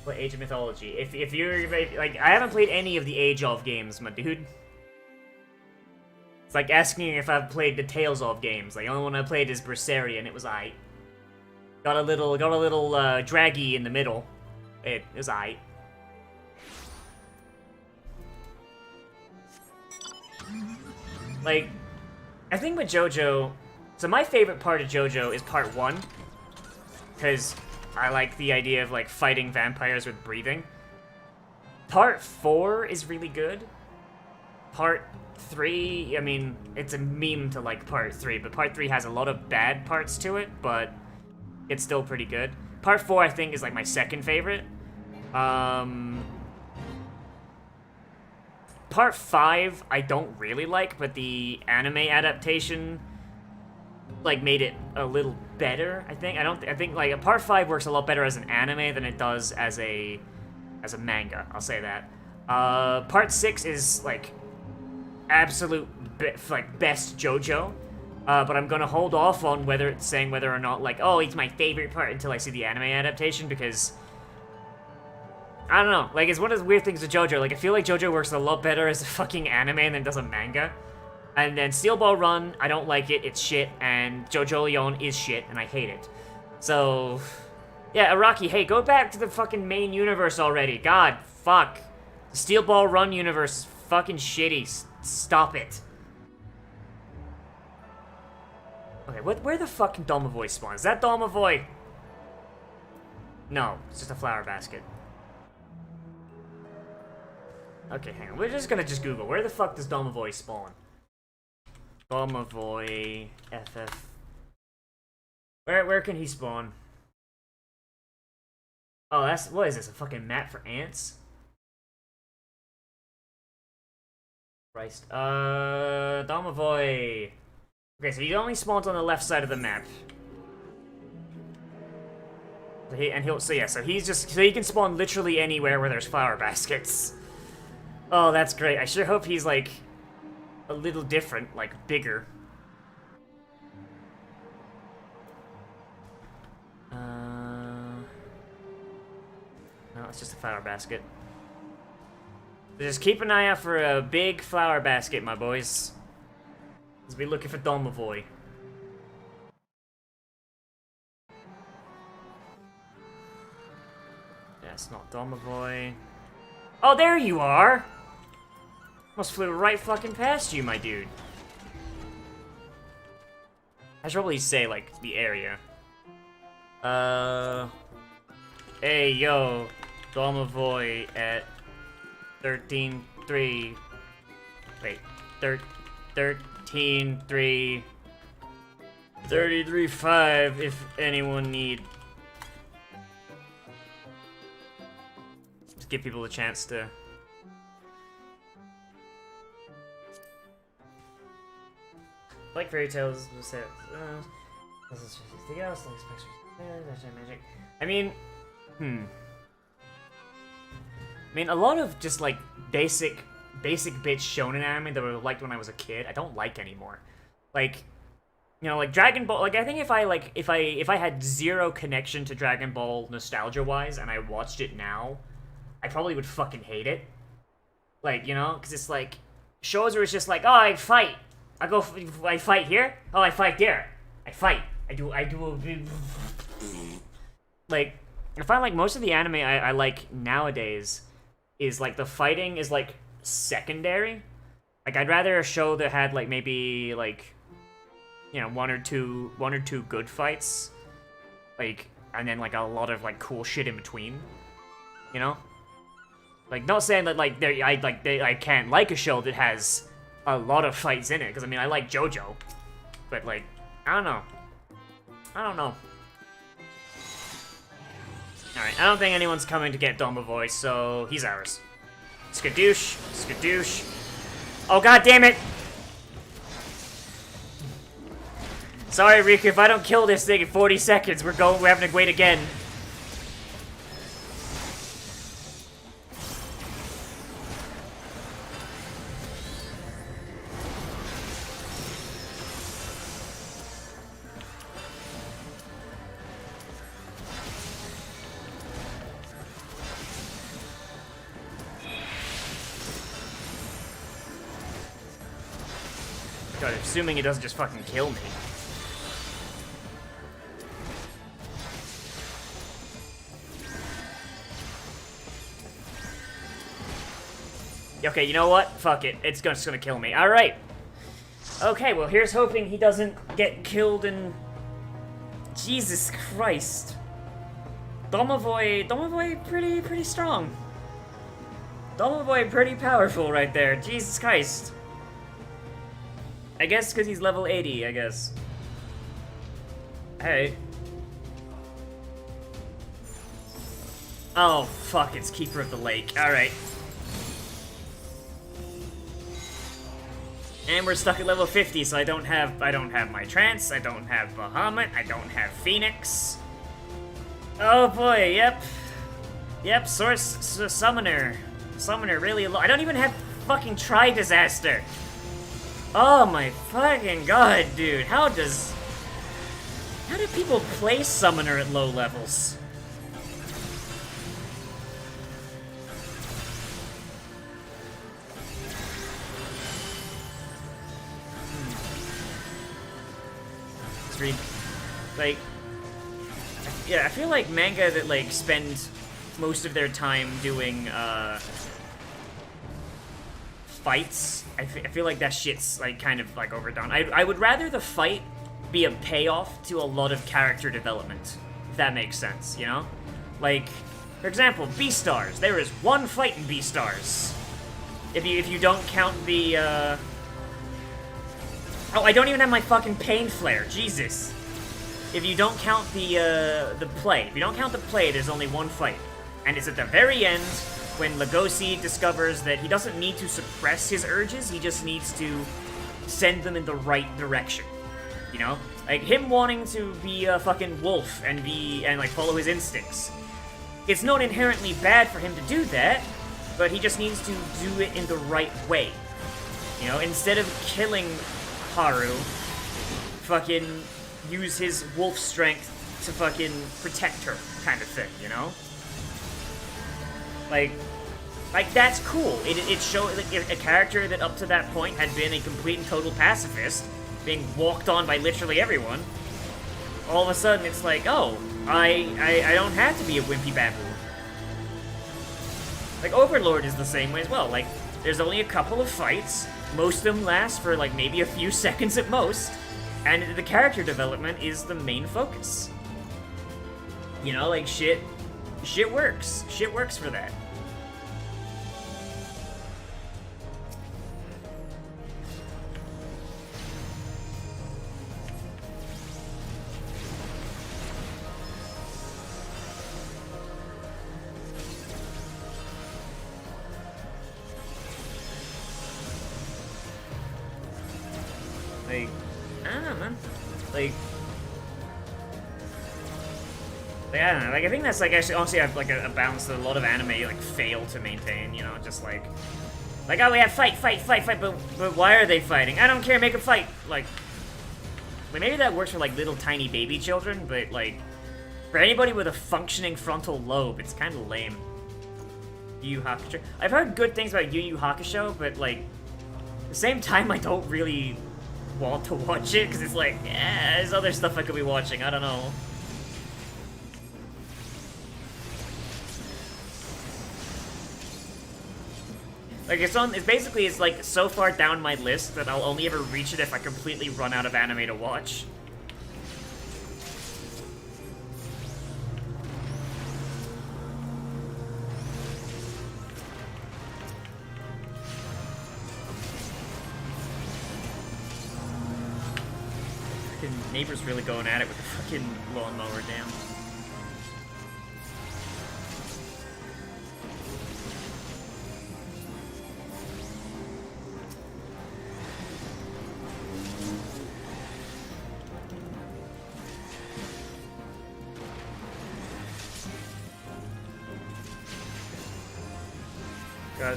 What Age of Mythology? If you're, like, I haven't played any of the Age of games, my dude. It's like asking if I've played the Tales of games. Like, the only one I played is Berseria, and it was aight. Got a little draggy in the middle. It was aight. Like, I think with JoJo... So my favorite part of JoJo is part 1. Because I like the idea of, like, fighting vampires with breathing. Part 4 is really good. Part 3, I mean, it's a meme to like part 3, but part 3 has a lot of bad parts to it, but it's still pretty good. Part 4, I think, is, like, my second favorite. Part 5, I don't really like, but the anime adaptation, like, made it a little better, I think. I think, like, Part 5 works a lot better as an anime than it does as a manga, I'll say that. Part 6 is, like, absolute, best JoJo. But I'm gonna hold off on saying whether or not, like, oh, it's my favorite part until I see the anime adaptation, because... I don't know, like, it's one of the weird things with JoJo. Like, I feel like JoJo works a lot better as a fucking anime than it does a manga. And then Steel Ball Run, I don't like it, it's shit, and JoJo Leon is shit, and I hate it. So... Yeah, Araki, hey, go back to the fucking main universe already. God, fuck. The Steel Ball Run universe is fucking shitty. Stop it. Okay, where the fucking Domovoy spawn? Is that Domovoy? No, it's just a flower basket. Okay, hang on. We're just gonna Google. Where the fuck does Domovoy spawn? Domovoy FF. Where can he spawn? Oh, what is this? A fucking map for ants? Christ. Domovoy. Okay, so he only spawns on the left side of the map. So he can spawn literally anywhere where there's flower baskets. Oh, that's great. I sure hope he's, like, a little different, like, bigger. No, it's just a flower basket. Just keep an eye out for a big flower basket, my boys. Let's be looking for Domovoy. That's not Domovoy. Oh, there you are! Almost flew right fucking past you, my dude. I should probably say, like, the area. Hey, yo. Domovoy at 13-3. Wait, 13-3. 33-5, if anyone need. Just give people a chance to. Like fairy tales, this is anything else, like magic. I mean, a lot of just, like, basic bitch shonen anime that I liked when I was a kid, I don't like anymore. Like, you know, like Dragon Ball. Like, I think if I had zero connection to Dragon Ball nostalgia-wise and I watched it now, I probably would fucking hate it. Like, you know, because it's like shows where it's just like, oh, I fight, I fight here? Oh, I fight there. I fight. I do like, I find like most of the anime I like nowadays is like the fighting is like secondary. Like I'd rather a show that had like maybe like, you know, one or two good fights, like, and then like a lot of like cool shit in between, you know? Like not saying that like I can't like a show that has a lot of fights in it, because I mean I like JoJo, but like I don't know. Alright, I don't think anyone's coming to get Domovoy, so he's ours. Skadoosh, skadoosh. Oh, god damn it! Sorry, Riku, if I don't kill this thing in 40 seconds, we're having to wait again. God, assuming it doesn't just fucking kill me. Okay, you know what? Fuck it. It's just gonna kill me. Alright. Okay, well, here's hoping he doesn't get killed in... Jesus Christ. Domovoy pretty strong. Domovoy pretty powerful right there. Jesus Christ. I guess because he's level 80, I guess. Hey. Oh, fuck, it's Keeper of the Lake. Alright. And we're stuck at level 50, so I don't have my Trance, I don't have Bahamut, I don't have Phoenix. Oh boy, yep. Yep, Summoner. Summoner really low. I don't even have fucking Tri-Disaster. Oh my fucking god, dude. How do people play Summoner at low levels? Let's read. Like, yeah, I feel like manga that, like, spend most of their time doing, fights, I feel like that shit's, like, kind of, like, overdone. I would rather the fight be a payoff to a lot of character development, if that makes sense, you know? Like, for example, Beastars. There is one fight in Beastars. If you don't count the, Oh, I don't even have my fucking Pain Flare, Jesus. If you don't count the play. If you don't count the play, there's only one fight. And it's at the very end, when Legosi discovers that he doesn't need to suppress his urges, he just needs to send them in the right direction. You know? Like, him wanting to be a fucking wolf and like, follow his instincts. It's not inherently bad for him to do that, but he just needs to do it in the right way. You know, instead of killing Haru, fucking use his wolf strength to fucking protect her, kind of thing, you know? Like that's cool. It showed like, a character that up to that point had been a complete and total pacifist, being walked on by literally everyone. All of a sudden, it's like, oh, I don't have to be a wimpy bamboo. Like Overlord is the same way as well. Like, there's only a couple of fights. Most of them last for like maybe a few seconds at most, and the character development is the main focus. You know, like shit works. Shit works for that. Like, I don't know, man. Like, I don't know. Like, I think that's, like, actually, honestly, I have, like, a balance that a lot of anime, like, fail to maintain, you know? Just, like, oh, we have fight, but why are they fighting? I don't care, make a fight! Like, maybe that works for, like, little tiny baby children, but, like, for anybody with a functioning frontal lobe, it's kind of lame. Yu Yu Hakusho. I've heard good things about Yu Yu Hakusho, but, like, at the same time, I don't really want to watch it, because it's like, yeah, there's other stuff I could be watching, I don't know. Like, it's basically, it's like so far down my list that I'll only ever reach it if I completely run out of anime to watch. Fucking neighbor's really going at it with the fucking lawnmower, damn.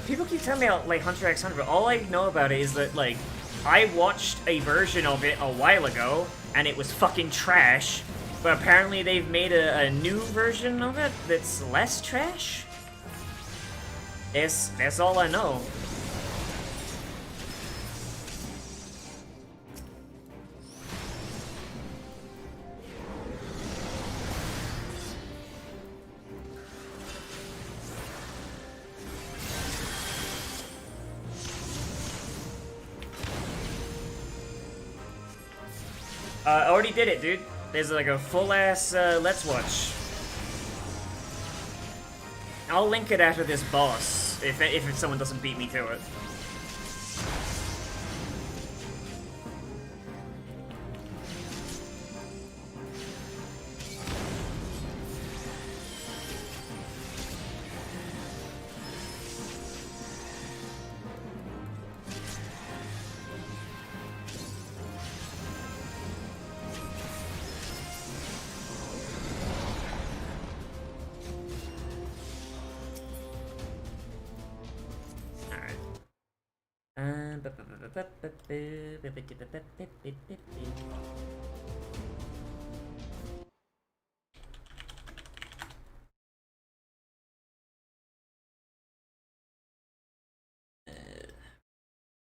People keep telling me about, like, Hunter x Hunter, but all I know about it is that, like, I watched a version of it a while ago, and it was fucking trash, but apparently they've made a new version of it that's less trash? That's all I know. I already did it, dude. There's like a full-ass Let's Watch. I'll link it after this boss, if someone doesn't beat me to it.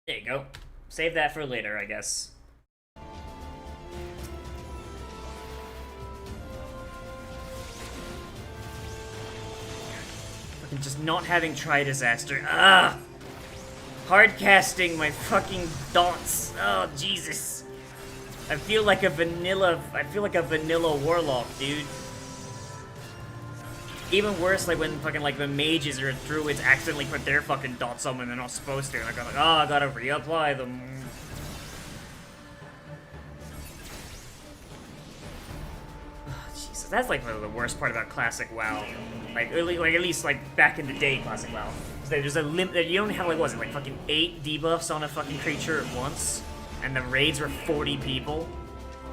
There you go. Save that for later, I guess. Fucking just not having Tri-Disaster. Ah! Hard casting my fucking dots. Oh, Jesus. I feel like a vanilla warlock, dude. Even worse, like when fucking like the mages or druids accidentally put their fucking dots on when they're not supposed to. And I got like, oh, I gotta reapply them. Oh, Jesus, that's like the worst part about classic WoW. Like at least like back in the day, classic WoW. There's a limit. You don't have like, what was it, like fucking 8 debuffs on a fucking creature at once, and the raids were 40 people,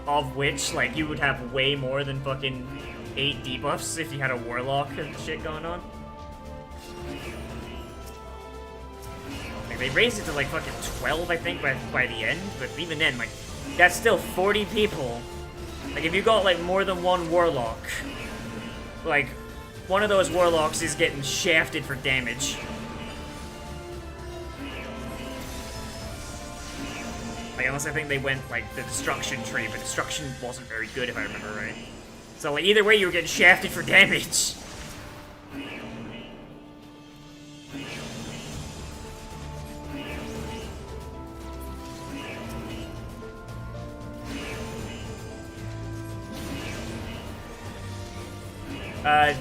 of which like you would have way more than fucking 8 debuffs if you had a warlock and shit going on. Like they raised it to like fucking 12, I think, by the end. But even then, like that's still 40 people. Like if you got like more than one warlock, like one of those warlocks is getting shafted for damage. Like, unless I think they went, like, the destruction tree, but destruction wasn't very good if I remember right. So, like, either way, you were getting shafted for damage.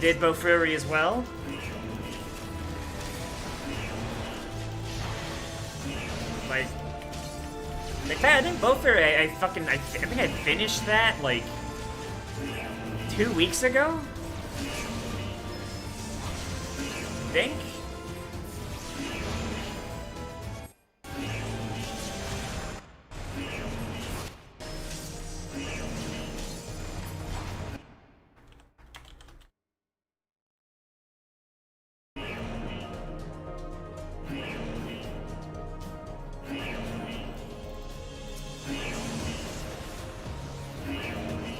Did Bofuri as well? Like, I think Bofuri, I think I finished that, like, 2 weeks ago? I think?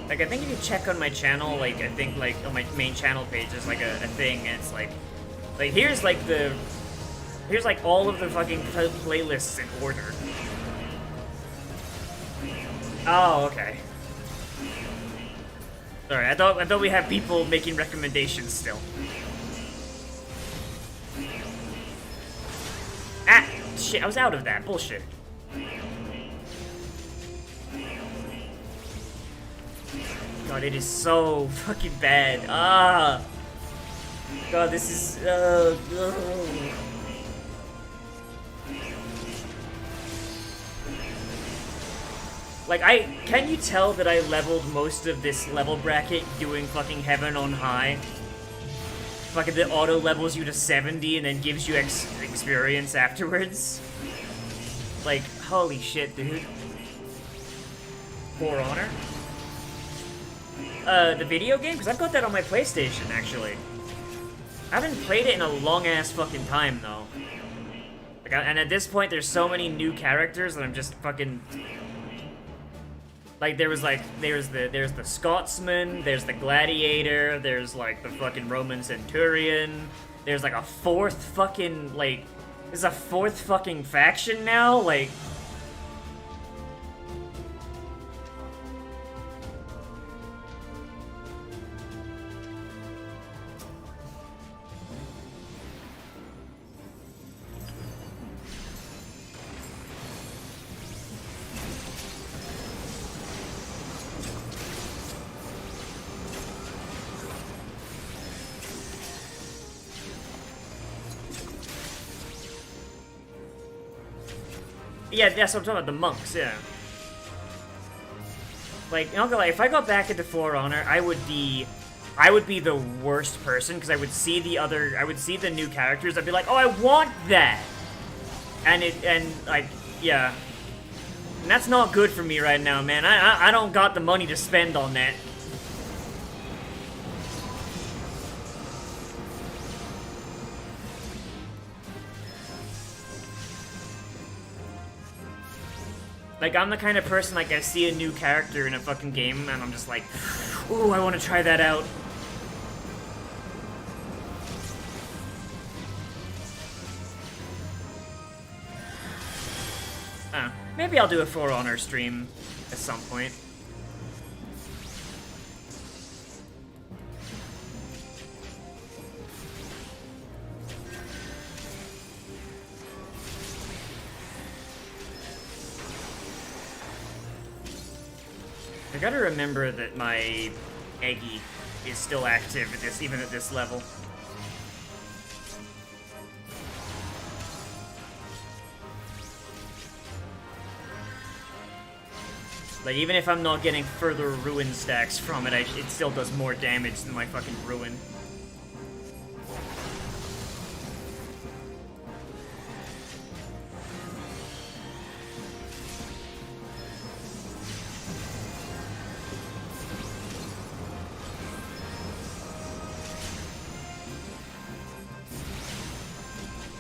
Like, I think if you check on my channel, like, I think, like, on my main channel page, there's, like, a thing, and it's, like, here's, like, all of the fucking playlists in order. Oh, okay. Sorry, I thought we had people making recommendations still. Ah, shit! I was out of that bullshit. God, it is so fucking bad. Ah. God, this is. Like, can you tell that I leveled most of this level bracket doing fucking Heaven on High? Fucking the auto levels you to 70 and then gives you experience afterwards? Like, holy shit, dude. For Honor? The video game? Because I've got that on my PlayStation, actually. I haven't played it in a long-ass fucking time, though. Like, and at this point, there's so many new characters that I'm just fucking... Like, there's the Scotsman, there's the Gladiator, there's, like, the fucking Roman Centurion, there's, like, a fourth fucking, like... There's a fourth fucking faction now? Like... Yeah, that's what I'm talking about, the monks, yeah. Like, if I got back into For Honor, I would be the worst person, because I would see the new characters, I'd be like, oh, I want that! Yeah. And that's not good for me right now, man. I don't got the money to spend on that. Like, I'm the kind of person, like, I see a new character in a fucking game, and I'm just like, ooh, I want to try that out. Maybe I'll do a For Honor stream at some point. I gotta remember that my Eggy is still active at this, even at this level. Like, even if I'm not getting further ruin stacks from it, it still does more damage than my fucking ruin.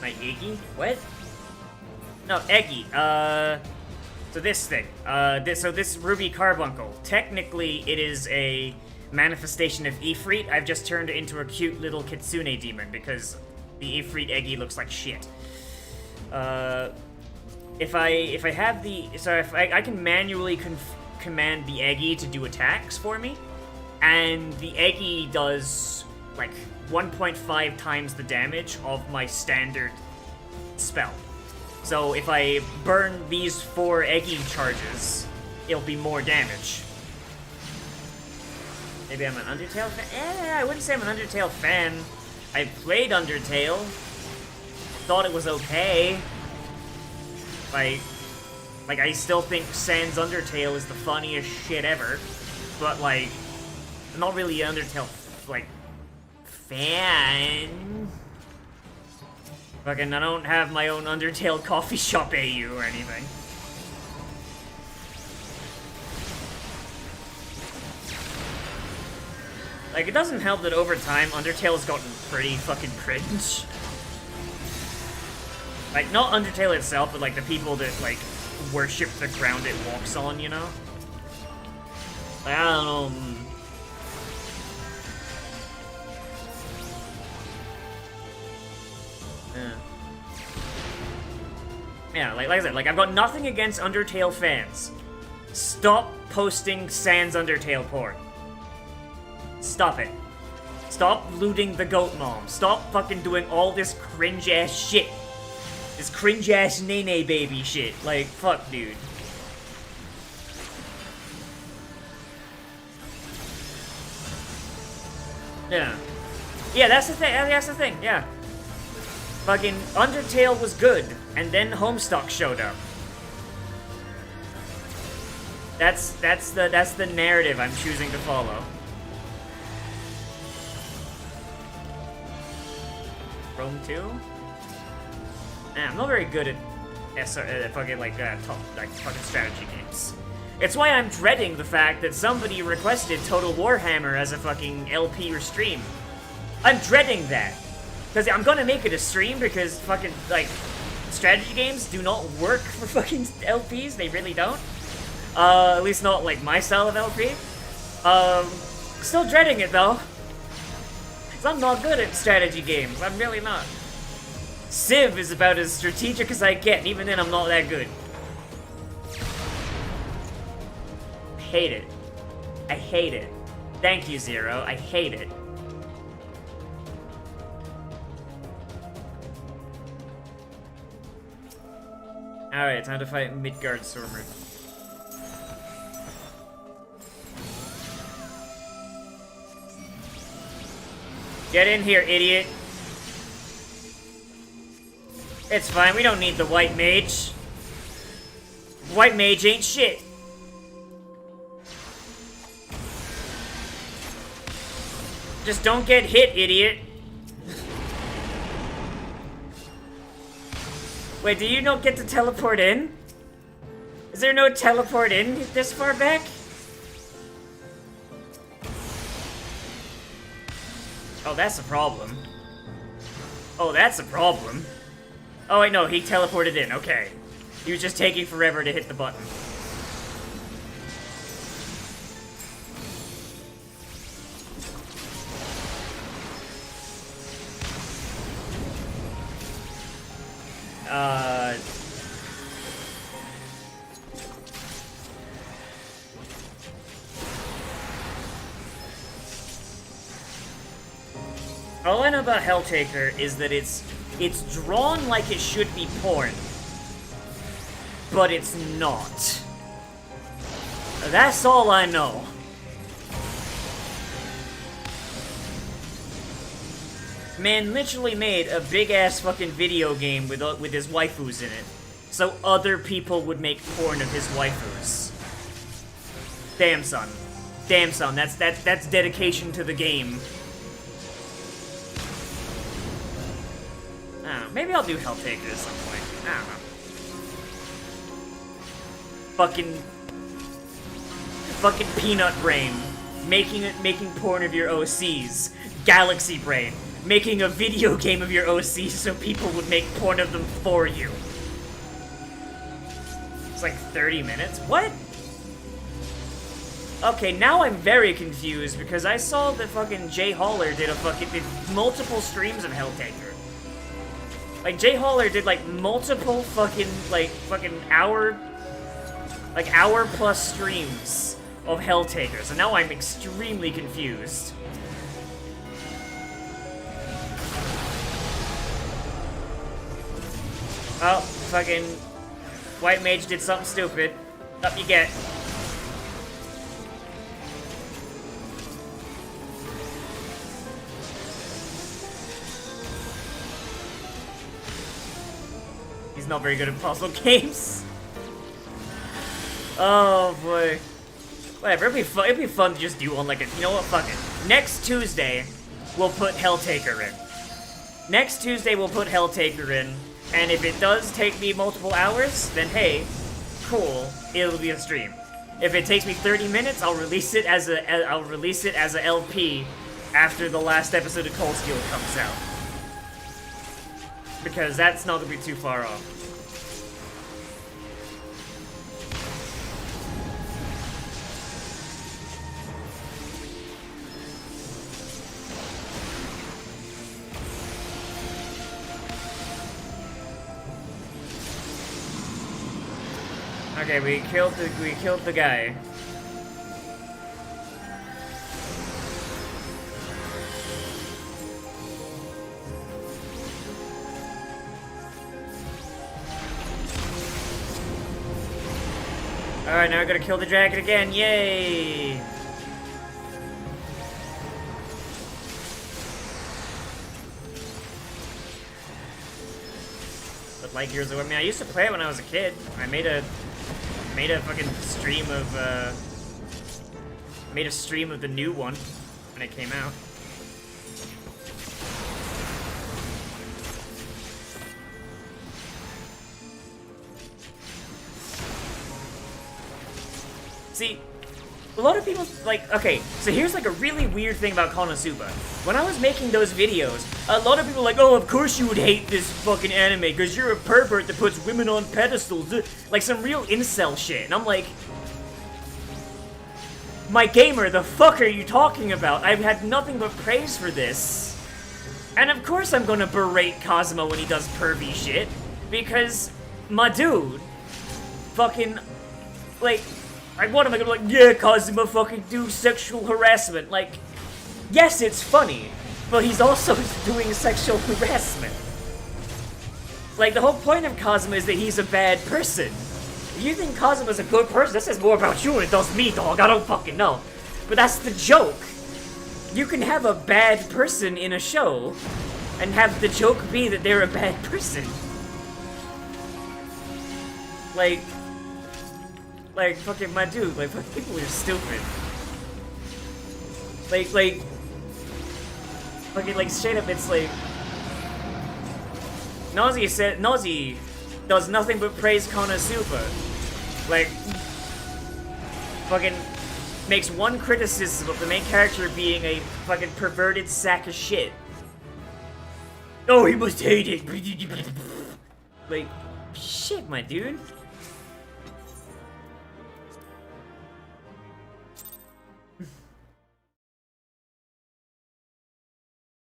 My Iggy? What? No, Eggy. So this thing. So this Ruby Carbuncle. Technically, it is a manifestation of Ifrit. I've just turned it into a cute little Kitsune demon because the Ifrit Eggy looks like shit. If I can manually command the Eggy to do attacks for me, and the Eggy does like 1.5 times the damage of my standard spell. So if I burn these 4 Eggy charges, it'll be more damage. Maybe I'm an Undertale fan? I wouldn't say I'm an Undertale fan. I played Undertale. Thought it was okay. Like I still think Sans Undertale is the funniest shit ever. But, like, I'm not really an Undertale, like, fan. Fucking, I don't have my own Undertale coffee shop AU or anything. Like, it doesn't help that over time, Undertale's gotten pretty fucking cringe. Like, not Undertale itself, but, like, the people that, like, worship the ground it walks on, you know? Like, I don't know. Yeah, like I said, like, I've got nothing against Undertale fans. Stop posting Sans Undertale porn. Stop it. Stop looting the goat mom. Stop fucking doing all this cringe-ass shit. This cringe-ass nene baby shit. Like, fuck, dude. Yeah. Yeah, that's the thing. That's the thing, yeah. Fucking Undertale was good, and then Homestuck showed up. That's the narrative I'm choosing to follow. Rome 2? I'm not very good at fucking fucking strategy games. It's why I'm dreading the fact that somebody requested Total Warhammer as a fucking LP or stream. I'm dreading that. Because I'm gonna make it a stream because fucking, like, strategy games do not work for fucking LPs. They really don't. At least not, like, my style of LP. Still dreading it, though. Because I'm not good at strategy games. I'm really not. Civ is about as strategic as I get, and even then I'm not that good. Hate it. I hate it. Thank you, Zero. I hate it. Alright, time to fight Midgard Stormer. Get in here, idiot. It's fine, we don't need the white mage. White mage ain't shit. Just don't get hit, idiot. Wait, do you not get to teleport in? Is there no teleport in this far back? Oh, that's a problem. Oh, that's a problem. Oh, wait, no, he teleported in, okay. He was just taking forever to hit the button. All I know about Helltaker is that it's drawn like it should be porn, but it's not. That's all I know. Man literally made a big-ass fucking video game with his waifus in it, so other people would make porn of his waifus. Damn, son. Damn, son. That's dedication to the game. I don't know. Maybe I'll do Helltaker at some point. I don't know. Fucking Peanut Brain. Making porn of your OCs. Galaxy Brain. Making a video game of your OCs so people would make porn of them for you. It's like 30 minutes? What? Okay, now I'm very confused because I saw that fucking Jay Haller did multiple streams of Helltaker. Like, Jay Haller did, like, multiple hour plus streams of Helltaker, so now I'm extremely confused. Oh, fucking White Mage did something stupid. Up you get. He's not very good at puzzle games. Oh boy. Whatever, it'd be fun to just do one like a, you know what, fuck it. Next Tuesday, we'll put Helltaker in. Next Tuesday, we'll put Helltaker in, and if it does take me multiple hours, then hey, cool, it'll be a stream. If it takes me 30 minutes, I'll release it as a LP after the last episode of Cold Steel comes out. Because that's not gonna be too far off. Okay, we killed the guy. Alright, now we're gonna kill the dragon again, yay! But like years ago, I mean, I used to play it when I was a kid. I made a fucking stream of, made a stream of the new one when it came out. See, a lot of people, like, okay, so here's like a really weird thing about Konosuba. When I was making those videos, a lot of people were like, oh, of course you would hate this fucking anime, because you're a pervert that puts women on pedestals. Like some real incel shit. And I'm like, my gamer, the fuck are you talking about? I've had nothing but praise for this. And of course I'm gonna berate Kazuma when he does pervy shit, because my dude, fucking, like, what am I gonna, like, yeah, Kazuma fucking do sexual harassment? Like, yes, it's funny, but he's also doing sexual harassment. Like, the whole point of Kazuma is that he's a bad person. If you think Kazuma's a good person, that says more about you than it does me, dog. I don't fucking know. But that's the joke. You can have a bad person in a show, and have the joke be that they're a bad person. Like, fucking my dude, like, fucking people are stupid. Like, fucking, like, straight up, it's like... Nozzy does nothing but praise Konosuba. Like, fucking makes one criticism of the main character being a fucking perverted sack of shit. Oh, he must hate it. Like, shit, my dude.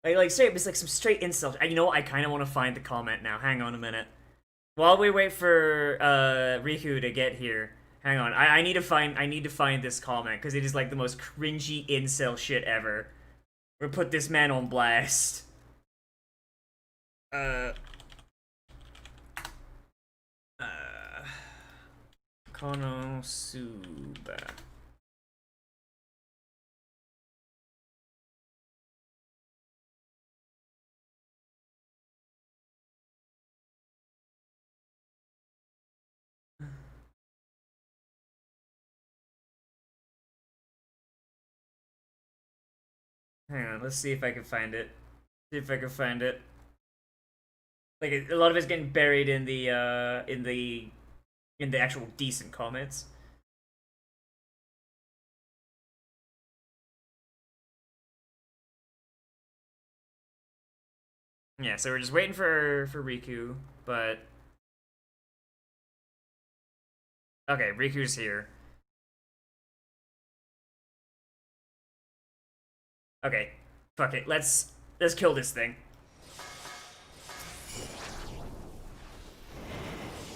Like straight, it's like some straight insult. You know what? I kind of want to find the comment now. Hang on a minute. While we wait for Riku to get here, hang on. I need to find this comment because it is like the most cringy incel shit ever. We'll put this man on blast. Konosuba. Hang on, let's see if I can find it. See if I can find it. Like a lot of it's getting buried in the actual decent comments. Yeah, so we're just waiting for Riku, but okay, Riku's here. Okay, fuck it. Let's kill this thing.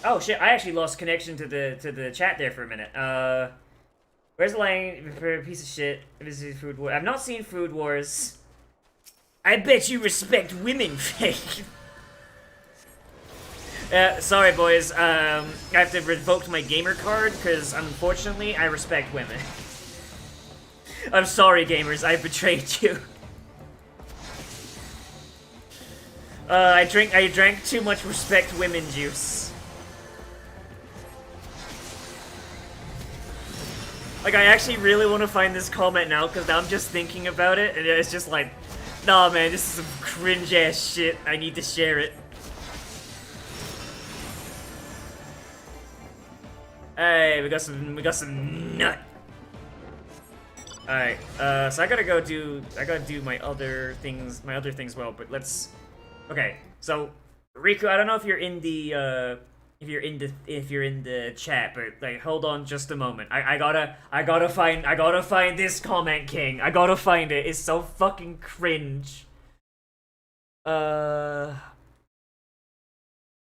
Oh shit! I actually lost connection to the chat there for a minute. Where's the line for a piece of shit? This is Food Wars. I've not seen Food Wars. I bet you respect women, Fake. Sorry, boys. I have to revoke my gamer card because unfortunately I respect women. I'm sorry, gamers. I betrayed you. I drank too much respect women juice. Like, I actually really want to find this comment now because now I'm just thinking about it and it's just like, nah, man, this is some cringe ass shit. I need to share it. Hey, we got some nut. Alright, so I gotta do my other things well, but let's, okay, so, Riku, I don't know if you're in the, if you're in the chat, but, like, hold on just a moment. I gotta find this comment, King. I gotta find it. It's so fucking cringe.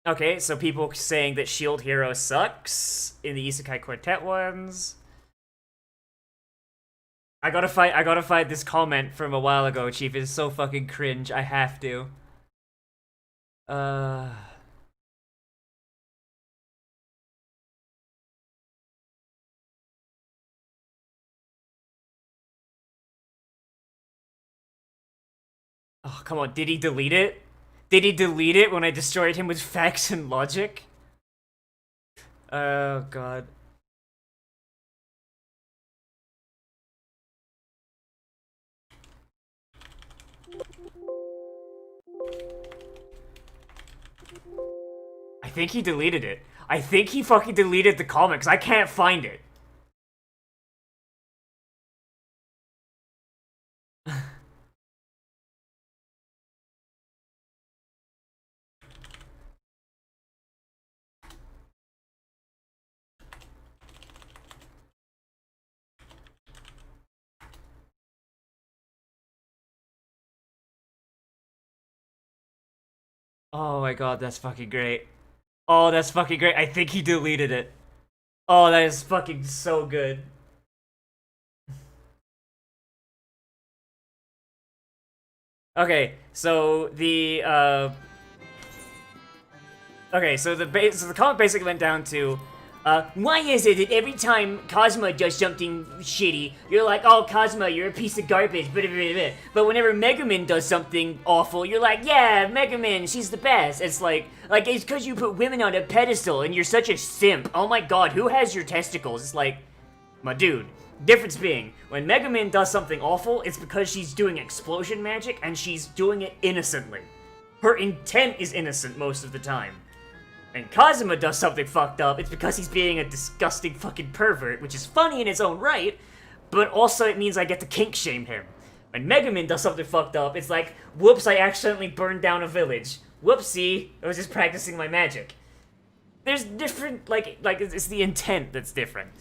Okay, so people saying that Shield Hero sucks in the Isekai Quartet ones. I gotta fight this comment from a while ago, Chief. It's so fucking cringe. I have to. Oh, come on. Did he delete it? Did he delete it when I destroyed him with facts and logic? Oh, God. I think he deleted it. I think he fucking deleted the comment, because I can't find it. Oh my god, that's fucking great. Oh, that's fucking great. I think he deleted it. Oh, that is fucking so good. Okay, so the the comment basically went down to why is it that every time Cosmo does something shitty, you're like, oh, Cosmo, you're a piece of garbage, blah, blah, blah, blah. But whenever Megumin does something awful, you're like, yeah, Megumin, she's the best. It's like it's because you put women on a pedestal and you're such a simp. Oh my god, who has your testicles? It's like, my dude. Difference being, when Megumin does something awful, it's because she's doing explosion magic and she's doing it innocently. Her intent is innocent most of the time. And Kazuma does something fucked up, it's because he's being a disgusting fucking pervert, which is funny in its own right, but also it means I get to kink shame him. When Megumin does something fucked up, it's like, whoops, I accidentally burned down a village. Whoopsie, I was just practicing my magic. There's different, like it's the intent that's different.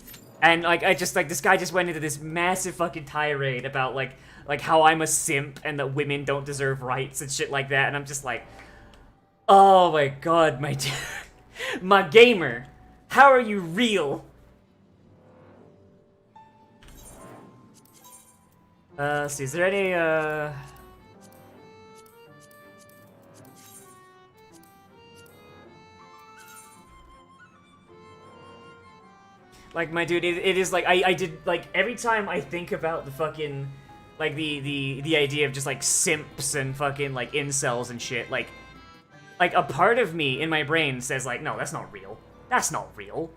And this guy just went into this massive fucking tirade about like how I'm a simp and that women don't deserve rights and shit like that, and I'm just like, oh my god, my gamer, how are you real? Let's see, is there any, like, my dude, it is like, I did, like, every time I think about the fucking, like, the idea of just, like, simps and fucking, like, incels and shit, like, a part of me in my brain says, like, no, that's not real. That's not real.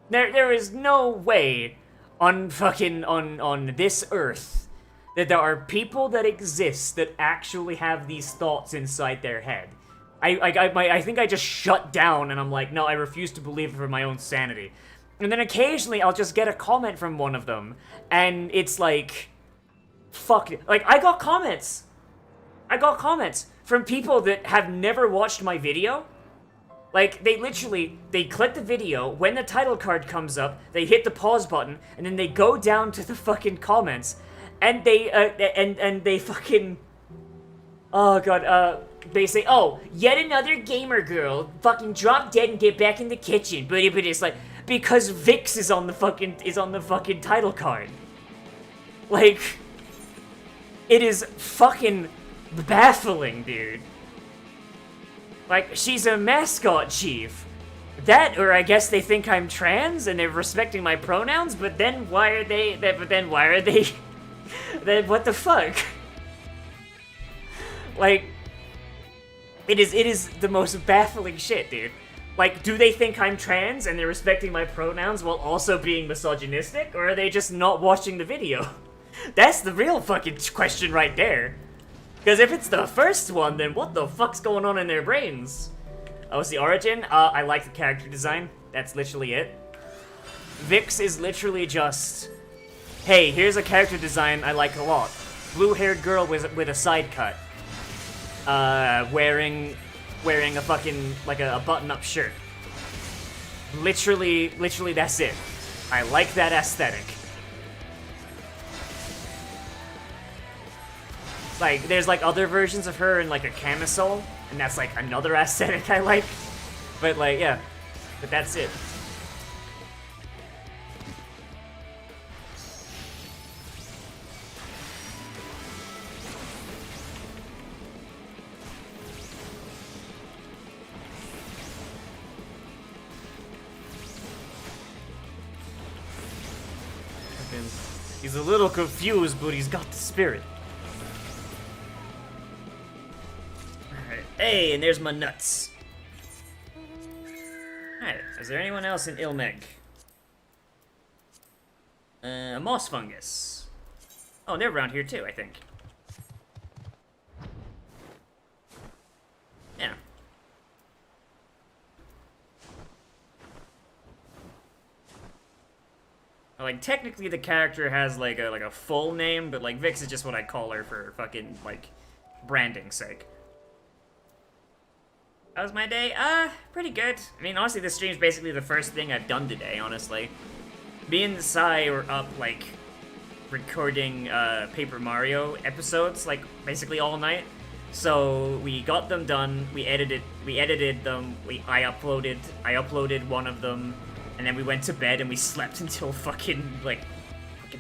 There is no way on fucking, on this earth that there are people that exist that actually have these thoughts inside their head. I think I just shut down and I'm like, no, I refuse to believe it for my own sanity. And then occasionally I'll just get a comment from one of them, and it's like, fuck, like, I got comments from people that have never watched my video. Like, they click the video, when the title card comes up, they hit the pause button, and then they go down to the fucking comments, and they, and they fucking, oh god, they say, oh, yet another gamer girl, fucking drop dead and get back in the kitchen, but it's like, because Vix is on the fucking title card. Like, it is fucking baffling, dude. Like, she's a mascot chief. That, or I guess they think I'm trans and they're respecting my pronouns, but then why are they, then what the fuck? Like, it is the most baffling shit, dude. Like, do they think I'm trans and they're respecting my pronouns while also being misogynistic, or are they just not watching the video? That's the real fucking question right there. Because if it's the first one, then what the fuck's going on in their brains? Oh, it's the origin? I like the character design. That's literally it. Vix is literally just, hey, here's a character design I like a lot. Blue-haired girl with a side cut. Wearing a fucking, like a button-up shirt. Literally that's it. I like that aesthetic. Like, there's like other versions of her in like a camisole, and that's like another aesthetic I like. But like, yeah. But that's it. He's a little confused, but he's got the spirit. Alright. Hey, and there's my nuts. Alright, is there anyone else in Ilmeg? A moss fungus. Oh, they're around here too, I think. Yeah. Like, technically the character has, like a full name, but, like, Vix is just what I call her for fucking, like, branding's sake. How was my day? Pretty good. I mean, honestly, this stream's basically the first thing I've done today, honestly. Me and Sai were up, like, recording, Paper Mario episodes, like, basically all night. So, we got them done, we edited them, I uploaded one of them, and then we went to bed and we slept until fucking, like,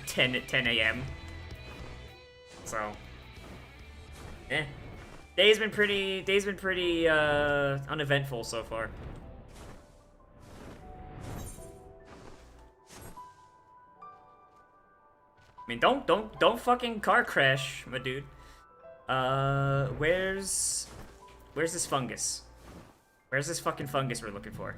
10 a.m. So, eh. Day's been pretty, uneventful so far. I mean, don't fucking car crash, my dude. Where's this fungus? Where's this fucking fungus we're looking for?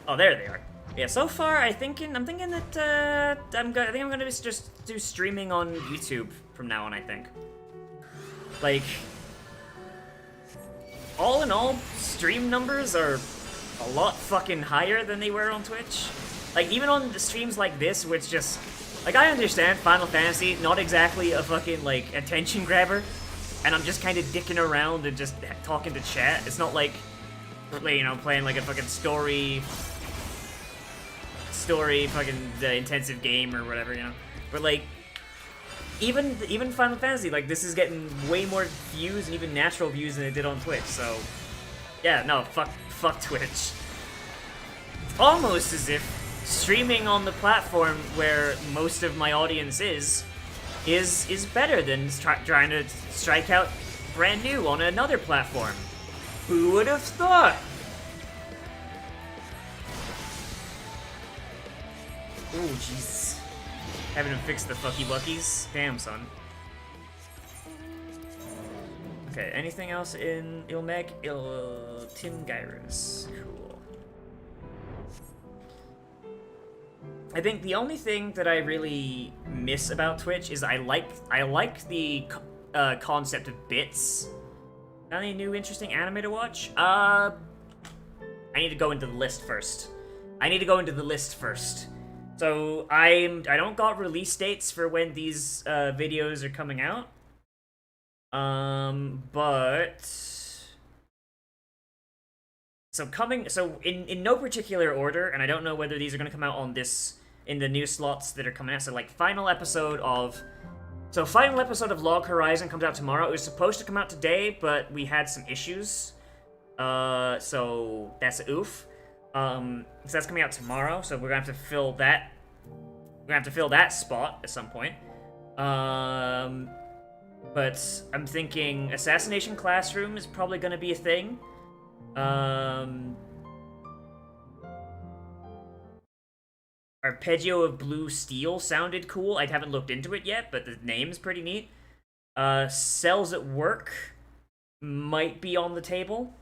Oh, there they are. Yeah, so far I'm thinking that I think I'm gonna just do streaming on YouTube from now on. I think. Like, all in all, stream numbers are a lot fucking higher than they were on Twitch. Like, even on the streams like this, which just, like, I understand Final Fantasy, not exactly a fucking, like, attention grabber, and I'm just kind of dicking around and just talking to chat. It's not like, you know, playing like a fucking story fucking intensive game or whatever, you know. But like, even Final Fantasy, like, this is getting way more views and even natural views than it did on Twitch. So yeah, no, fuck Twitch. It's almost as if streaming on the platform where most of my audience is better than trying to strike out brand new on another platform. Who would have thought? Oh, Jesus. Having to fix the fucky wuckies? Damn, son. Okay, anything else in Ilmeg? Tim Gyrus. Cool. I think the only thing that I really miss about Twitch is I like the concept of bits. Any new interesting anime to watch? I need to go into the list first. So I don't got release dates for when these videos are coming out. But so in no particular order, and I don't know whether these are gonna come out on this in the new slots that are coming out. So like final episode of Log Horizon comes out tomorrow. It was supposed to come out today, but we had some issues. So that's a oof. So that's coming out tomorrow, so we're gonna have to fill that. We're gonna have to fill that spot at some point. But I'm thinking Assassination Classroom is probably gonna be a thing. Arpeggio of Blue Steel sounded cool. I haven't looked into it yet, but the name's pretty neat. Cells at Work might be on the table.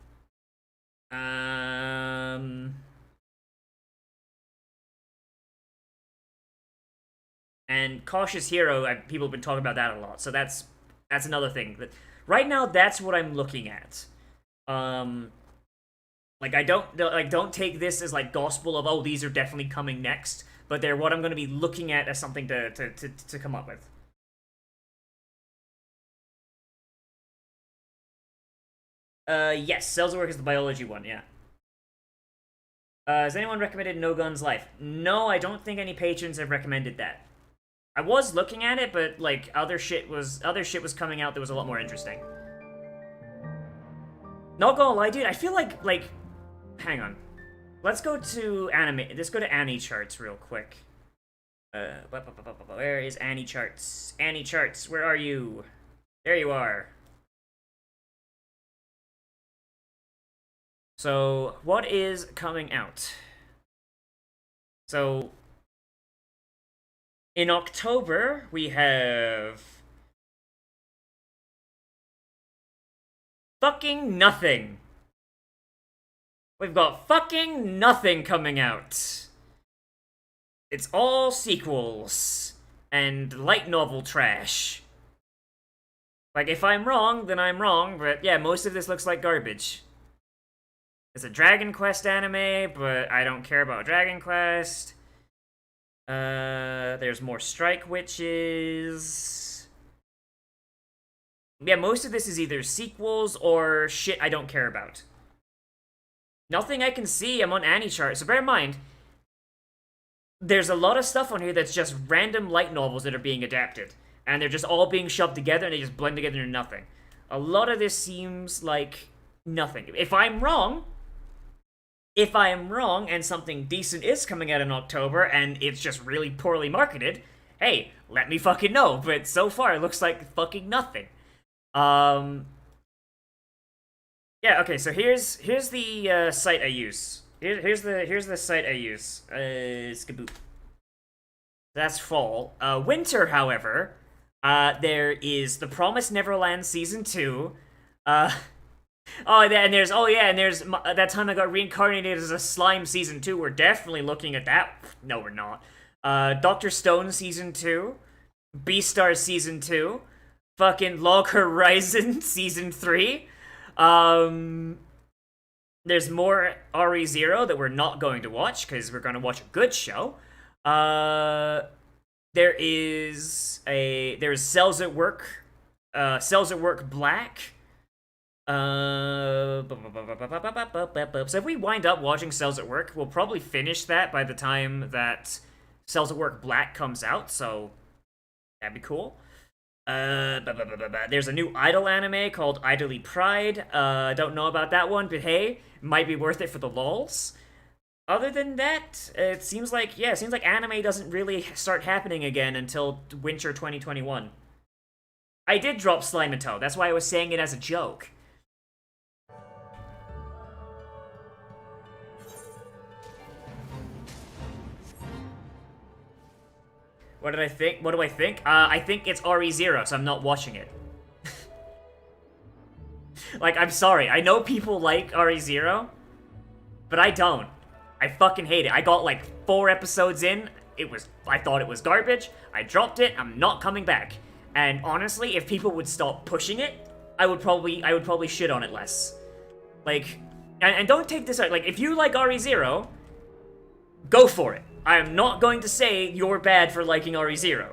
And Cautious Hero, people have been talking about that a lot, so that's another thing. But right now, that's what I'm looking at. Like, don't take this as like gospel of, oh, these are definitely coming next, but they're what I'm going to be looking at as something to come up with. Yes, Cells at Work is the biology one, yeah. Has anyone recommended No Guns Life? No, I don't think any patrons have recommended that. I was looking at it, but like other shit was coming out that was a lot more interesting. Not gonna lie, dude, I feel like hang on. Let's go to anime. Let's go to Annie charts real quick. Where is Annie charts? Annie charts, where are you? There you are. So, what is coming out? So, in October, we have fucking nothing. We've got fucking nothing coming out. It's all sequels and light novel trash. Like, if I'm wrong, then I'm wrong, but yeah, most of this looks like garbage. It's a Dragon Quest anime, but I don't care about Dragon Quest. There's more Strike Witches. Yeah, most of this is either sequels or shit I don't care about. Nothing I can see. I'm on Annie chart, so bear in mind, there's a lot of stuff on here that's just random light novels that are being adapted. And they're just all being shoved together and they just blend together into nothing. A lot of this seems like nothing. If I'm wrong and something decent is coming out in October and it's just really poorly marketed, hey, let me fucking know. But so far, it looks like fucking nothing. Yeah, okay, so here's the site I use. Here's the site I use. Skaboop. That's fall. Winter, however, there is The Promised Neverland Season 2. And there's that time I got reincarnated as a slime Season 2. We're definitely looking at that. No, we're not. Dr. Stone Season 2. Beastars Season 2. Fucking Log Horizon Season 3. There's more RE0 that we're not going to watch, because we're going to watch a good show. There's Cells at Work. Cells at Work Black. So if we wind up watching Cells at Work, we'll probably finish that by the time that Cells at Work Black comes out, so that'd be cool. There's a new Idol anime called Idly Pride. Don't know about that one, but hey, might be worth it for the lols. Other than that, it seems like anime doesn't really start happening again until winter 2021. I did drop Slime and Toe, that's why I was saying it as a joke. What did I think? What do I think? I think it's RE0, so I'm not watching it. Like, I'm sorry. I know people like RE0, but I don't. I fucking hate it. I got like 4 episodes in. I thought it was garbage. I dropped it. I'm not coming back. And honestly, if people would stop pushing it, I would probably shit on it less. Like, and don't take this out. Like, if you like RE0, go for it. I am not going to say you're bad for liking RE0.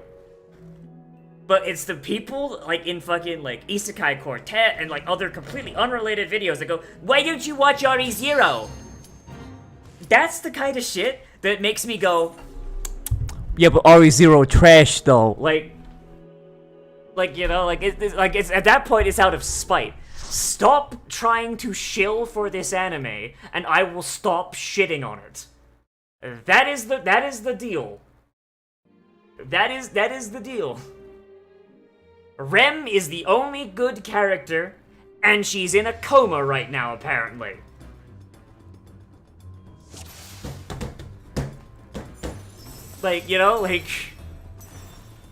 But it's the people, like, in fucking, like, Isekai Quartet and, like, other completely unrelated videos that go, why don't you watch RE0? That's the kind of shit that makes me go, yeah, but RE0 trash, though. Like, you know, it's at that point, it's out of spite. Stop trying to shill for this anime, and I will stop shitting on it. That is the deal. That is the deal. Rem is the only good character, and she's in a coma right now, apparently. Like, you know, like,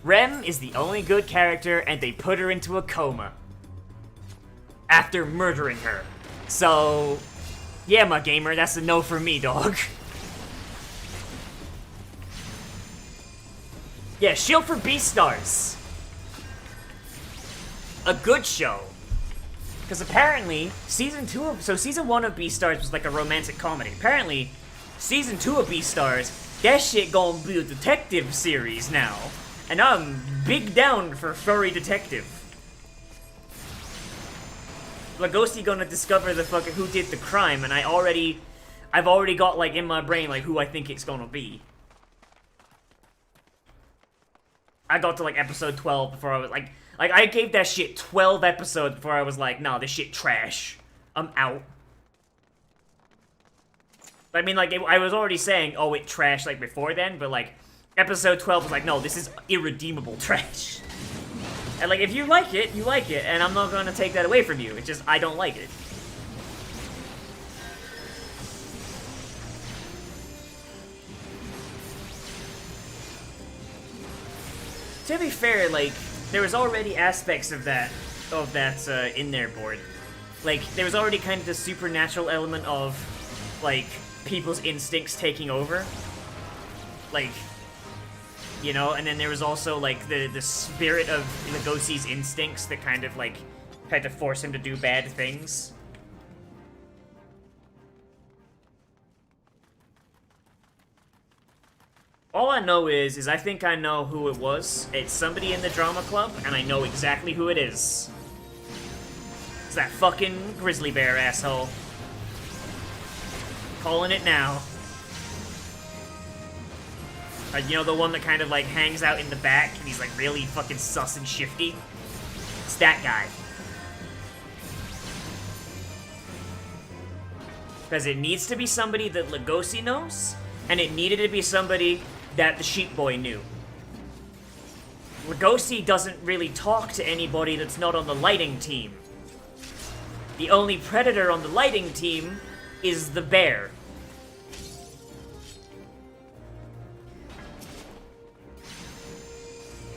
Rem is the only good character, and they put her into a coma after murdering her. So, yeah, my gamer, that's a no for me, dog. Yeah, Shield for Beastars. A good show. Because apparently, season 1 of Beastars was like a romantic comedy. Apparently, season 2 of Beastars, that shit gonna be a detective series now. And I'm big down for furry detective. Lagosti gonna discover the fucking who did the crime, and I I've already got, like, in my brain, like, who I think it's gonna be. I got to, like, episode 12 before I was, like, I gave that shit 12 episodes before I was like, nah, this shit trash. I'm out. I mean, like, I was already saying, oh, it trashed, like, before then, but, like, episode 12 was like, no, this is irredeemable trash. And, like, if you like it, you like it, and I'm not gonna take that away from you. It's just, I don't like it. To be fair, like, there was already aspects of that in their board. Like, there was already kind of the supernatural element of, like, people's instincts taking over. Like, you know, and then there was also, like, the spirit of Legosi's instincts that kind of, like, had to force him to do bad things. All I know is I think I know who it was. It's somebody in the drama club, and I know exactly who it is. It's that fucking grizzly bear asshole. Calling it now. You know, the one that kind of, like, hangs out in the back, and he's, like, really fucking sus and shifty? It's that guy. Because it needs to be somebody that Legosi knows, and it needed to be somebody that the Sheep Boy knew. Legosi doesn't really talk to anybody that's not on the lighting team. The only predator on the lighting team is the bear.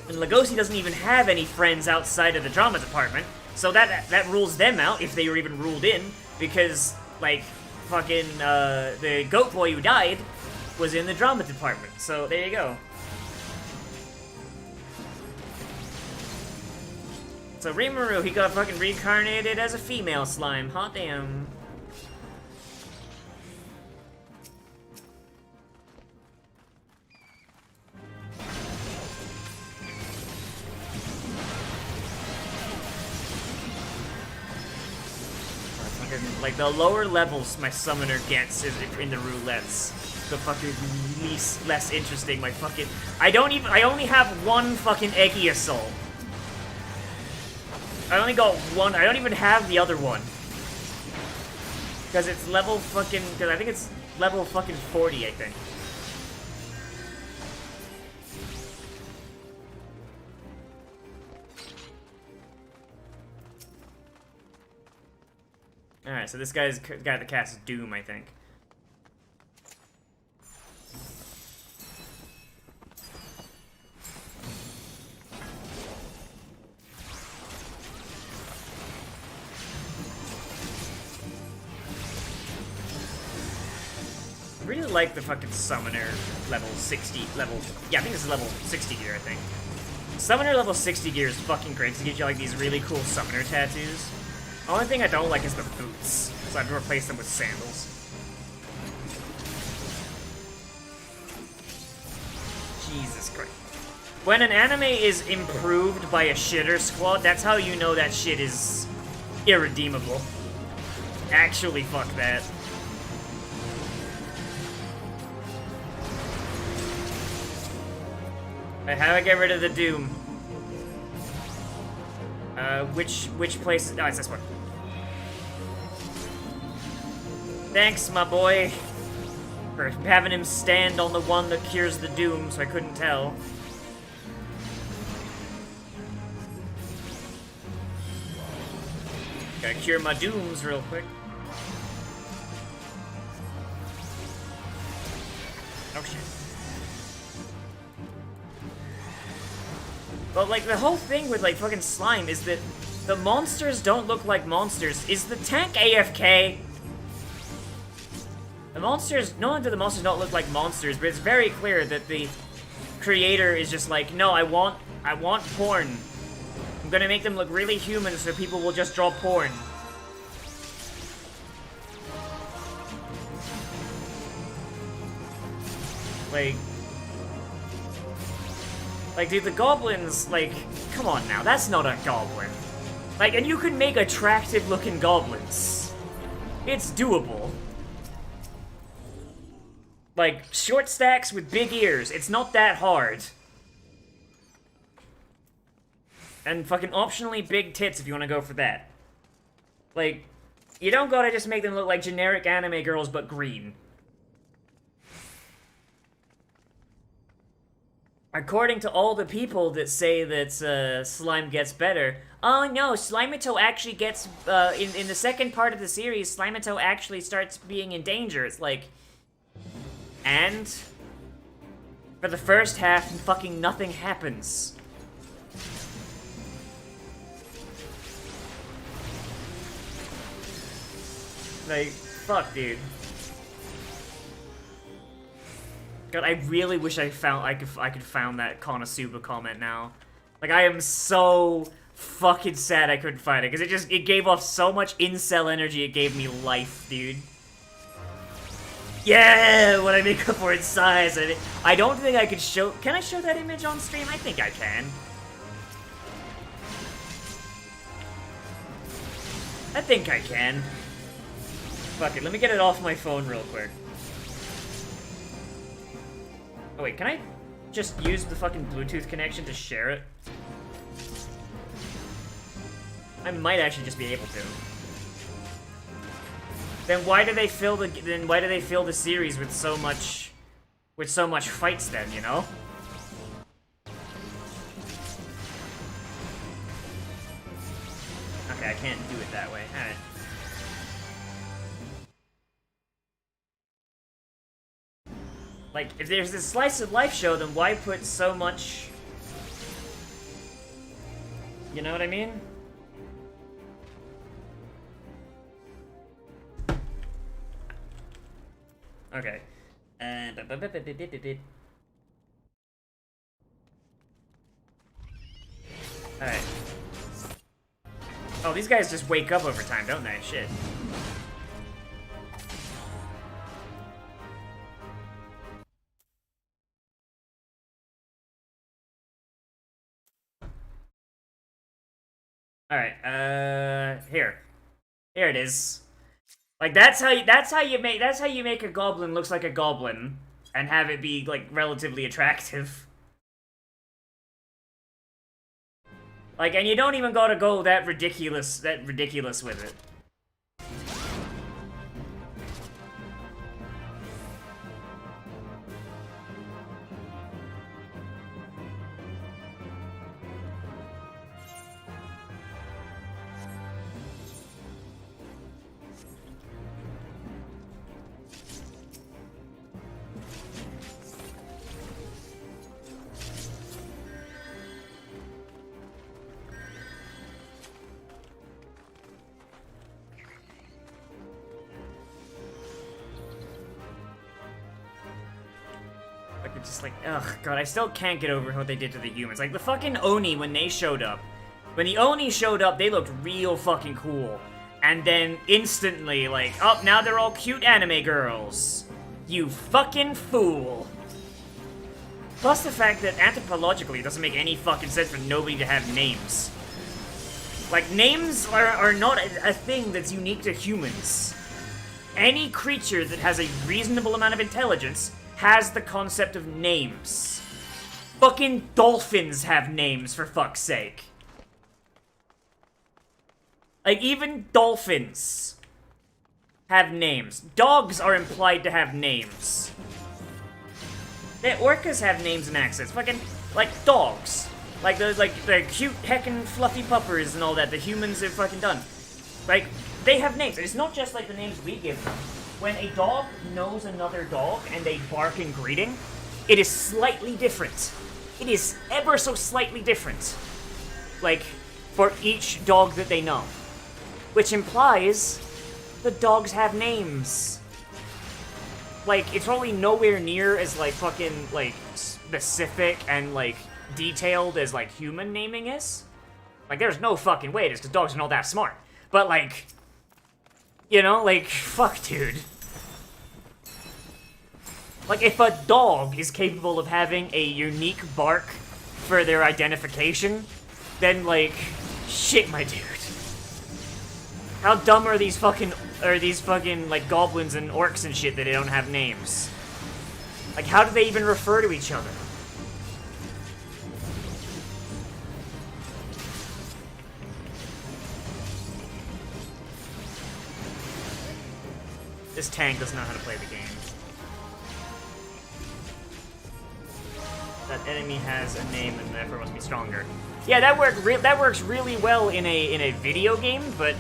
And Legosi doesn't even have any friends outside of the drama department, so that rules them out, if they were even ruled in, because, like, fucking, the goat boy who died was in the drama department, so there you go. So Rimuru, he got fucking reincarnated as a female slime, hot damn. Like, the lower levels my summoner gets in the roulettes, the fucking less interesting. My fucking... I only have one fucking Eggy Assault. I only got one. I don't even have the other one. Because it's level fucking... Because I think it's level fucking 40, I think. Alright, so this guy's the guy that casts Doom, I think. I really like the fucking Summoner level 60, yeah, I think this is level 60 gear, I think. Summoner level 60 gear is fucking great, because it gives you, like, these really cool Summoner tattoos. The only thing I don't like is the boots, so I've replaced them with sandals. Jesus Christ. When an anime is improved by a shitter squad, that's how you know that shit is irredeemable. Actually, fuck that. Alright, how do I get rid of the Doom? Which place is... Oh, it's this one. Thanks, my boy, for having him stand on the one that cures the Doom, so I couldn't tell. Gotta cure my Dooms real quick. Oh, shit. But, like, the whole thing with, like, fucking slime is that the monsters don't look like monsters. Is the tank AFK? The monsters, not only do the monsters not look like monsters, but it's very clear that the creator is just like, no, I want porn. I'm gonna make them look really human so people will just draw porn. Like, dude, the goblins, like, come on now, that's not a goblin. Like, and you can make attractive-looking goblins. It's doable. Like, short stacks with big ears. It's not that hard. And fucking optionally big tits if you want to go for that. Like, you don't gotta just make them look like generic anime girls, but green. According to all the people that say that slime gets better, oh no, Slimeito actually gets, in the second part of the series, Slimeito actually starts being in danger. It's like, and for the first half, fucking nothing happens. Like, fuck, dude. God, I really wish I could found that Konosuba comment now. Like, I am so fucking sad I couldn't find it, because it gave off so much incel energy, it gave me life, dude. Yeah, when I make up for its size. I don't think I could show... Can I show that image on stream? I think I can. I think I can. Fuck it, let me get it off my phone real quick. Oh wait, can I just use the fucking Bluetooth connection to share it? I might actually just be able to. Then why do they fill the series with so much fights then, you know? Okay, I can't do it that way. Alright. Like, if there's this slice of life show, then why put so much... You know what I mean? Okay. Alright. Oh, these guys just wake up over time, don't they? Shit. Alright, here. Here it is. Like, that's how you make a goblin looks like a goblin, and have it be, like, relatively attractive. Like, and you don't even gotta go that ridiculous with it. Just like, ugh, God, I still can't get over what they did to the humans. Like, the fucking Oni, when they showed up. When the Oni showed up, they looked real fucking cool. And then, instantly, like, oh, now they're all cute anime girls. You fucking fool. Plus the fact that anthropologically it doesn't make any fucking sense for nobody to have names. Like, names are not a thing that's unique to humans. Any creature that has a reasonable amount of intelligence has the concept of names. Fucking dolphins have names, for fuck's sake. Like, even dolphins have names. Dogs are implied to have names. The orcas have names and accents. Fucking, like, dogs. Like, the cute, heckin' fluffy puppers and all that the humans have fucking done. Like, they have names. And it's not just like the names we give them. When a dog knows another dog and they bark in greeting, it is slightly different. It is ever so slightly different. Like, for each dog that they know. Which implies the dogs have names. Like, it's probably nowhere near as, like, fucking, like, specific and, like, detailed as, like, human naming is. Like, there's no fucking way it is, because dogs are not that smart. But, like... You know, like, fuck, dude. Like, if a dog is capable of having a unique bark for their identification, then, like, shit, my dude. How dumb are these fucking, like, goblins and orcs and shit that they don't have names? Like, how do they even refer to each other? This tank doesn't know how to play the game. That enemy has a name and therefore must be stronger. Yeah, that works really well in a video game, but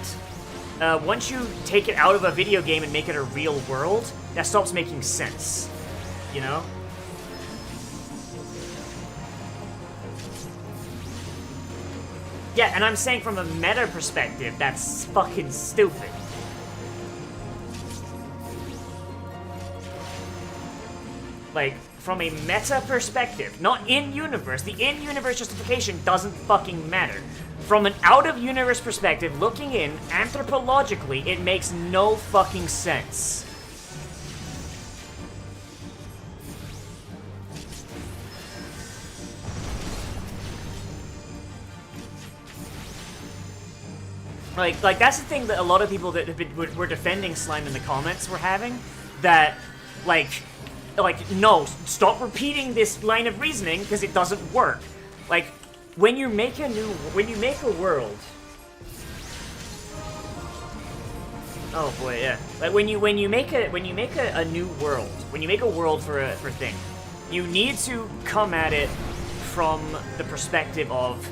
once you take it out of a video game and make it a real world, that stops making sense. You know? Yeah, and I'm saying from a meta perspective, that's fucking stupid. Like, from a meta perspective, not in-universe. The in-universe justification doesn't fucking matter. From an out-of-universe perspective, looking in, anthropologically, it makes no fucking sense. Like that's the thing that a lot of people that have been, were defending Slime in the comments were having, that, like, no, stop repeating this line of reasoning because it doesn't work. Like, when you make a world. Oh boy, yeah. Like when you make a new world, when you make a world for a thing, you need to come at it from the perspective of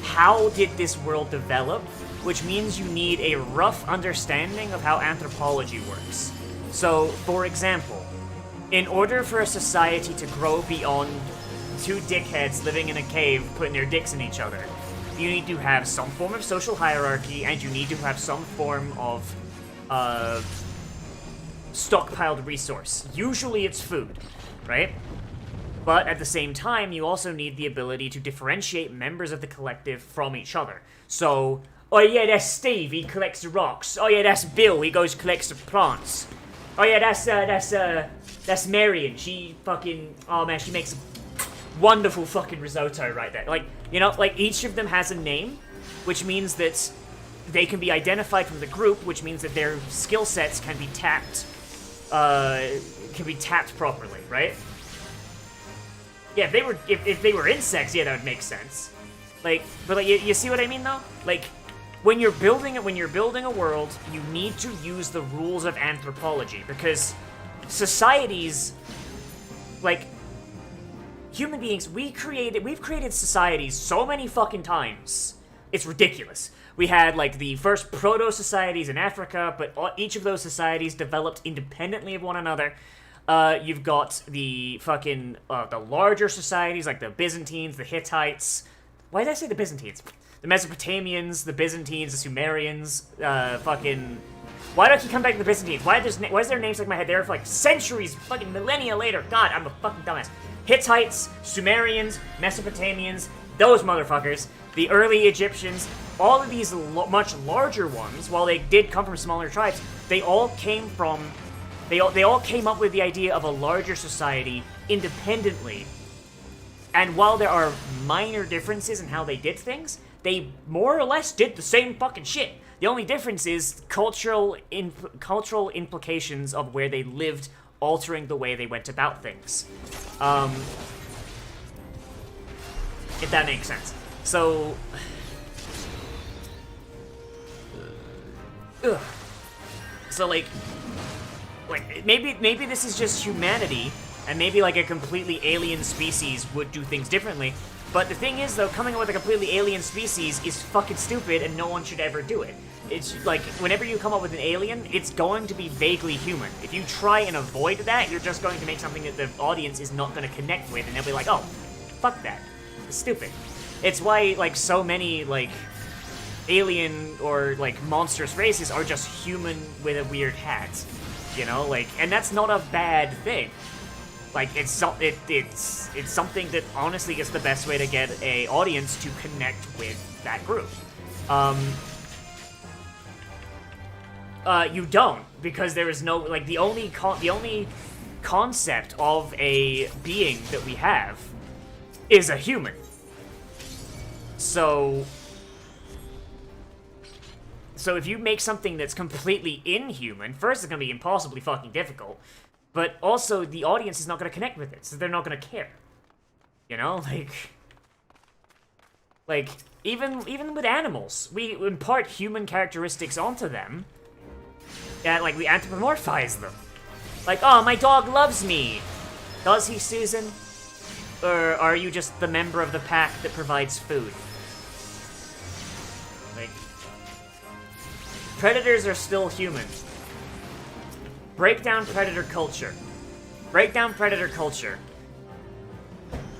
how did this world develop, which means you need a rough understanding of how anthropology works. So, for example, in order for a society to grow beyond two dickheads living in a cave putting their dicks in each other, you need to have some form of social hierarchy, and you need to have some form of stockpiled resource. Usually it's food, right? But at the same time, you also need the ability to differentiate members of the collective from each other. So, oh yeah, that's Steve, he collects the rocks. Oh yeah, that's Bill, he goes collects the plants. Oh yeah, that's Marion, she fucking, oh man, she makes wonderful fucking risotto right there. Like, you know, like each of them has a name, which means that they can be identified from the group, which means that their skill sets can be tapped properly, right? Yeah, if they were insects, yeah, that would make sense. Like, but like, you see what I mean though? Like, when you're building a world, you need to use the rules of anthropology, because societies, like human beings, we've created societies so many fucking times. It's ridiculous. We had like the first proto-societies in Africa, but each of those societies developed independently of one another. You've got the fucking the larger societies like the Byzantines, the Hittites. Why did I say the Byzantines? The Mesopotamians, the Byzantines, the Sumerians, fucking... Why do I keep coming back to the Byzantines? Why is their names like my head? They're for like centuries, fucking millennia later. God, I'm a fucking dumbass. Hittites, Sumerians, Mesopotamians, those motherfuckers, the early Egyptians, all of these much larger ones, while they did come from smaller tribes, they all came up with the idea of a larger society independently. And while there are minor differences in how they did things, they more or less did the same fucking shit. The only difference is cultural implications of where they lived altering the way they went about things. If that makes sense. So... Ugh. So, like, maybe this is just humanity, and maybe, like, a completely alien species would do things differently. But the thing is, though, coming up with a completely alien species is fucking stupid, and no one should ever do it. It's, like, whenever you come up with an alien, it's going to be vaguely human. If you try and avoid that, you're just going to make something that the audience is not going to connect with, and they'll be like, oh, fuck that. It's stupid. It's why, like, so many, like, alien or, like, monstrous races are just human with a weird hat. You know, like, and that's not a bad thing. Like, it's something that honestly is the best way to get a audience to connect with that group. You don't, because there is no, like, the only concept of a being that we have is a human. So if you make something that's completely inhuman, first it's gonna be impossibly fucking difficult. but also the audience is not going to connect with it, so they're not going to care. You know, like even with animals, we impart human characteristics onto them. Yeah, like we anthropomorphize them. Like, oh, my dog loves me. Does he, Susan? Or are you just the member of the pack that provides food? Like, predators are still human. Break down predator culture. Break down predator culture.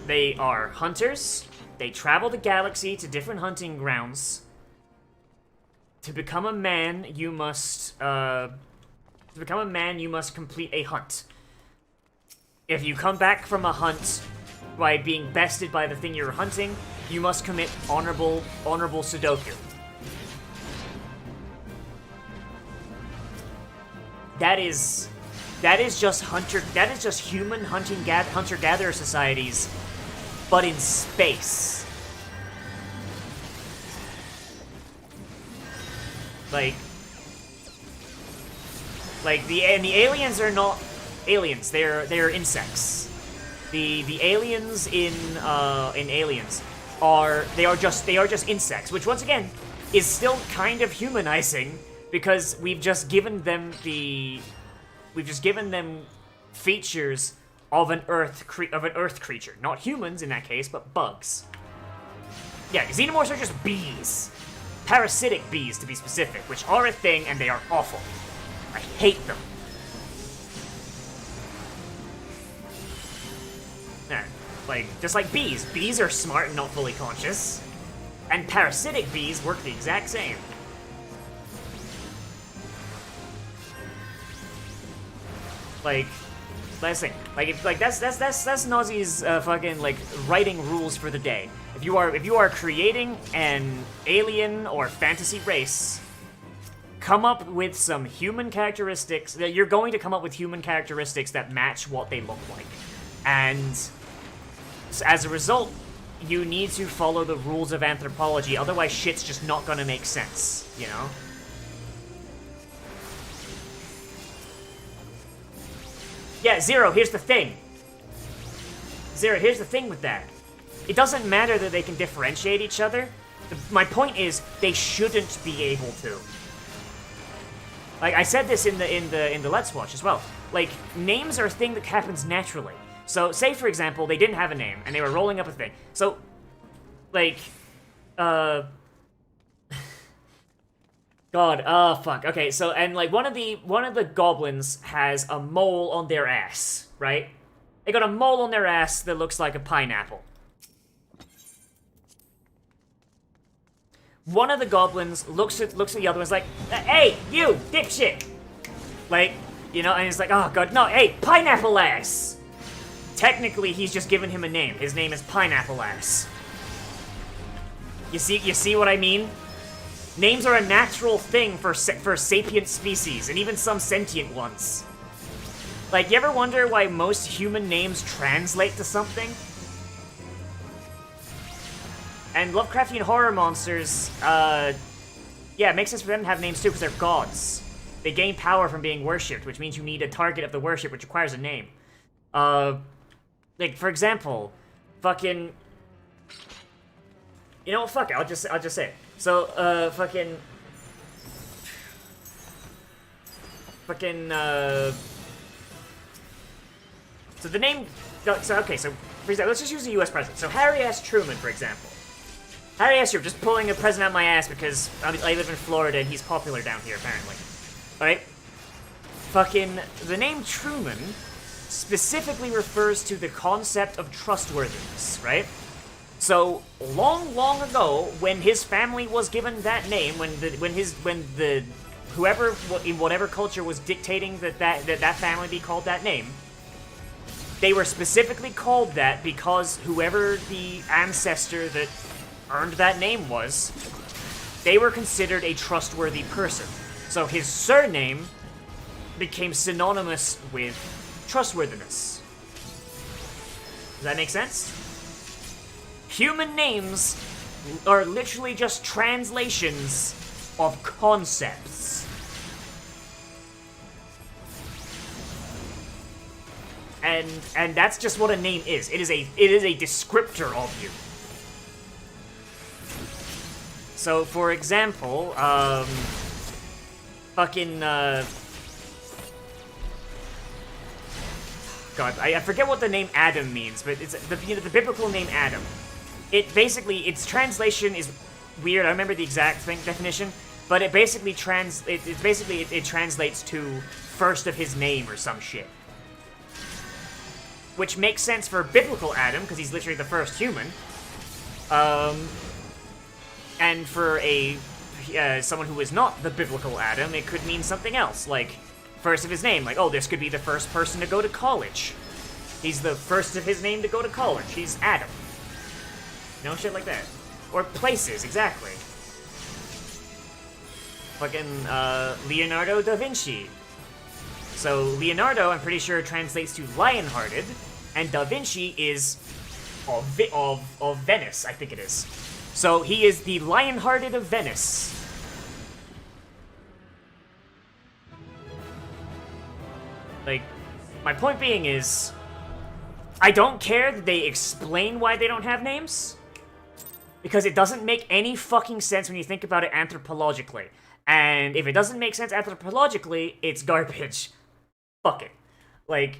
They are hunters. They travel the galaxy to different hunting grounds. To become a man, you must, complete a hunt. If you come back from a hunt by being bested by the thing you're hunting, you must commit honorable Sudoku. That is just human hunter-gatherer societies, but in space. Like the aliens are not aliens. They're insects. The aliens in Aliens are just insects, which once again is still kind of humanizing because we've just given them features of an earth creature, not humans in that case, but bugs. Yeah, xenomorphs are just bees. Parasitic bees, to be specific, which are a thing, and they are awful. I hate them. Yeah, like, just like bees. Bees are smart and not fully conscious. And parasitic bees work the exact same. Like, last thing. Like that's Nozz's fucking, like, writing rules for the day. If you are creating an alien or fantasy race, come up with some human characteristics. You're going to come up with human characteristics that match what they look like. And as a result, you need to follow the rules of anthropology, otherwise shit's just not gonna make sense, you know? Yeah, Zero, here's the thing. Zero, here's the thing with that. It doesn't matter that they can differentiate each other. My point is, they shouldn't be able to. Like, I said this in the Let's Watch as well. Like, names are a thing that happens naturally. So, say for example, they didn't have a name, and they were rolling up a thing. So, like, God, fuck. Okay, so, and like, one of the goblins has a mole on their ass, right? They got a mole on their ass that looks like a pineapple. One of the goblins looks at the other one's like, hey, you, dipshit! Like, you know, and he's like, oh god, no, hey, pineapple ass! Technically, he's just given him a name. His name is Pineapple Ass. You see what I mean? Names are a natural thing for sapient species, and even some sentient ones. Like, you ever wonder why most human names translate to something? And Lovecraftian horror monsters, yeah, it makes sense for them to have names too, because they're gods. They gain power from being worshipped, which means you need a target of the worship, which requires a name. Like, for example, fucking... You know what, fuck it, I'll just say it. So, so the name... So, okay, so, for example, let's just use a US president. So, Harry S. Truman, for example. Harry S. Truman, just pulling a president out of my ass because I live in Florida and he's popular down here, apparently. Alright? Fucking, the name Truman specifically refers to the concept of trustworthiness, right? So, long ago, when his family was given that name, whoever in whatever culture was dictating that family be called that name, they were specifically called that because whoever the ancestor that earned that name was, they were considered a trustworthy person. So his surname became synonymous with trustworthiness. Does that make sense? Human names are literally just translations of concepts. and that's just what a name is. It is a descriptor of you. So, for example, God, I forget what the name Adam means, but it's the biblical name Adam. It basically, its translation is weird. I remember the exact definition, but it basically it translates to first of his name or some shit. Which makes sense for biblical Adam, because he's literally the first human. And for someone who is not the biblical Adam, it could mean something else, like first of his name. Like, oh, this could be the first person to go to college. He's the first of his name to go to college. He's Adam. You know, shit like that. Or places, exactly. Fucking, Leonardo da Vinci. So, Leonardo, I'm pretty sure, translates to lion-hearted, and da Vinci is of Venice, I think it is. So, he is the lion-hearted of Venice. Like, my point being is, I don't care that they explain why they don't have names, because it doesn't make any fucking sense when you think about it anthropologically. And if it doesn't make sense anthropologically, it's garbage. Fuck it. Like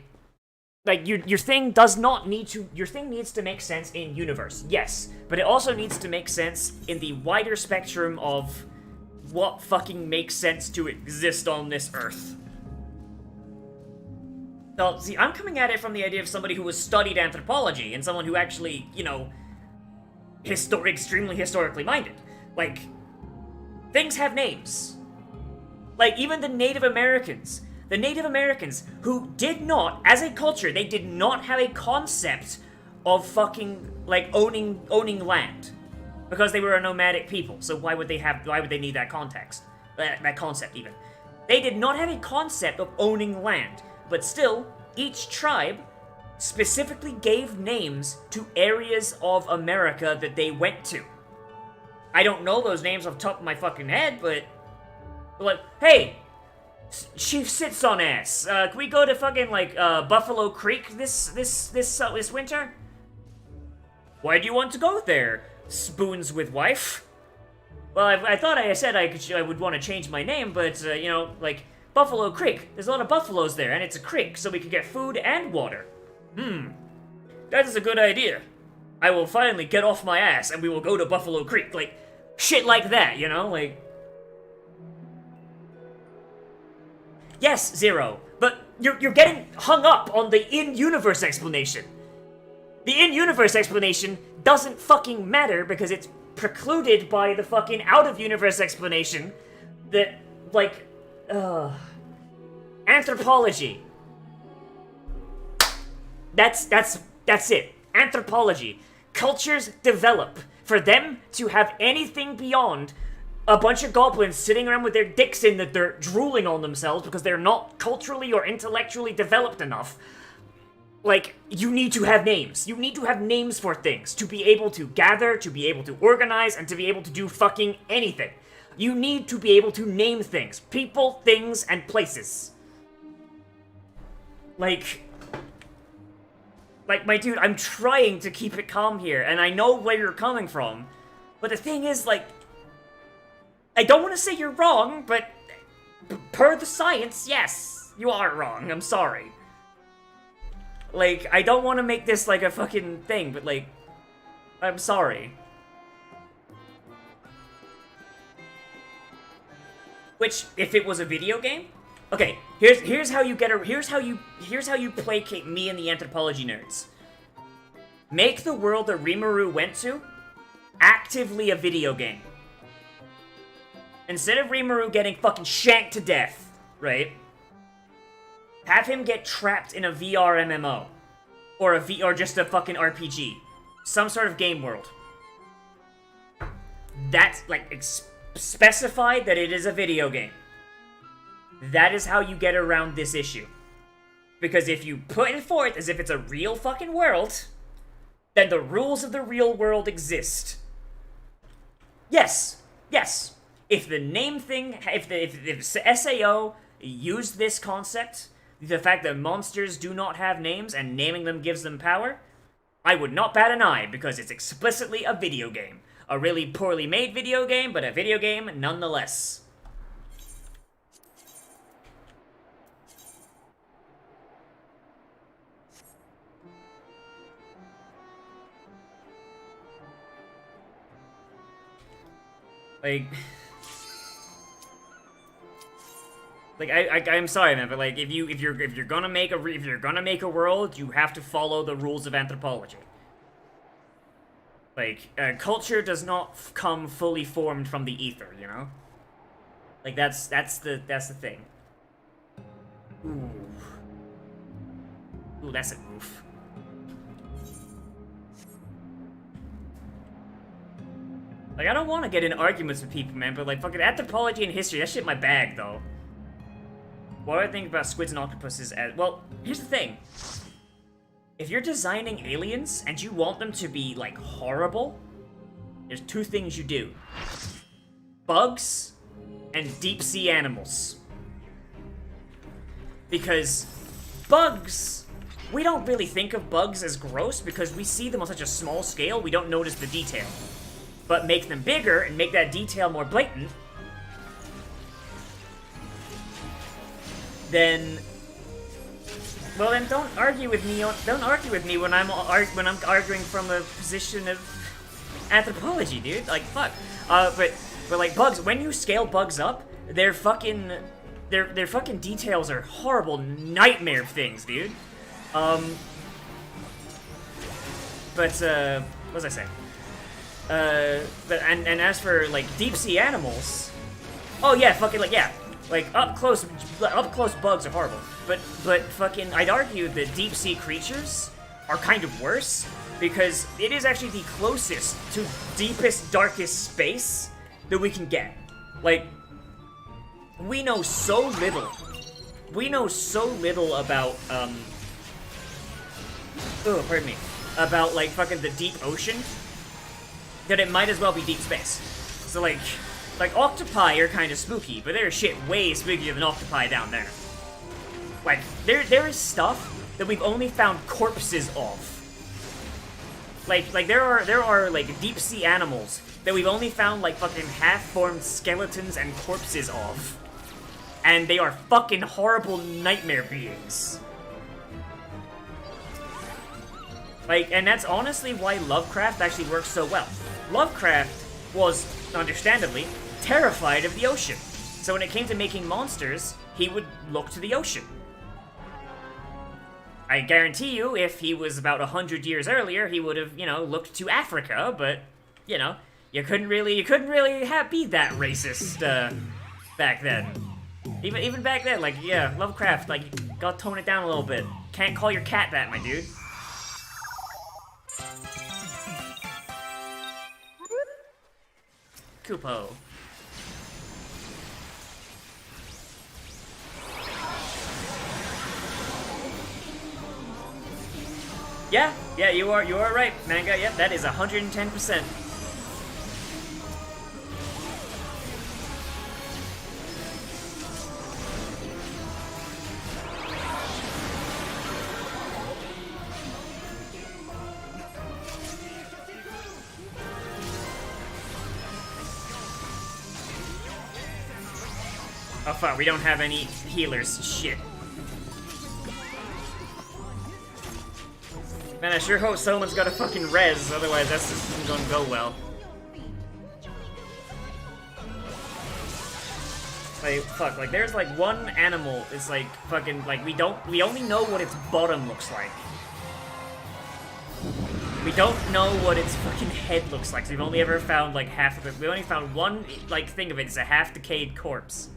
your thing does not need to, your thing needs to make sense in universe, yes, but it also needs to make sense in the wider spectrum of what fucking makes sense to exist on this earth. Now, see, I'm coming at it from the idea of somebody who has studied anthropology and someone who actually, you know, extremely historically minded. Like, things have names. Like, even the Native Americans who did not, as a culture, they did not have a concept of fucking, like, owning land. Because they were a nomadic people, so why would they need that context? That concept, even. They did not have a concept of owning land, but still, each tribe specifically gave names to areas of America that they went to. I don't know those names off the top of my fucking head, but like, hey, Chief Sits on Ass, can we go to fucking, like, Buffalo Creek this winter? Why do you want to go there, Spoons with Wife? Well, I thought I said I would want to change my name, but, you know, like, Buffalo Creek, there's a lot of buffaloes there, and it's a creek, so we could get food and water. That is a good idea. I will finally get off my ass, and we will go to Buffalo Creek, like, shit like that, you know, like... Yes, Zero, but you're getting hung up on the in-universe explanation. The in-universe explanation doesn't fucking matter because it's precluded by the fucking out-of-universe explanation that, like, anthropology. That's it. Anthropology. Cultures develop. For them to have anything beyond a bunch of goblins sitting around with their dicks in the dirt, drooling on themselves because they're not culturally or intellectually developed enough, like, you need to have names. You need to have names for things to be able to gather, to be able to organize, and to be able to do fucking anything. You need to be able to name things. People, things, and places. Like, my dude, I'm trying to keep it calm here, and I know where you're coming from, but the thing is, like, I don't want to say you're wrong, but per the science, yes, you are wrong. I'm sorry. Like, I don't want to make this, like, a fucking thing, but, like, I'm sorry. Which, if it was a video game? Okay, here's how you placate me and the anthropology nerds. Make the world that Rimuru went to actively a video game. Instead of Rimuru getting fucking shanked to death, right? Have him get trapped in a VR MMO. Or just a fucking RPG. Some sort of game world. That's, like, specify that it is a video game. That is how you get around this issue. Because if you put it forth as if it's a real fucking world, then the rules of the real world exist. Yes. If the name thing, if the SAO used this concept, the fact that monsters do not have names and naming them gives them power, I would not bat an eye because it's explicitly a video game. A really poorly made video game, but a video game nonetheless. I'm sorry, man, but like, if you're gonna make a world, you have to follow the rules of anthropology. Like, culture does not come fully formed from the ether, you know? Like, that's the thing. Ooh. Ooh, that's a oof. Like, I don't want to get in arguments with people, man, but like, fucking anthropology and history, that shit my bag, though. What do I think about squids and octopuses as... Well, here's the thing. If you're designing aliens and you want them to be, like, horrible, there's two things you do. Bugs and deep-sea animals. Because bugs... We don't really think of bugs as gross because we see them on such a small scale, we don't notice the detail. But make them bigger and make that detail more blatant, then don't argue with me when I'm arguing from a position of anthropology, dude. Like, fuck. But like bugs, when you scale bugs up, their fucking details are horrible nightmare things, dude. But what was I saying? But as for like deep sea animals, oh yeah, fucking like yeah, like up close bugs are horrible. But fucking I'd argue that deep sea creatures are kind of worse because it is actually the closest to deepest, darkest space that we can get. Like, we know so little. We know so little about pardon me, about like fucking the deep ocean, that it might as well be deep space. So like octopi are kind of spooky, but there's shit way spookier than octopi down there. Like, there is stuff that we've only found corpses of. Like there are like deep sea animals that we've only found like fucking half-formed skeletons and corpses of. And they are fucking horrible nightmare beings. Like, and that's honestly why Lovecraft actually works so well. Lovecraft was, understandably, terrified of the ocean. So when it came to making monsters, he would look to the ocean. I guarantee you, if he was about 100 years earlier, he would have, you know, looked to Africa, but, you know, you couldn't really be that racist, back then. Even back then, like, yeah, Lovecraft, like, gotta tone it down a little bit. Can't call your cat that, my dude. Kupo. Yeah, you are right, Manga. Yep, that is 110%. Oh fuck, we don't have any healers. Shit. Man, I sure hope someone's got a fucking res, otherwise that's just isn't gonna go well. Like, fuck, like there's like one animal, it's like fucking, like we only know what its bottom looks like. We don't know what its fucking head looks like, so we've only ever found like half of it. We only found one, like, thing of it, it's a half-decayed corpse.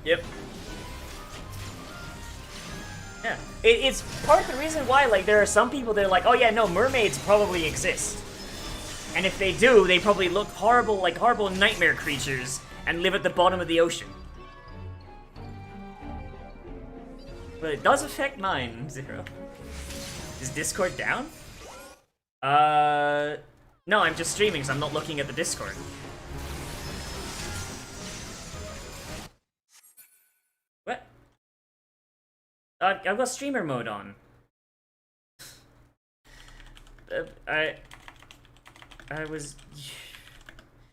Yep. Yeah. It's part of the reason why, like, there are some people that are like, oh yeah, no, mermaids probably exist. And if they do, they probably look horrible, like horrible nightmare creatures, and live at the bottom of the ocean. But it does affect mine, Zero. Is Discord down? No, I'm just streaming, so I'm not looking at the Discord. I've got streamer mode on. I was...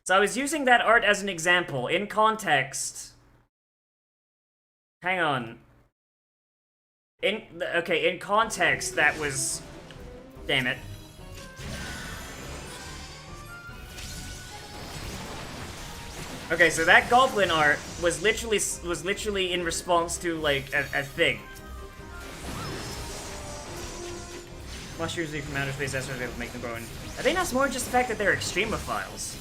So I was using that art as an example, in context. Hang on. Okay, in context, that was... Damn it. Okay, so that goblin art was literally in response to, like, a thing. Mushrooms leave from outer space, that's what they make them grow in. I think that's more just the fact that they're extremophiles.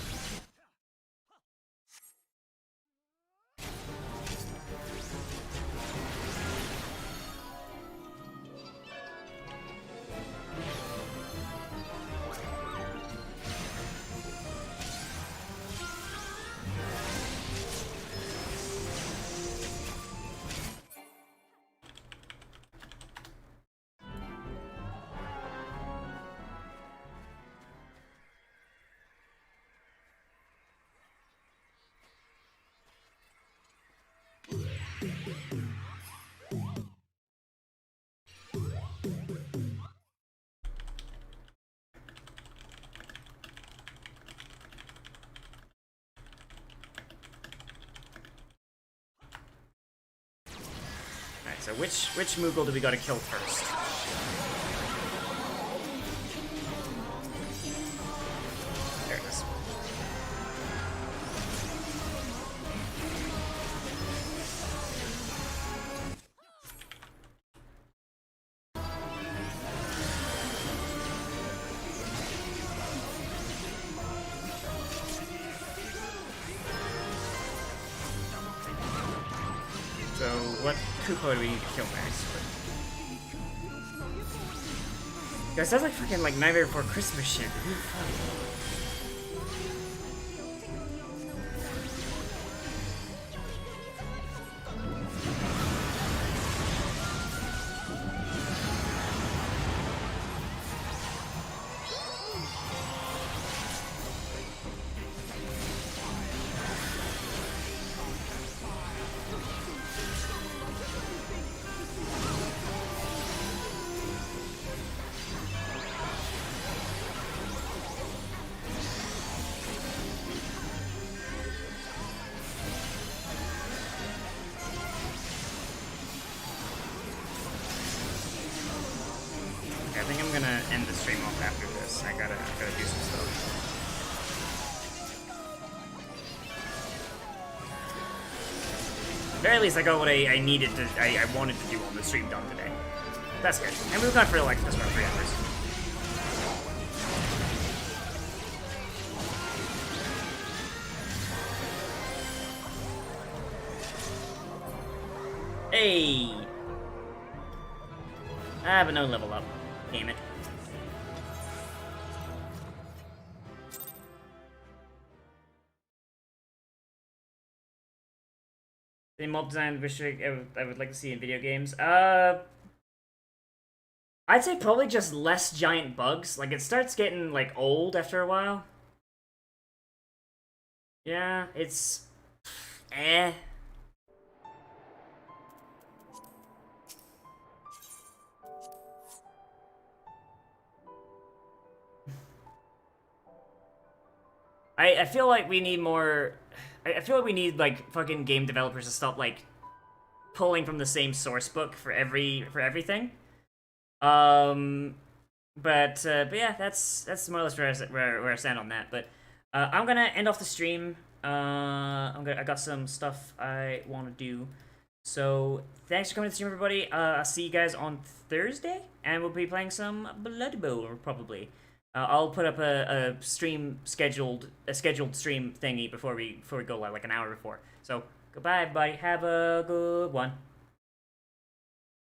So which Moogle do we gotta kill first? There it is. So what Kupo do we need to kill next? That sounds like fucking like Nightmare Before Christmas shit. I think I'm gonna end the stream off after this. I gotta do some stuff. At the very least, I got what I needed to, I wanted to do on the stream done today. That's good. And we've gone for like just about 3 hours. Hey! Ah, but no level up. Damn it. The mob design which I would like to see in video games. I'd say probably just less giant bugs. Like, it starts getting, like, old after a while. Yeah, it's... eh. I feel like we need more... I feel like we need, like, fucking game developers to stop, like, pulling from the same source book for everything. But yeah, that's more or less where I stand on that. But I'm gonna end off the stream. I got some stuff I want to do. So thanks for coming to the stream, everybody. I'll see you guys on Thursday, and we'll be playing some Blood Bowl probably. I'll put up a scheduled stream thingy before we go live, like an hour before. So goodbye, everybody. Have a good one.